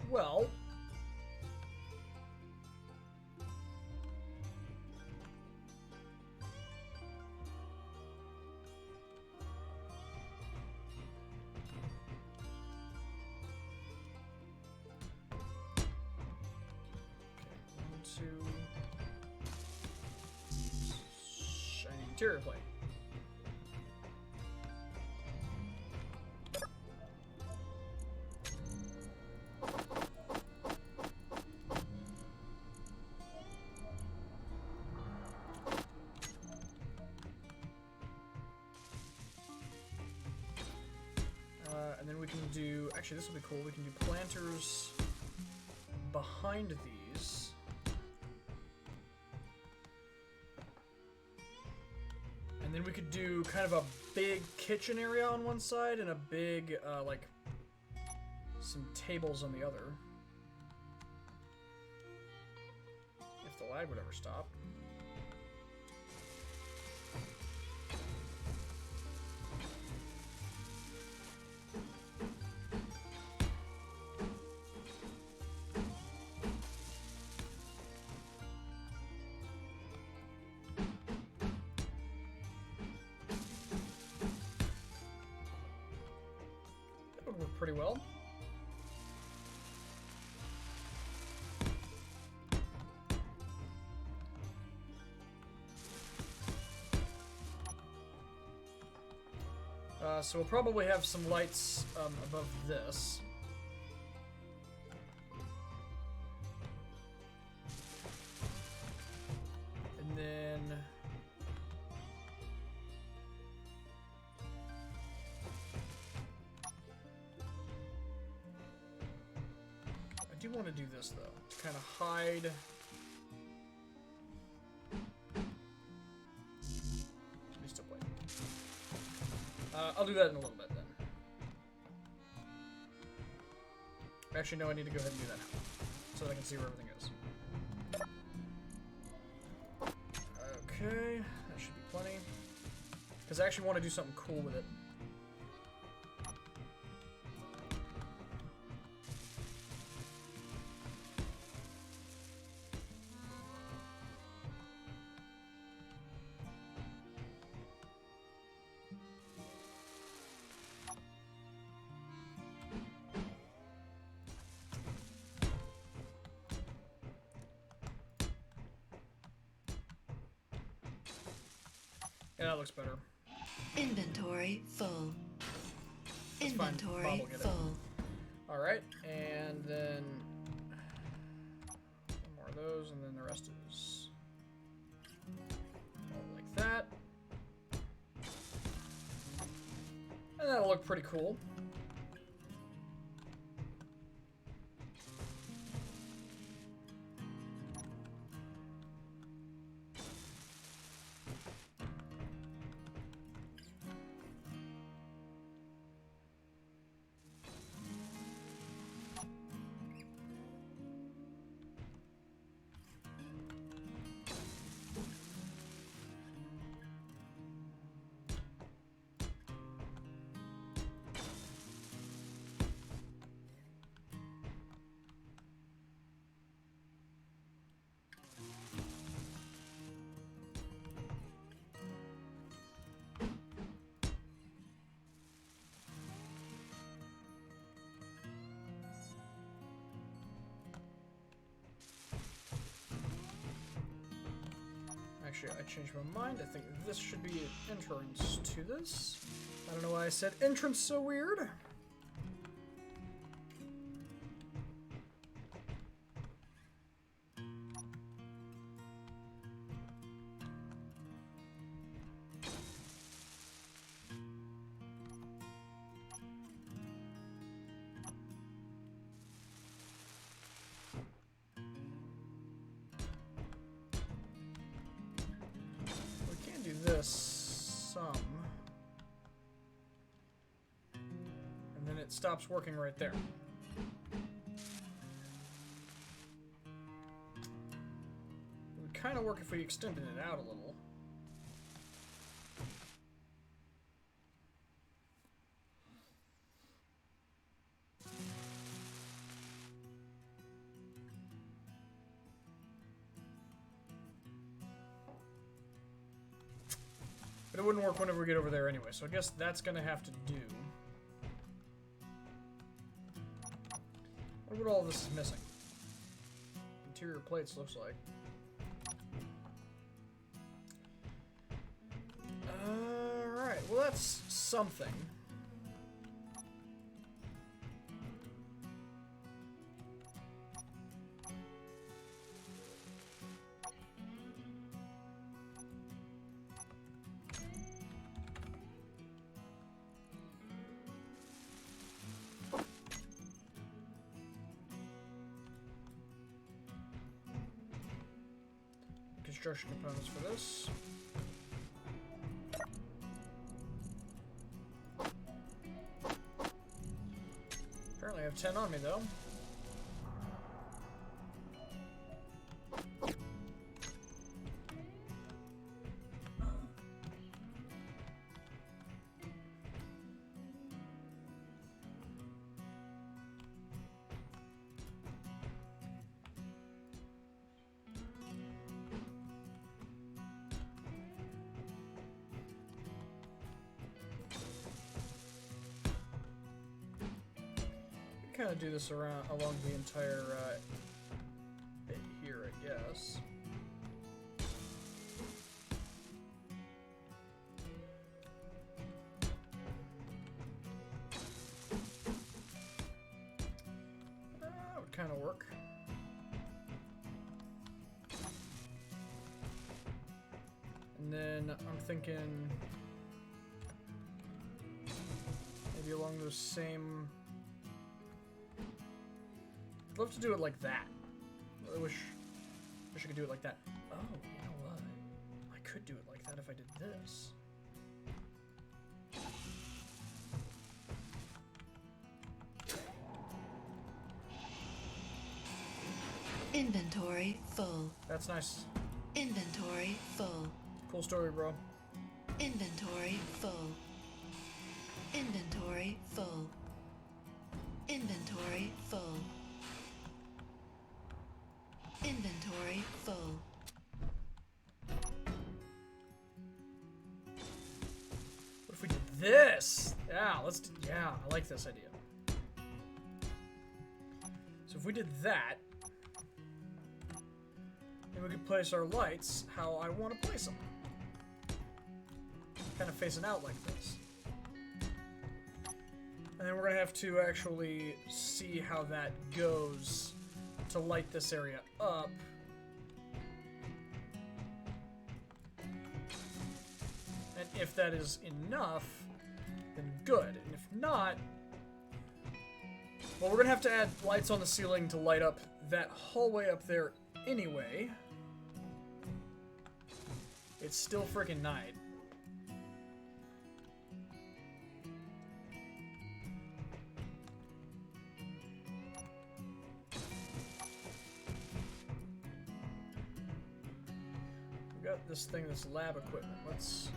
A: Well, shiny interior plate. And then we can do, actually this will be cool, we can do planters behind these. And then we could do kind of a big kitchen area on one side and a big, like, some tables on the other. If the lag would ever stop. pretty well. So we'll probably have some lights above this. And then... I do want to do this, though. Kind of hide... I'll do that in a little bit, then. Actually, no, I need to go ahead and do that now, so that I can see where everything is. Okay, that should be plenty. Because I actually want to do something cool with it. Yeah, that looks better.
B: Inventory full.
A: That's
B: Inventory
A: fine. Bob will get
B: full.
A: it. Alright, and then one more of those, and then the rest is all like that. And that'll look pretty cool. Actually, I changed my mind. I think this should be an entrance to this. I don't know why I said entrance so weird. This some, and then it stops working right there. It would kind of work if we extended it out a little. But it wouldn't work whenever we get over there anyway, so I guess that's gonna have to do. I wonder what all this is missing. Interior plates looks like. Alright, well that's something. Construction components for this. Apparently I have 10 on me though. kind of do this around along the entire bit here, I guess. That would kind of work. And then I'm thinking maybe along those same. I'd love to do it like that. I wish I could do it like that. Oh, you know what? I could do it like that if I did this.
B: Inventory full.
A: That's nice.
B: Inventory full.
A: Cool story, bro.
B: Inventory full. Inventory full. Inventory full. Inventory full.
A: What if we did this? Yeah, let's do, yeah, I like this idea. So if we did that, then we could place our lights how I want to place them. Kind of facing out like this. And then we're gonna have to actually see how that goes to light this area up. And if that is enough, then good. And if not, well, we're gonna have to add lights on the ceiling to light up that hallway up there anyway. It's still freaking night. We got this thing, this lab equipment. Let's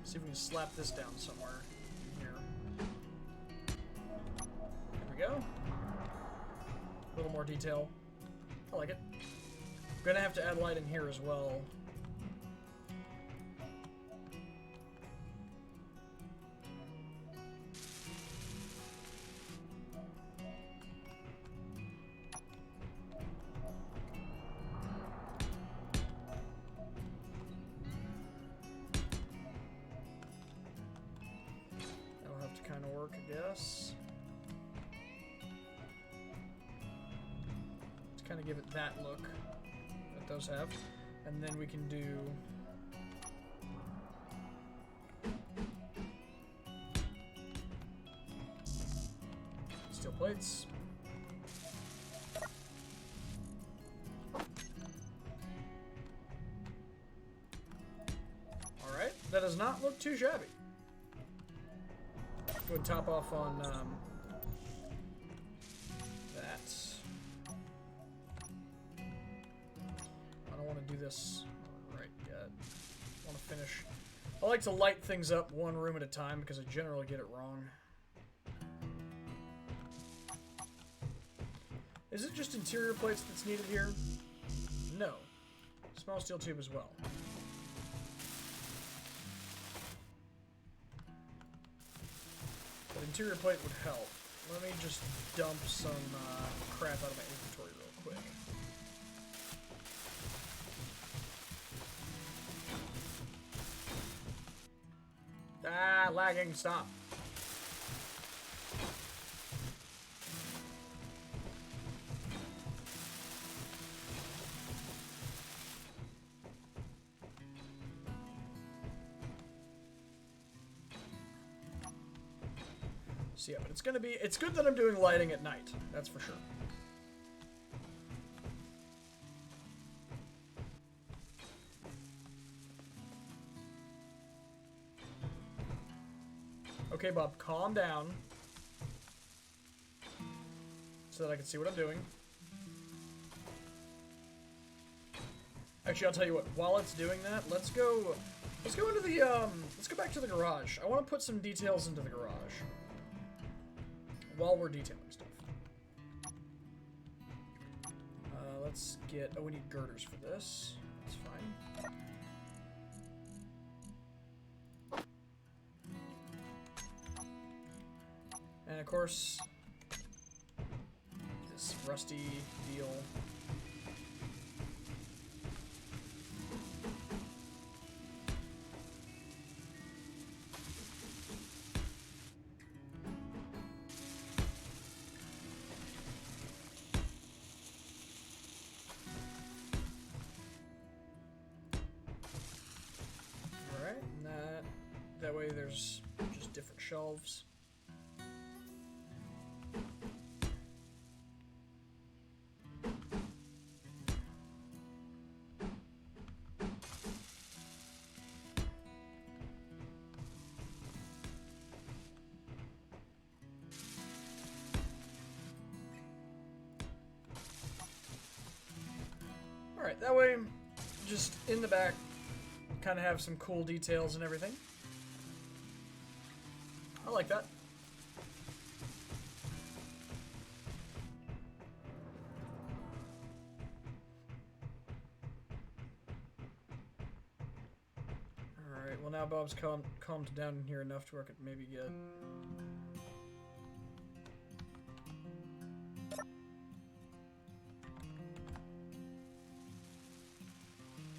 A: see if we can slap this down somewhere in here. There we go. A little more detail. I like it. We're gonna have to add light in here as well. That'll have to kind of work, I guess. Let's kind of give it that look that those have. And then we can do steel plates. Alright, that does not look too shabby. Go ahead and top off on that. I don't want to do this right yet. I want to finish. I like to light things up one room at a time because I generally get it wrong. Is it just interior plates that's needed here? No. Small steel tube as well. But interior plate would help. Let me just dump some crap out of my inventory real quick. Ah, lagging, stop. So yeah, but it's good that I'm doing lighting at night, that's for sure. Okay, Bob, calm down. So that I can see what I'm doing. Actually, I'll tell you what, while it's doing that, let's go into the, let's go back to the garage. I want to put some details into the garage. While we're detailing stuff. Let's get, oh, we need girders for this. That's fine. And of course, this rusty deal. Alright, and that way there's just different shelves. Alright, that way, just in the back, kind of have some cool details and everything. I like that. Alright, well now Bob's calmed down in here enough to where I could maybe get...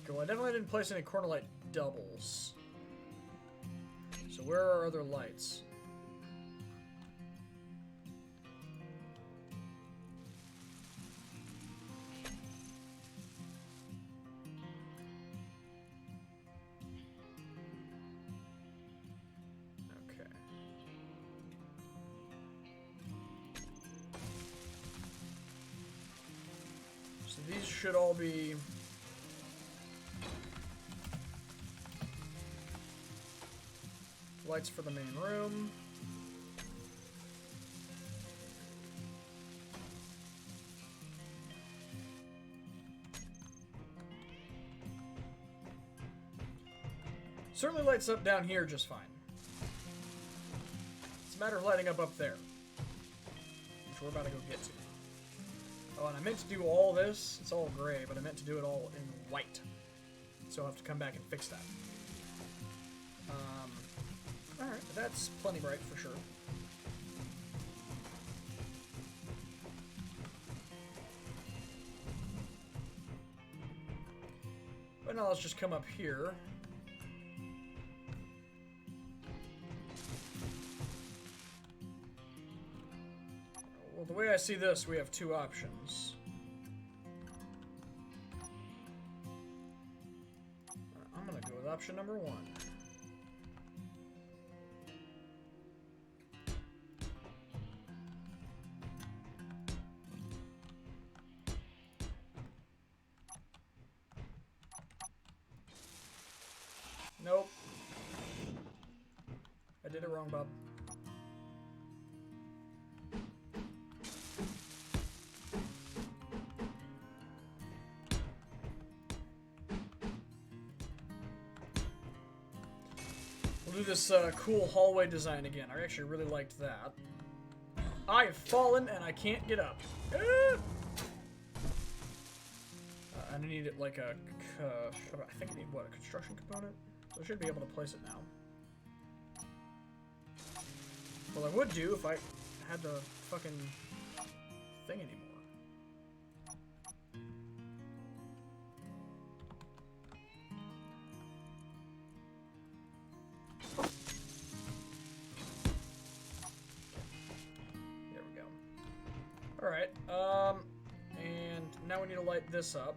A: Well, I definitely didn't place any corner light doubles. So where are our other lights? Okay. So these should all be... lights for the main room. Certainly lights up down here just fine. It's a matter of lighting up there, which we're about to go get to. Oh, and I meant to do all this. It's all gray, but I meant to do it all in white. So I'll have to come back and fix that. Alright, that's plenty bright for sure. But now let's just come up here. Well, the way I see this, we have two options. I'm gonna go with option number one. Nope. I did it wrong, Bob. We'll do this cool hallway design again. I actually really liked that. I have fallen and I can't get up. I need it like a... I think I need, what, a construction component? So I should be able to place it now. Well, I would do if I had the fucking thing anymore. There we go. Alright, and now we need to light this up.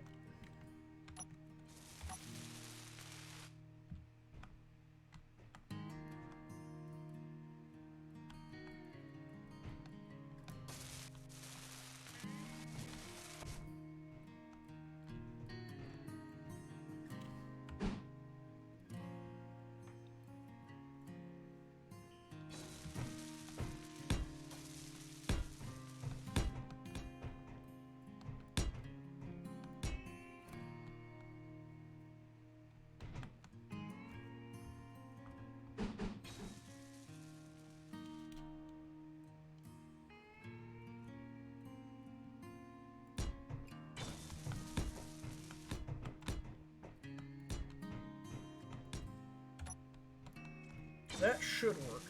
A: That should work,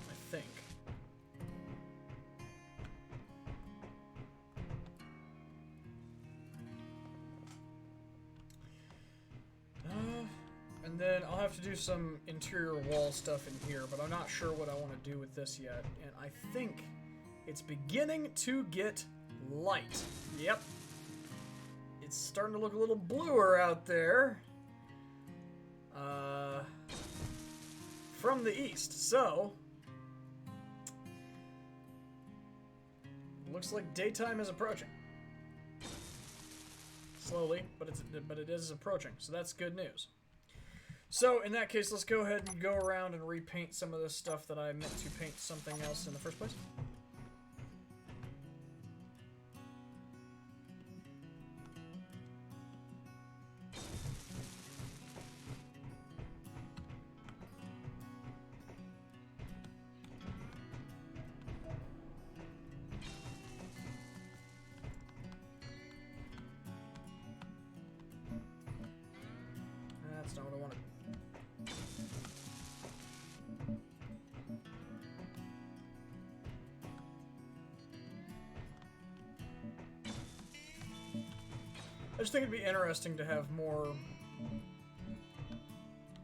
A: I think. then I'll have to do some interior wall stuff in here, but I'm not sure what I want to do with this yet. And I think it's beginning to get light. Yep. It's starting to look a little bluer out there. From the east, so looks like daytime is approaching. Slowly, but it is approaching, so that's good news. So in that case, let's go ahead and go around and repaint some of this stuff that I meant to paint something else in the first place. That's not what I wanted. I just think it'd be interesting to have more...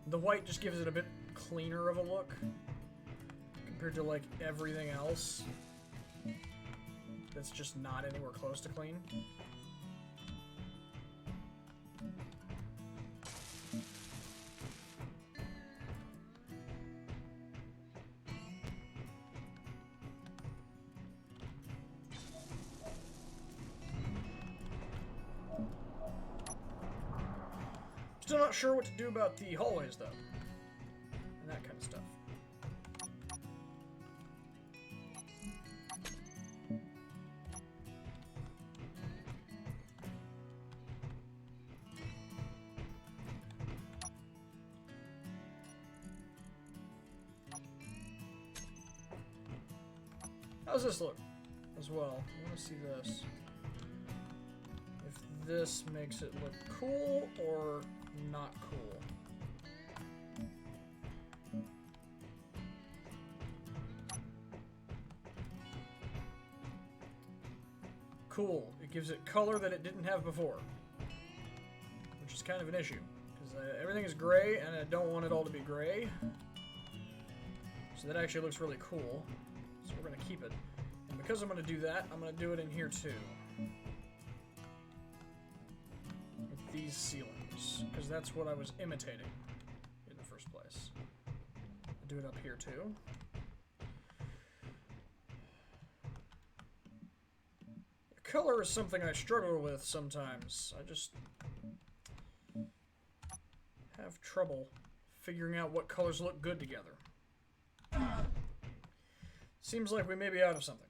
A: The white just gives it a bit cleaner of a look compared to, like, everything else that's just not anywhere close to clean. Still not sure what to do about the hallways, though. And that kind of stuff. How's this look as well? I want to see this. If this makes it look cool or not cool. Cool. It gives it color that it didn't have before, which is kind of an issue because everything is gray and I don't want it all to be gray. So that actually looks really cool. So we're going to keep it. And because I'm going to do that, I'm going to do it in here too. With these ceilings, because that's what I was imitating in the first place. I'll do it up here too. Color is something I struggle with sometimes. I just have trouble figuring out what colors look good together. Seems like we may be out of something.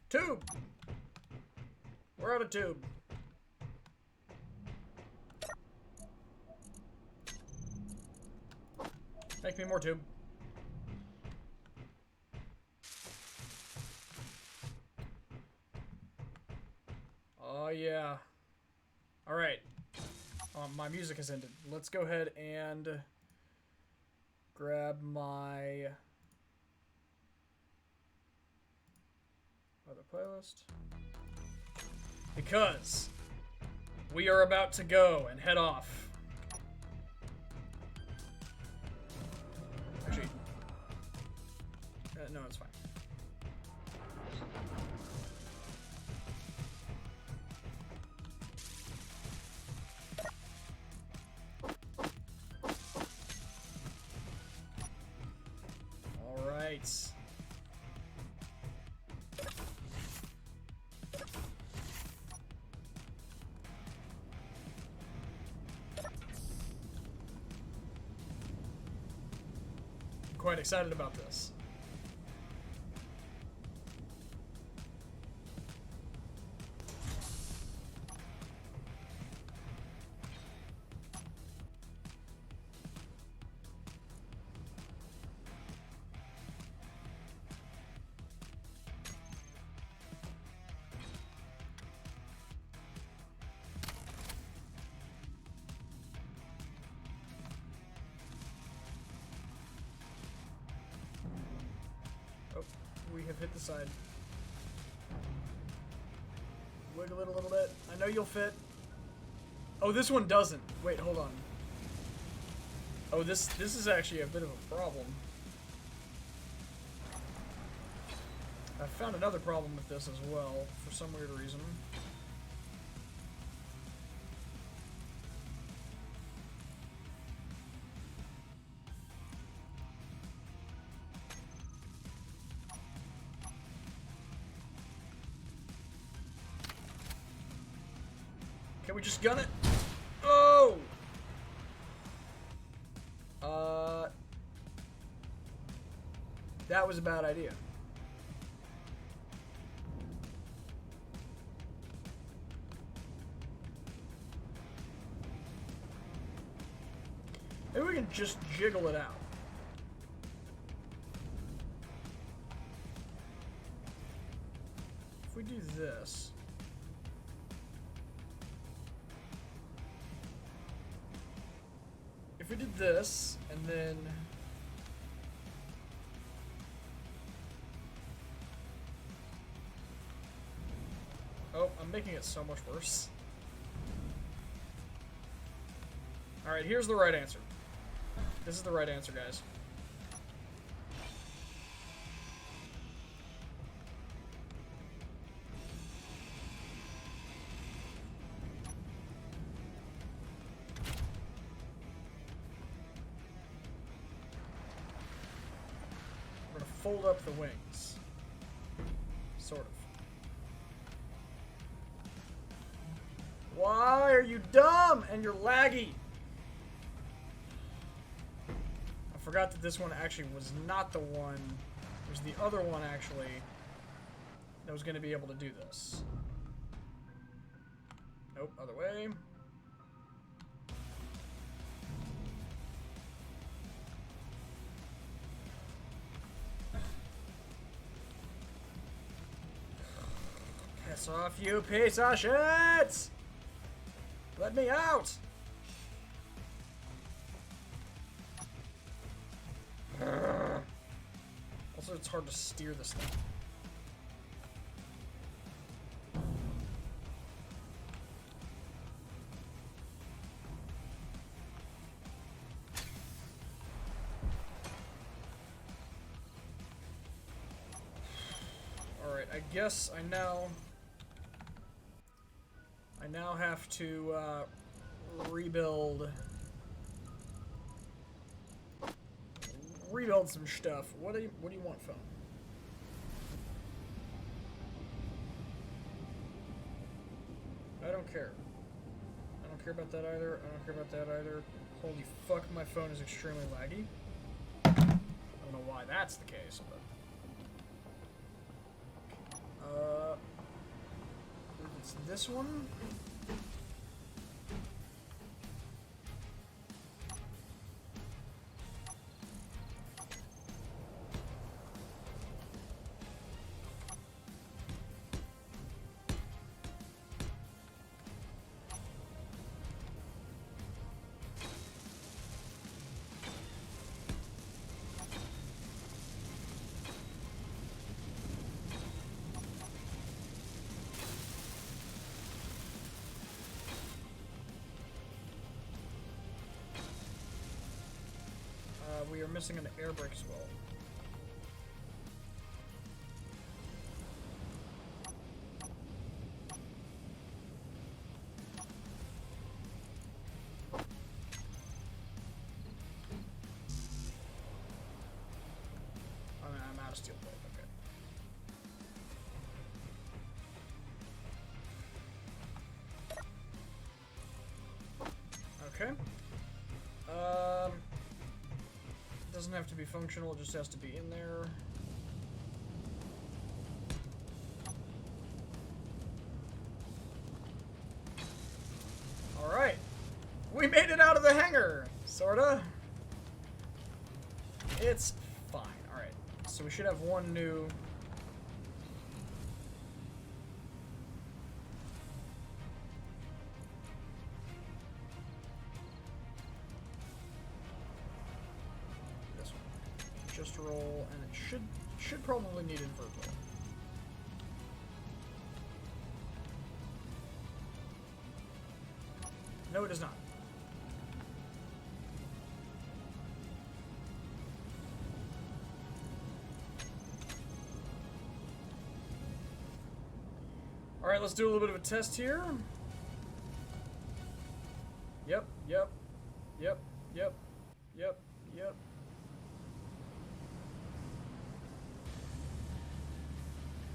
A: Tube! We're out of tube. Make me more tube. Oh yeah. Alright. My music has ended. Let's go ahead and grab my other playlist. Because we are about to go and head off. Actually, no, it's fine. All right. Quite excited about this. We have hit the side. Wiggle it a little bit. I know you'll fit. Oh, this one doesn't. Wait, hold on. Oh, this is actually a bit of a problem. I found another problem with this as well, for some weird reason. Can we just gun it? Oh! That was a bad idea. Maybe we can just jiggle it out. If we do this... If we did this, and then... Oh, I'm making it so much worse. Alright, here's the right answer. This is the right answer, guys. We're gonna fold up the wings. Sort of. Why are you dumb and you're laggy? I forgot that this one actually was not the one. It was the other one actually that was going to be able to do this. Nope, other way. Piss off, you piece of shit! Let me out! Also, it's hard to steer this thing. Alright, I guess I now have to rebuild some stuff. What do you want, phone? I don't care. I don't care about that either. I don't care about that either. Holy fuck, my phone is extremely laggy. I don't know why that's the case, but it's this one. We are missing an air brake as well. Oh, I'm out of steel plate. Okay. Okay. Doesn't have to be functional, it just has to be in there. Alright. We made it out of the hangar! Sorta. It's fine. Alright. So we should have one new... Just roll, and it should probably need invert roll. No, it does not. Alright, let's do a little bit of a test here. Yep, yep, yep, yep, yep, yep.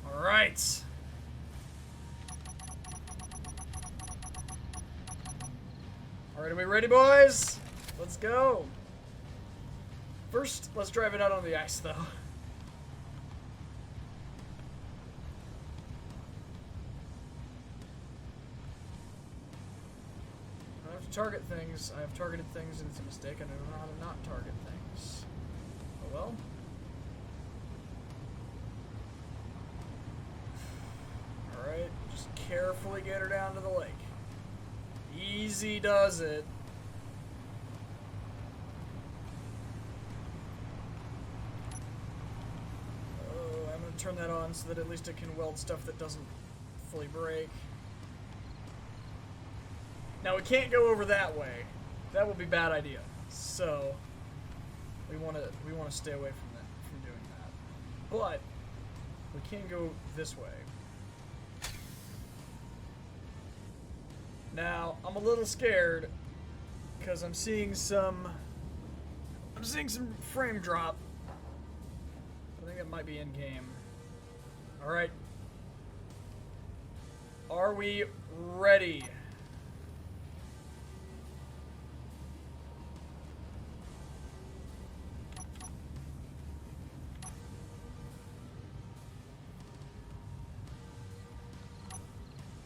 A: Alright. Alright, are we ready, boys? Let's go. First, let's drive it out on the ice, though. I have to target things. I have targeted things, and it's a mistake. I don't know how to not target things. Oh well. Alright, just carefully get her down to the lake. Easy does it. Oh, I'm gonna turn that on so that at least it can weld stuff that doesn't fully break. Now we can't go over that way. That would be a bad idea. So we want to stay away from that, from doing that. But we can go this way. Now, I'm a little scared because I'm seeing some frame drop. I think it might be in game. All right. Are we ready?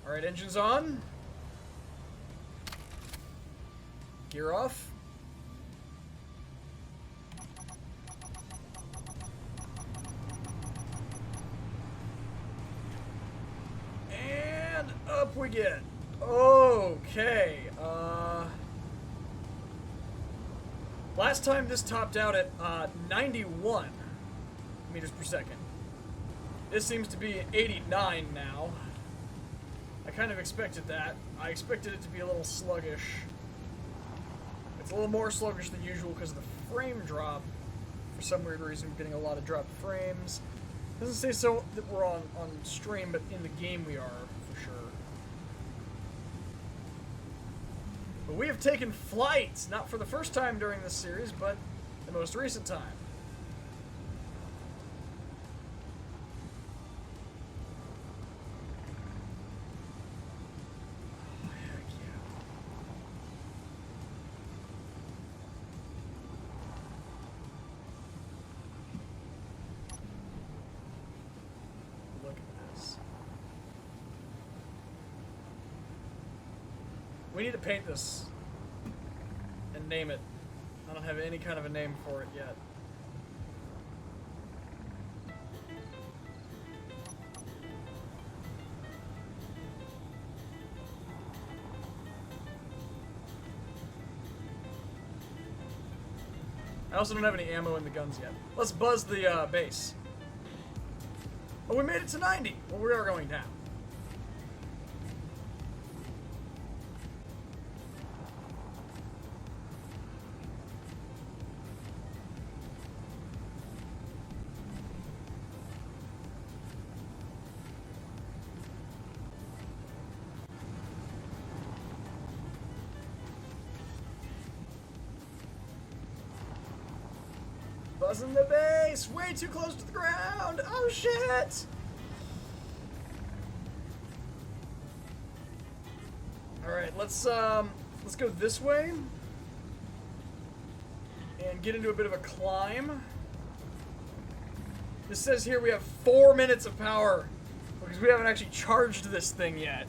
A: All right, engines on. Gear off. And up we get. Okay. Last time this topped out at 91 meters per second. This seems to be 89 now. I kind of expected that. I expected it to be a little sluggish. It's a little more sluggish than usual because of the frame drop. For some weird reason, we're getting a lot of dropped frames. Doesn't say so that we're on stream, but in the game we are, for sure. But we have taken flight, not for the first time during this series, but the most recent time. We need to paint this and name it. I don't have any kind of a name for it yet. I also don't have any ammo in the guns yet. Let's buzz the base. Oh, we made it to 90. Well, we are going down. Buzzing the base! Way too close to the ground! Oh shit! Alright, let's go this way. And get into a bit of a climb. This says here we have 4 minutes of power. Because we haven't actually charged this thing yet.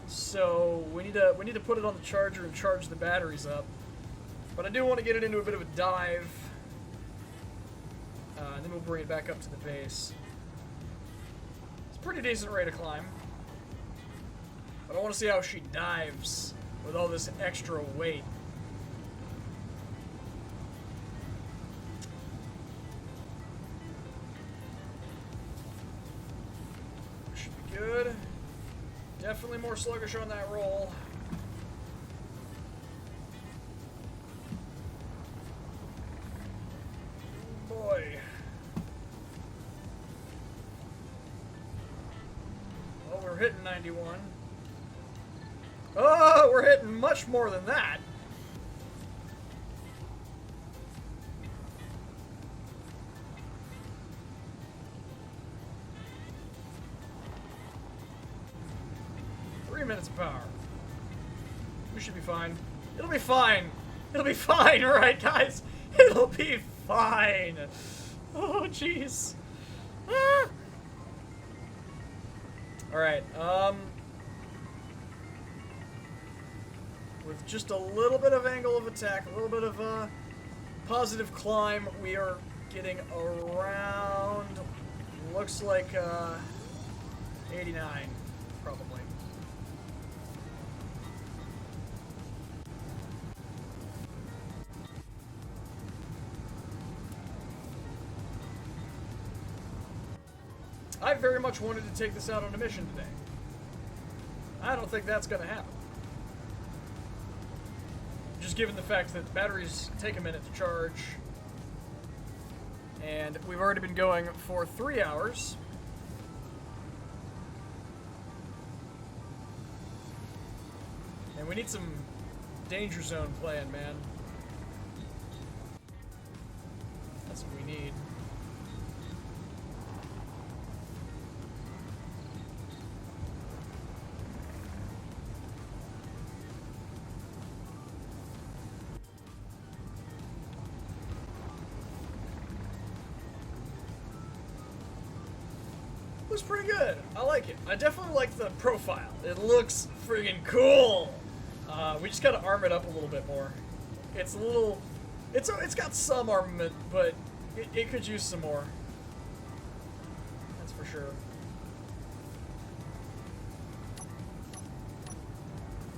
A: So we need to put it on the charger and charge the batteries up. But I do want to get it into a bit of a dive. And then we'll bring it back up to the base. It's a pretty decent rate of climb. But I want to see how she dives with all this extra weight. Should be good. Definitely more sluggish on that roll. Boy. hitting 91. Oh, we're hitting much more than that. Minutes of power. We should be fine. It'll be fine. It'll be fine. All right, guys. It'll be fine. Oh, jeez. Ah. All right. With just a little bit of angle of attack, a little bit of positive climb, we are getting around. Looks like 89, probably. I very much wanted to take this out on a mission today. I don't think that's going to happen. Just given the fact that batteries take a minute to charge, and we've already been going for 3 hours. And we need some danger zone plan, man. That's what we need. Looks pretty good. I like it. I definitely like the profile. It looks friggin' cool. We just gotta arm it up a little bit more. It's a little... It's got some armament, but it could use some more. That's for sure.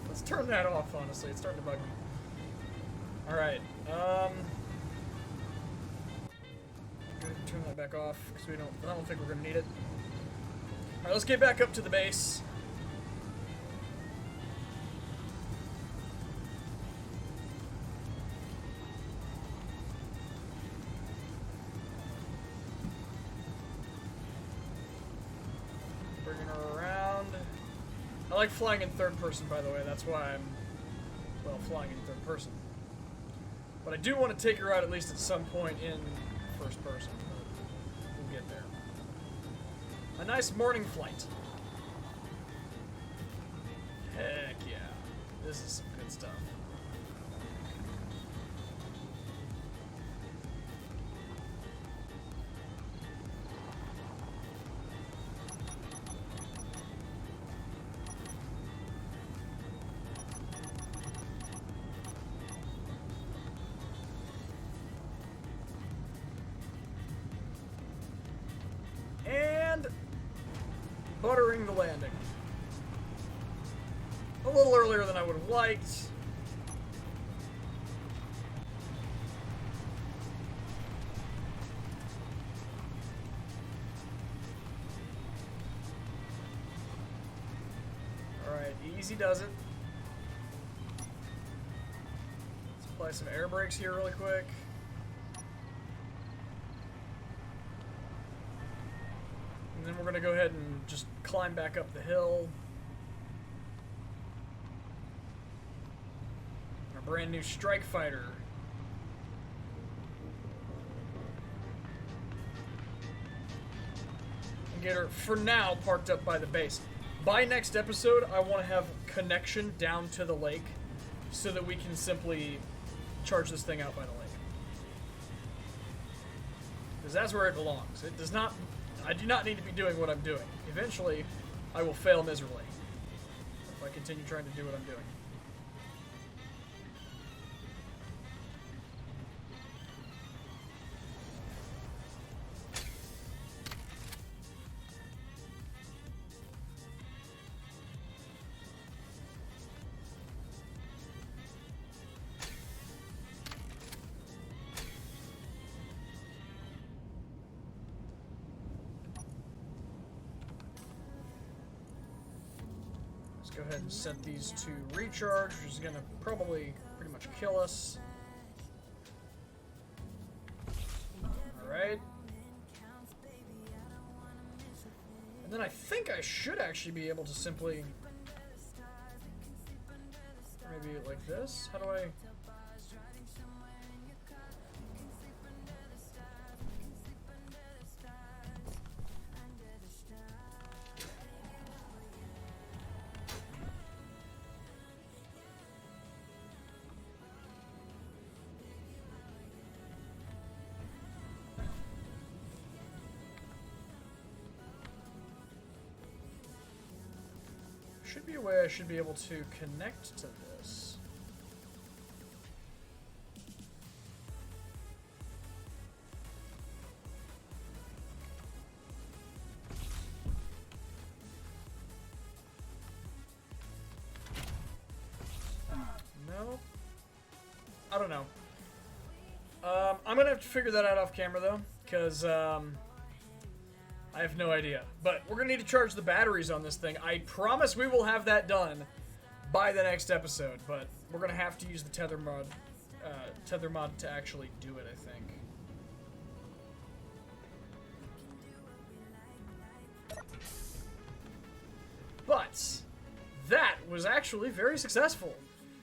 A: Let's turn that off, honestly. It's starting to bug me. Alright, turn that back off, because I don't think we're gonna need it. Alright, let's get back up to the base. Bringing her around. I like flying in third person, by the way. That's why I'm, well, flying in third person. But I do want to take her out at least at some point in first person. We'll get there. A nice morning flight. Heck yeah. This is some good stuff. And buttering the landing. A little earlier than I would have liked. Alright, easy does it. Let's apply some air brakes here really quick. And then we're going to go ahead and just climb back up the hill. Our brand new strike fighter. And get her, for now, parked up by the base. By next episode, I want to have connection down to the lake so that we can simply charge this thing out by the lake. Because that's where it belongs. It does not... I do not need to be doing what I'm doing. Eventually, I will fail miserably if I continue trying to do what I'm doing. Go ahead and set these to recharge, which is going to probably pretty much kill us. Alright. And then I think I should actually be able to simply... Maybe like this? How do I... Should be a way I should be able to connect to this. No. I don't know. I'm gonna have to figure that out off camera though, because I have no idea. But we're going to need to charge the batteries on this thing. I promise we will have that done by the next episode, but we're going to have to use the tether mod to actually do it, I think. But that was actually very successful.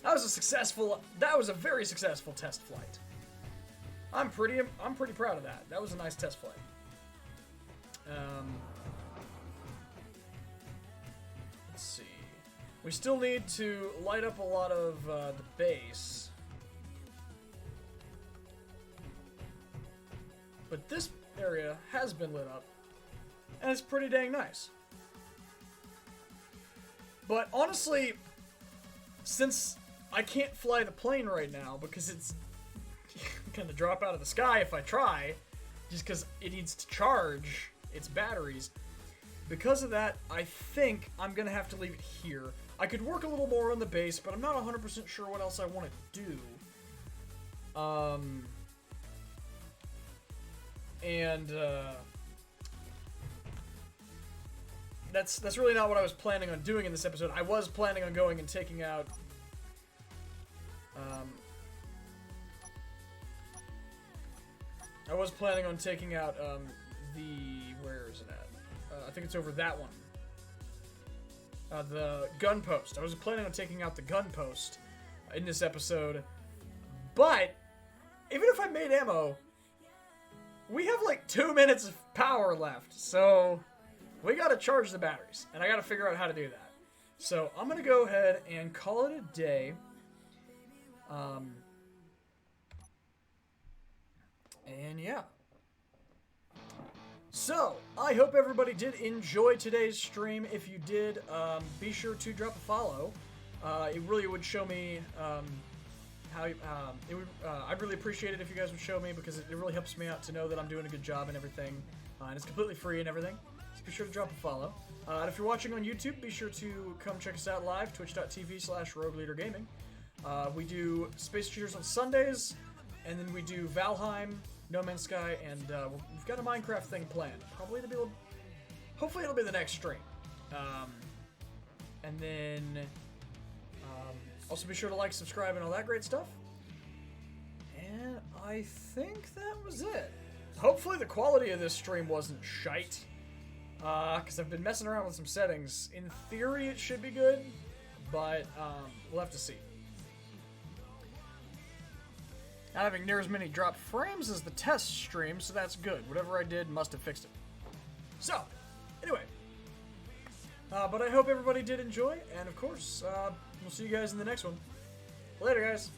A: That was a very successful test flight. I'm pretty proud of that. That was a nice test flight. Let's see. We still need to light up a lot of the base. But this area has been lit up. And it's pretty dang nice. But honestly, since I can't fly the plane right now because it's gonna drop out of the sky if I try, just because it needs to charge its batteries. Because of that, I think I'm gonna have to leave it here. I could work a little more on the base, but I'm not 100% sure what else I want to do. That's really not what I was planning on doing in this episode. I was planning on going and taking out where is it at? I think it's over that one. The gun post. I was planning on taking out the gun post in this episode, but even if I made ammo, we have like 2 minutes of power left, so we gotta charge the batteries, and I gotta figure out how to do that. So I'm gonna go ahead and call it a day. And yeah. So, I hope everybody did enjoy today's stream. If you did, be sure to drop a follow. It really would show me I'd really appreciate it if you guys would show me, because it really helps me out to know that I'm doing a good job and everything. And it's completely free and everything. So be sure to drop a follow. And if you're watching on YouTube, be sure to come check us out live, twitch.tv/RogueLeaderGaming. We do Space Cheaters on Sundays, and then we do Valheim, No Man's Sky, and we've got a Minecraft thing planned. Hopefully it'll be the next stream. And then also be sure to like, subscribe, and all that great stuff. And I think that was it. Hopefully the quality of this stream wasn't shite, because I've been messing around with some settings. In theory it should be good, but we'll have to see. Not having near as many dropped frames as the test stream, so that's good. Whatever I did must have fixed it. So, anyway. But I hope everybody did enjoy, and of course, we'll see you guys in the next one. Later, guys.